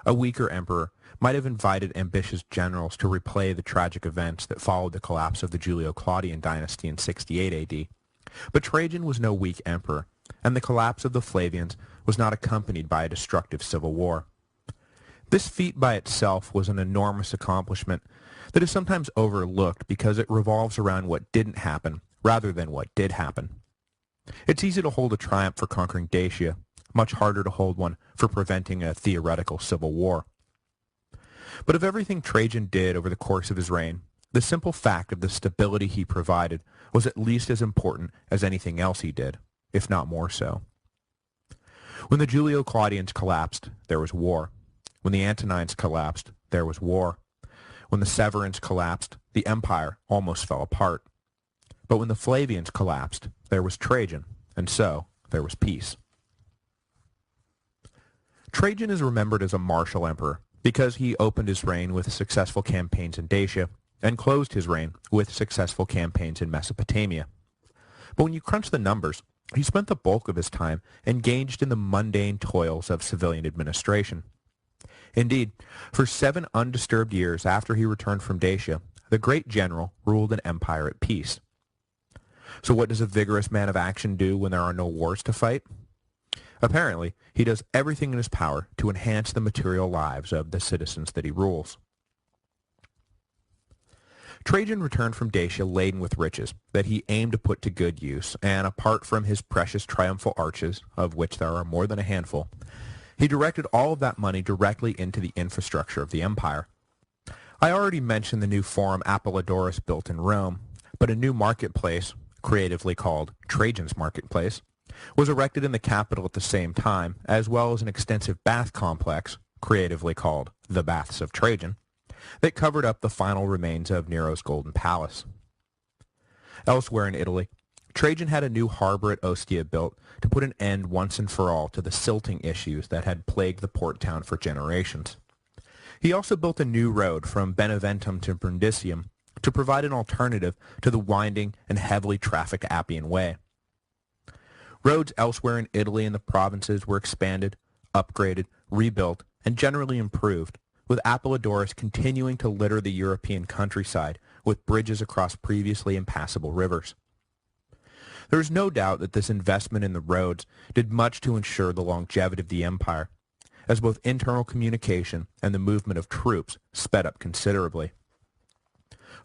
A weaker emperor might have invited ambitious generals to replay the tragic events that followed the collapse of the Julio-Claudian dynasty in 68 AD. But Trajan was no weak emperor, and the collapse of the Flavians was not accompanied by a destructive civil war. This feat by itself was an enormous accomplishment that is sometimes overlooked because it revolves around what didn't happen rather than what did happen. It's easy to hold a triumph for conquering Dacia, much harder to hold one for preventing a theoretical civil war. But of everything Trajan did over the course of his reign, the simple fact of the stability he provided was at least as important as anything else he did, if not more so. When the Julio-Claudians collapsed, there was war. When the Antonines collapsed, there was war. When the Severans collapsed, the empire almost fell apart. But when the Flavians collapsed, there was Trajan, and so there was peace. Trajan is remembered as a martial emperor because he opened his reign with successful campaigns in Dacia and closed his reign with successful campaigns in Mesopotamia. But when you crunch the numbers, he spent the bulk of his time engaged in the mundane toils of civilian administration. Indeed, for 7 undisturbed years after he returned from Dacia, the great general ruled an empire at peace. So what does a vigorous man of action do when there are no wars to fight? Apparently, he does everything in his power to enhance the material lives of the citizens that he rules. Trajan returned from Dacia laden with riches that he aimed to put to good use, and apart from his precious triumphal arches, of which there are more than a handful, he directed all of that money directly into the infrastructure of the empire. I already mentioned the new Forum Apollodorus built in Rome, but a new marketplace, creatively called Trajan's Marketplace, was erected in the capital at the same time, as well as an extensive bath complex, creatively called the Baths of Trajan, that covered up the final remains of Nero's Golden Palace. Elsewhere in Italy, Trajan had a new harbor at Ostia built to put an end once and for all to the silting issues that had plagued the port town for generations. He also built a new road from Beneventum to Brundisium to provide an alternative to the winding and heavily trafficked Appian Way. Roads elsewhere in Italy and the provinces were expanded, upgraded, rebuilt, and generally improved, with Apollodorus continuing to litter the European countryside with bridges across previously impassable rivers. There is no doubt that this investment in the roads did much to ensure the longevity of the empire, as both internal communication and the movement of troops sped up considerably.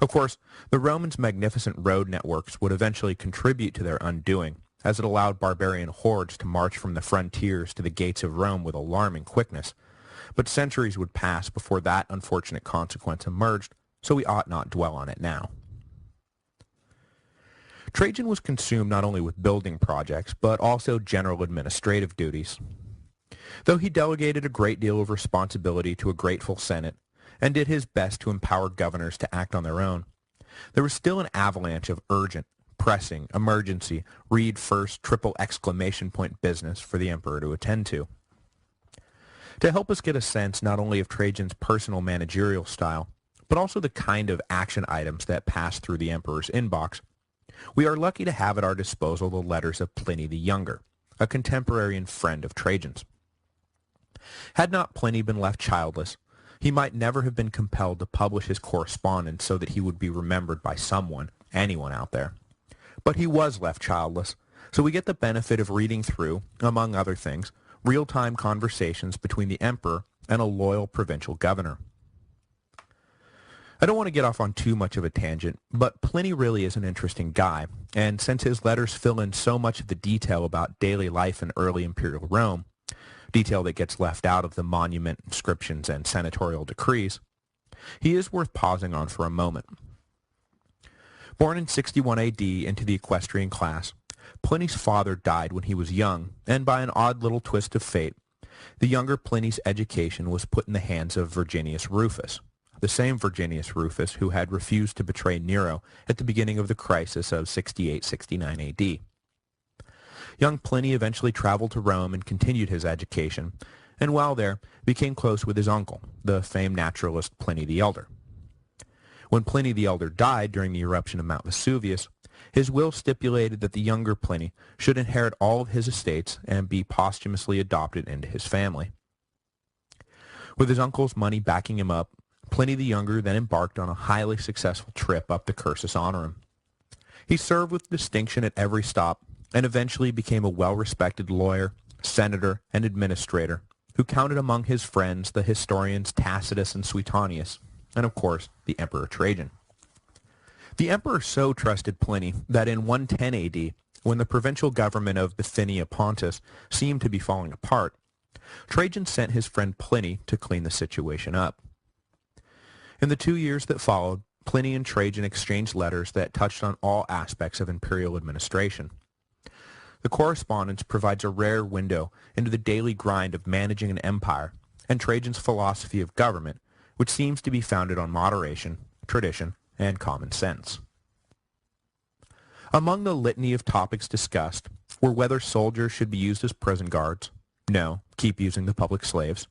Of course, the Romans' magnificent road networks would eventually contribute to their undoing, as it allowed barbarian hordes to march from the frontiers to the gates of Rome with alarming quickness. But centuries would pass before that unfortunate consequence emerged, so we ought not dwell on it now. Trajan was consumed not only with building projects, but also general administrative duties. Though he delegated a great deal of responsibility to a grateful Senate, and did his best to empower governors to act on their own, there was still an avalanche of urgent, pressing, emergency, read first, triple exclamation point business for the emperor to attend to. To help us get a sense not only of Trajan's personal managerial style, but also the kind of action items that passed through the emperor's inbox, we are lucky to have at our disposal the letters of Pliny the Younger, a contemporary and friend of Trajan's. Had not Pliny been left childless, he might never have been compelled to publish his correspondence so that he would be remembered by someone, anyone out there. But he was left childless, so we get the benefit of reading through, among other things, real-time conversations between the emperor and a loyal provincial governor. I don't want to get off on too much of a tangent, but Pliny really is an interesting guy, and since his letters fill in so much of the detail about daily life in early imperial Rome, detail that gets left out of the monument, inscriptions, and senatorial decrees, he is worth pausing on for a moment. Born in 61 AD into the equestrian class, Pliny's father died when he was young, and by an odd little twist of fate, the younger Pliny's education was put in the hands of Virginius Rufus, the same Virginius Rufus who had refused to betray Nero at the beginning of the crisis of 68-69 AD. Young Pliny eventually traveled to Rome and continued his education, and while there, became close with his uncle, the famed naturalist Pliny the Elder. When Pliny the Elder died during the eruption of Mount Vesuvius, his will stipulated that the younger Pliny should inherit all of his estates and be posthumously adopted into his family. With his uncle's money backing him up, Pliny the Younger then embarked on a highly successful trip up the Cursus Honorum. He served with distinction at every stop, and eventually became a well-respected lawyer, senator, and administrator, who counted among his friends the historians Tacitus and Suetonius, and of course the Emperor Trajan. The emperor so trusted Pliny that in 110 AD, when the provincial government of Bithynia Pontus seemed to be falling apart, Trajan sent his friend Pliny to clean the situation up. In the 2 years that followed, Pliny and Trajan exchanged letters that touched on all aspects of imperial administration. The correspondence provides a rare window into the daily grind of managing an empire and Trajan's philosophy of government, which seems to be founded on moderation, tradition, and common sense. Among the litany of topics discussed were whether soldiers should be used as prison guards, no, keep using the public slaves,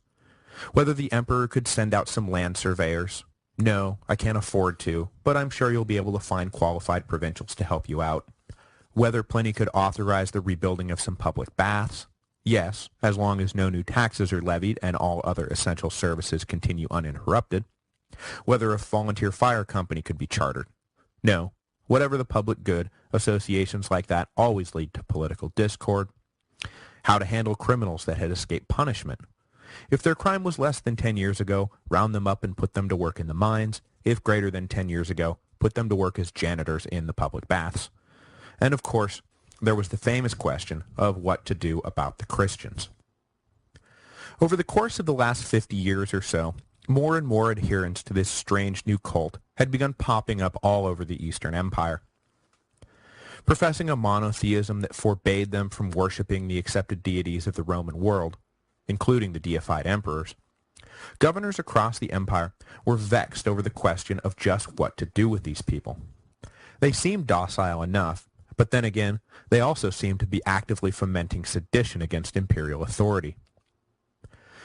whether the emperor could send out some land surveyors, no, I can't afford to, but I'm sure you'll be able to find qualified provincials to help you out, whether Pliny could authorize the rebuilding of some public baths, yes, as long as no new taxes are levied and all other essential services continue uninterrupted, whether a volunteer fire company could be chartered, no, whatever the public good, associations like that always lead to political discord, how to handle criminals that had escaped punishment. If their crime was less than 10 years ago, round them up and put them to work in the mines. If greater than 10 years ago, put them to work as janitors in the public baths. And of course, there was the famous question of what to do about the Christians. Over the course of the last 50 years or so, more and more adherents to this strange new cult had begun popping up all over the Eastern Empire. Professing a monotheism that forbade them from worshipping the accepted deities of the Roman world, including the deified emperors, governors across the empire were vexed over the question of just what to do with these people. They seemed docile enough, but then again, they also seemed to be actively fomenting sedition against imperial authority.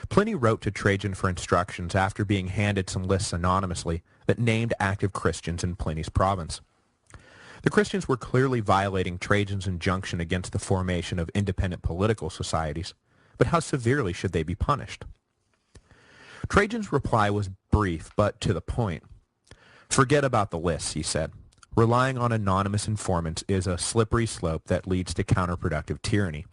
Pliny wrote to Trajan for instructions after being handed some lists anonymously that named active Christians in Pliny's province. The Christians were clearly violating Trajan's injunction against the formation of independent political societies, but how severely should they be punished? Trajan's reply was brief, but to the point. Forget about the lists, he said. Relying on anonymous informants is a slippery slope that leads to counterproductive tyranny.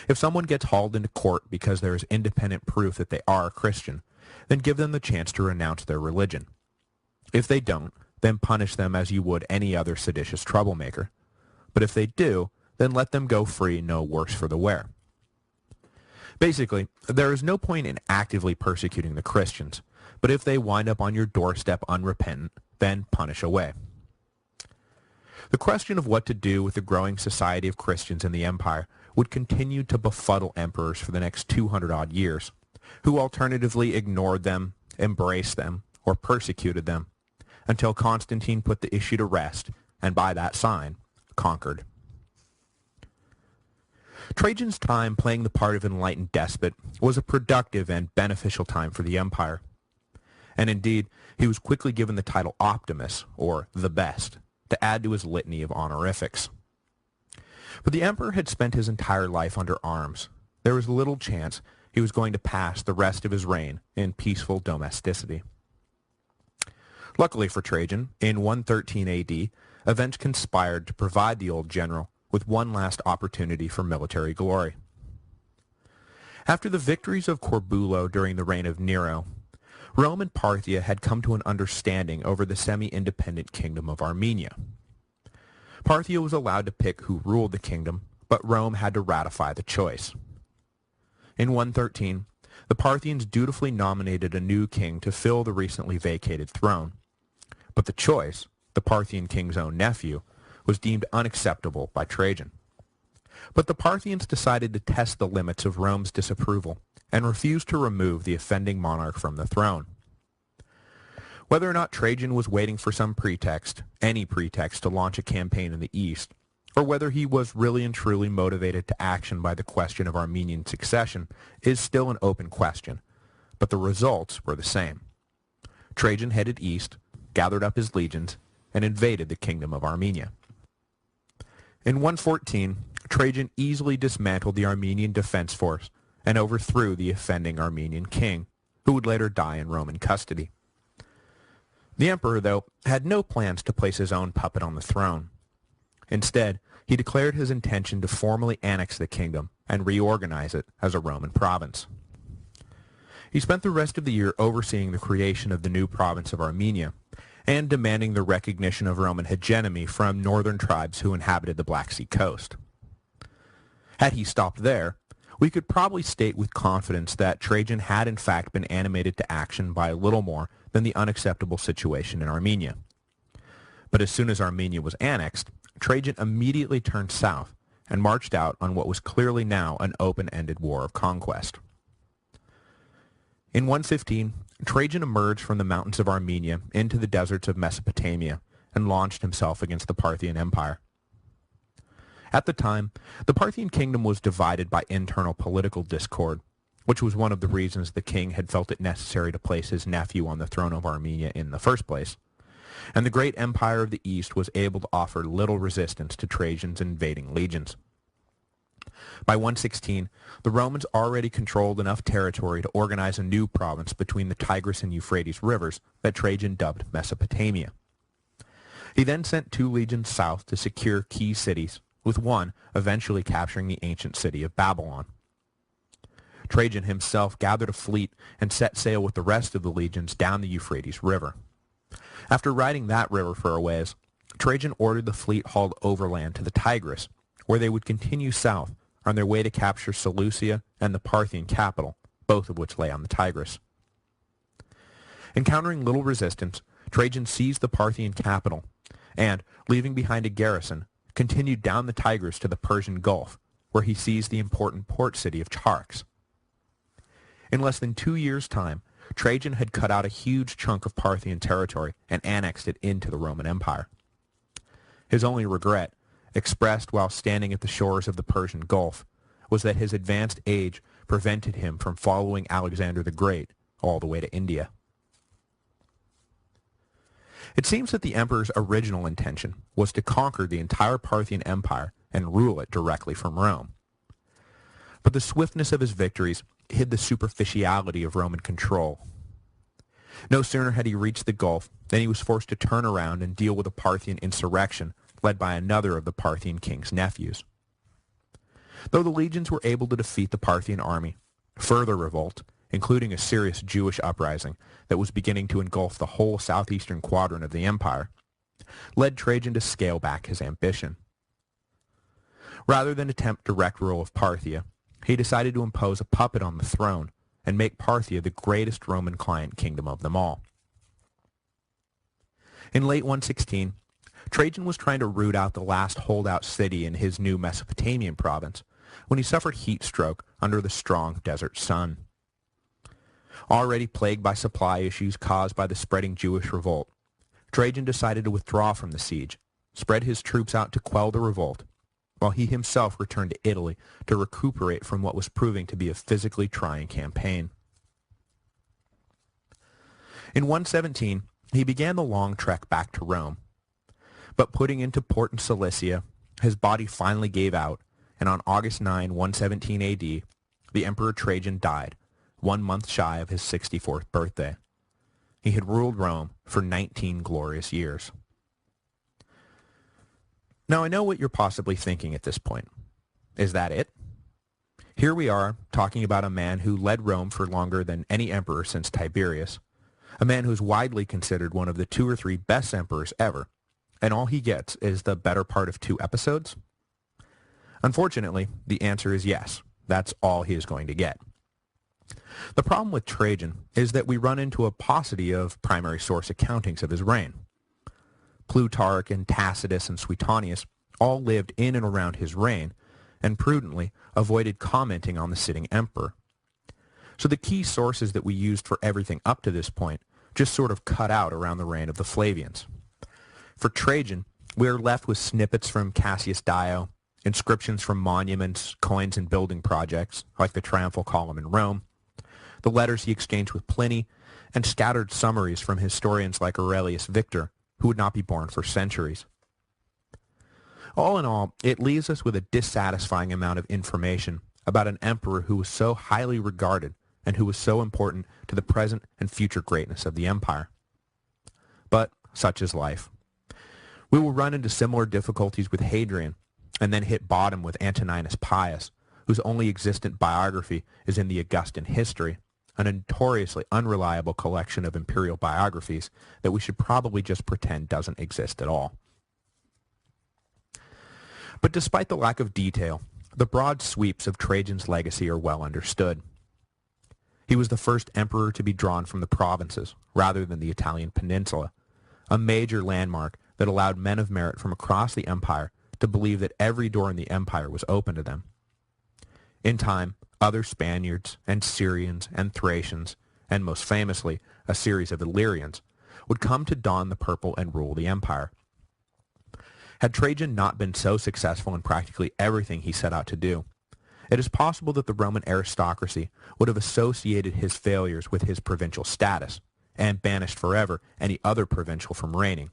If someone gets hauled into court because there is independent proof that they are a Christian, then give them the chance to renounce their religion. If they don't, then punish them as you would any other seditious troublemaker. But if they do, then let them go free, no worse for the wear. Basically, there is no point in actively persecuting the Christians, but if they wind up on your doorstep unrepentant, then punish away. The question of what to do with the growing society of Christians in the empire would continue to befuddle emperors for the next 200-odd years, who alternatively ignored them, embraced them, or persecuted them, until Constantine put the issue to rest, and by that sign, conquered. Trajan's time playing the part of enlightened despot was a productive and beneficial time for the empire. And indeed, he was quickly given the title Optimus, or the best, to add to his litany of honorifics. But the emperor had spent his entire life under arms. There was little chance he was going to pass the rest of his reign in peaceful domesticity. Luckily for Trajan, in 113 AD, events conspired to provide the old general with one last opportunity for military glory. After the victories of Corbulo during the reign of Nero, Rome and Parthia had come to an understanding over the semi-independent kingdom of Armenia. Parthia was allowed to pick who ruled the kingdom, but Rome had to ratify the choice. In 113, the Parthians dutifully nominated a new king to fill the recently vacated throne, but the choice, the Parthian king's own nephew, was deemed unacceptable by Trajan. But the Parthians decided to test the limits of Rome's disapproval and refused to remove the offending monarch from the throne. Whether or not Trajan was waiting for some pretext, any pretext to launch a campaign in the east, or whether he was really and truly motivated to action by the question of Armenian succession, is still an open question, but the results were the same. Trajan headed east, gathered up his legions, and invaded the kingdom of Armenia. In 114, Trajan easily dismantled the Armenian defense force and overthrew the offending Armenian king, who would later die in Roman custody. The emperor, though, had no plans to place his own puppet on the throne. Instead, he declared his intention to formally annex the kingdom and reorganize it as a Roman province. He spent the rest of the year overseeing the creation of the new province of Armenia and demanding the recognition of Roman hegemony from northern tribes who inhabited the Black Sea coast. Had he stopped there, we could probably state with confidence that Trajan had in fact been animated to action by little more than the unacceptable situation in Armenia. But as soon as Armenia was annexed, Trajan immediately turned south and marched out on what was clearly now an open-ended war of conquest. In 115, Trajan emerged from the mountains of Armenia into the deserts of Mesopotamia and launched himself against the Parthian Empire. At the time, the Parthian kingdom was divided by internal political discord, which was one of the reasons the king had felt it necessary to place his nephew on the throne of Armenia in the first place, and the great empire of the east was able to offer little resistance to Trajan's invading legions. By 116, the Romans already controlled enough territory to organize a new province between the Tigris and Euphrates rivers that Trajan dubbed Mesopotamia. He then sent 2 legions south to secure key cities, with one eventually capturing the ancient city of Babylon. Trajan himself gathered a fleet and set sail with the rest of the legions down the Euphrates River. After riding that river for a ways, Trajan ordered the fleet hauled overland to the Tigris, where they would continue south on their way to capture Seleucia and the Parthian capital, both of which lay on the Tigris. Encountering little resistance, Trajan seized the Parthian capital and, leaving behind a garrison, continued down the Tigris to the Persian Gulf, where he seized the important port city of Charx. In less than 2 years' time, Trajan had cut out a huge chunk of Parthian territory and annexed it into the Roman Empire. His only regret, expressed while standing at the shores of the Persian Gulf, was that his advanced age prevented him from following Alexander the Great all the way to India. It seems that the emperor's original intention was to conquer the entire Parthian Empire and rule it directly from Rome. But the swiftness of his victories hid the superficiality of Roman control. No sooner had he reached the Gulf than he was forced to turn around and deal with a Parthian insurrection led by another of the Parthian king's nephews. Though the legions were able to defeat the Parthian army, further revolt, including a serious Jewish uprising that was beginning to engulf the whole southeastern quadrant of the empire, led Trajan to scale back his ambition. Rather than attempt direct rule of Parthia, he decided to impose a puppet on the throne and make Parthia the greatest Roman client kingdom of them all. In late 116, Trajan was trying to root out the last holdout city in his new Mesopotamian province when he suffered heat stroke under the strong desert sun. Already plagued by supply issues caused by the spreading Jewish revolt, Trajan decided to withdraw from the siege, spread his troops out to quell the revolt, while he himself returned to Italy to recuperate from what was proving to be a physically trying campaign. In 117, he began the long trek back to Rome, but putting into port in Cilicia, his body finally gave out, and on August 9, 117 AD, the Emperor Trajan died, 1 month shy of his 64th birthday. He had ruled Rome for 19 glorious years. Now I know what you're possibly thinking at this point. Is that it? Here we are, talking about a man who led Rome for longer than any emperor since Tiberius, a man who's widely considered one of the 2 or 3 best emperors ever, and all he gets is the better part of 2 episodes? Unfortunately, the answer is yes. That's all he is going to get. The problem with Trajan is that we run into a paucity of primary source accountings of his reign. Plutarch and Tacitus and Suetonius all lived in and around his reign and prudently avoided commenting on the sitting emperor. So the key sources that we used for everything up to this point just sort of cut out around the reign of the Flavians. For Trajan, we are left with snippets from Cassius Dio, inscriptions from monuments, coins, and building projects, like the Triumphal Column in Rome, the letters he exchanged with Pliny, and scattered summaries from historians like Aurelius Victor, who would not be born for centuries. All in all, it leaves us with a dissatisfying amount of information about an emperor who was so highly regarded and who was so important to the present and future greatness of the empire. But such is life. We will run into similar difficulties with Hadrian, and then hit bottom with Antoninus Pius, whose only existent biography is in the Augustan history, a notoriously unreliable collection of imperial biographies that we should probably just pretend doesn't exist at all. But despite the lack of detail, the broad sweeps of Trajan's legacy are well understood. He was the first emperor to be drawn from the provinces rather than the Italian peninsula, a major landmark that allowed men of merit from across the empire to believe that every door in the empire was open to them. In time, other Spaniards and Syrians and Thracians, and most famously, a series of Illyrians, would come to don the purple and rule the empire. Had Trajan not been so successful in practically everything he set out to do, it is possible that the Roman aristocracy would have associated his failures with his provincial status and banished forever any other provincial from reigning,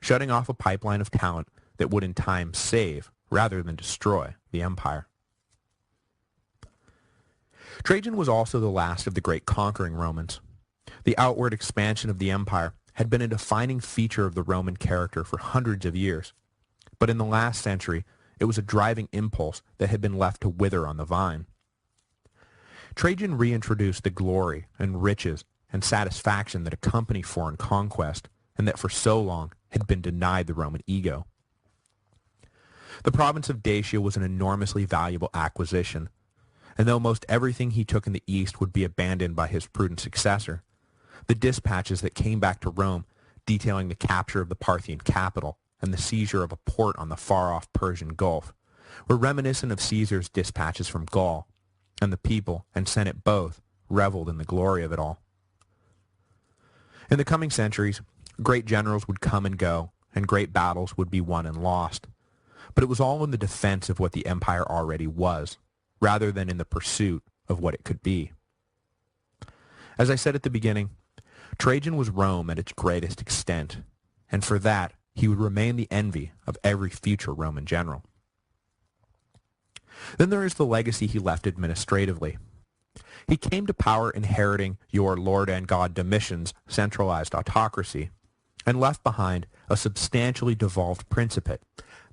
shutting off a pipeline of talent that would in time save, rather than destroy, the empire. Trajan was also the last of the great conquering Romans. The outward expansion of the empire had been a defining feature of the Roman character for hundreds of years, but in the last century it was a driving impulse that had been left to wither on the vine. Trajan reintroduced the glory and riches and satisfaction that accompany foreign conquest, and that for so long had been denied the Roman ego. The province of Dacia was an enormously valuable acquisition, and though most everything he took in the east would be abandoned by his prudent successor, the dispatches that came back to Rome detailing the capture of the Parthian capital and the seizure of a port on the far-off Persian Gulf were reminiscent of Caesar's dispatches from Gaul, and the people and Senate both reveled in the glory of it all. In the coming centuries, great generals would come and go, and great battles would be won and lost, but it was all in the defense of what the empire already was, rather than in the pursuit of what it could be. As I said at the beginning, Trajan was Rome at its greatest extent, and for that he would remain the envy of every future Roman general. Then there is the legacy he left administratively. He came to power inheriting your Lord and God Domitian's centralized autocracy, and left behind a substantially devolved principate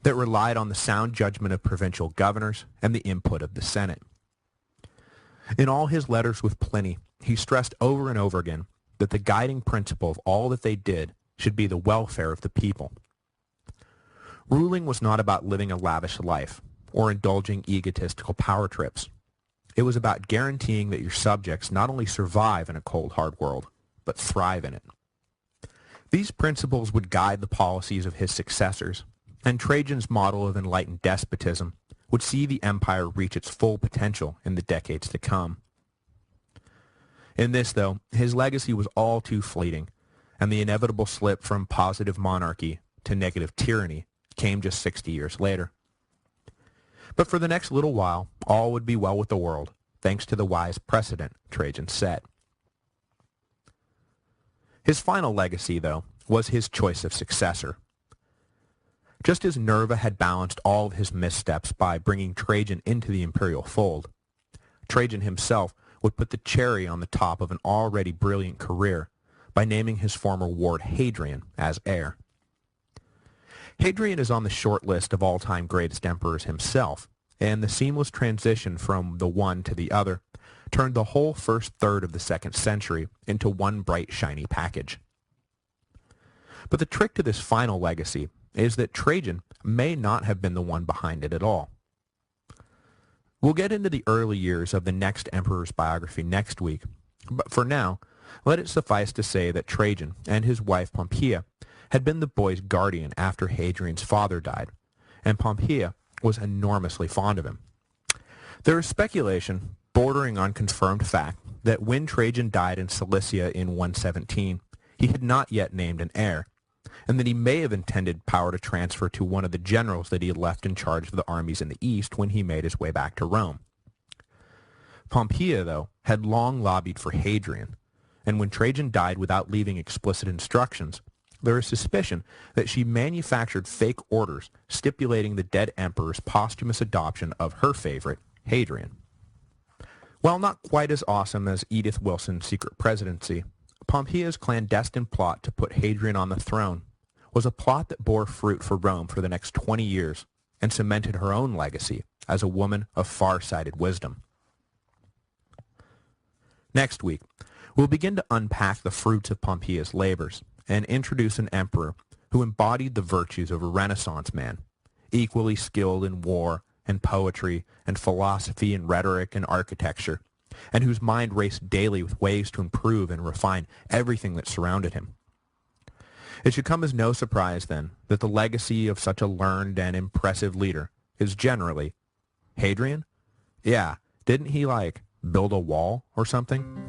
that relied on the sound judgment of provincial governors and the input of the Senate. In all his letters with Pliny, he stressed over and over again that the guiding principle of all that they did should be the welfare of the people. Ruling was not about living a lavish life or indulging egotistical power trips. It was about guaranteeing that your subjects not only survive in a cold, hard world, but thrive in it. These principles would guide the policies of his successors, and Trajan's model of enlightened despotism would see the empire reach its full potential in the decades to come. In this, though, his legacy was all too fleeting, and the inevitable slip from positive monarchy to negative tyranny came just 60 years later. But for the next little while, all would be well with the world, thanks to the wise precedent Trajan set. His final legacy, though, was his choice of successor. Just as Nerva had balanced all of his missteps by bringing Trajan into the imperial fold, Trajan himself would put the cherry on the top of an already brilliant career by naming his former ward Hadrian as heir. Hadrian is on the short list of all-time greatest emperors himself, and the seamless transition from the one to the other turned the whole first third of the 2nd century into one bright, shiny package. But the trick to this final legacy is that Trajan may not have been the one behind it at all. We'll get into the early years of the next emperor's biography next week, but for now, let it suffice to say that Trajan and his wife Pompeia had been the boy's guardian after Hadrian's father died, and Pompeia was enormously fond of him. There is speculation, bordering on confirmed fact, that when Trajan died in Cilicia in 117, he had not yet named an heir, and that he may have intended power to transfer to one of the generals that he had left in charge of the armies in the east when he made his way back to Rome. Pompeia, though, had long lobbied for Hadrian, and when Trajan died without leaving explicit instructions, there is suspicion that she manufactured fake orders stipulating the dead emperor's posthumous adoption of her favorite, Hadrian. While not quite as awesome as Edith Wilson's secret presidency, Pompeia's clandestine plot to put Hadrian on the throne was a plot that bore fruit for Rome for the next 20 years and cemented her own legacy as a woman of far-sighted wisdom. Next week, we'll begin to unpack the fruits of Pompeia's labors and introduce an emperor who embodied the virtues of a Renaissance man, equally skilled in war and poetry and philosophy and rhetoric and architecture, and whose mind raced daily with ways to improve and refine everything that surrounded him. It should come as no surprise, then, that the legacy of such a learned and impressive leader is generally, Hadrian? Yeah, didn't he, build a wall or something?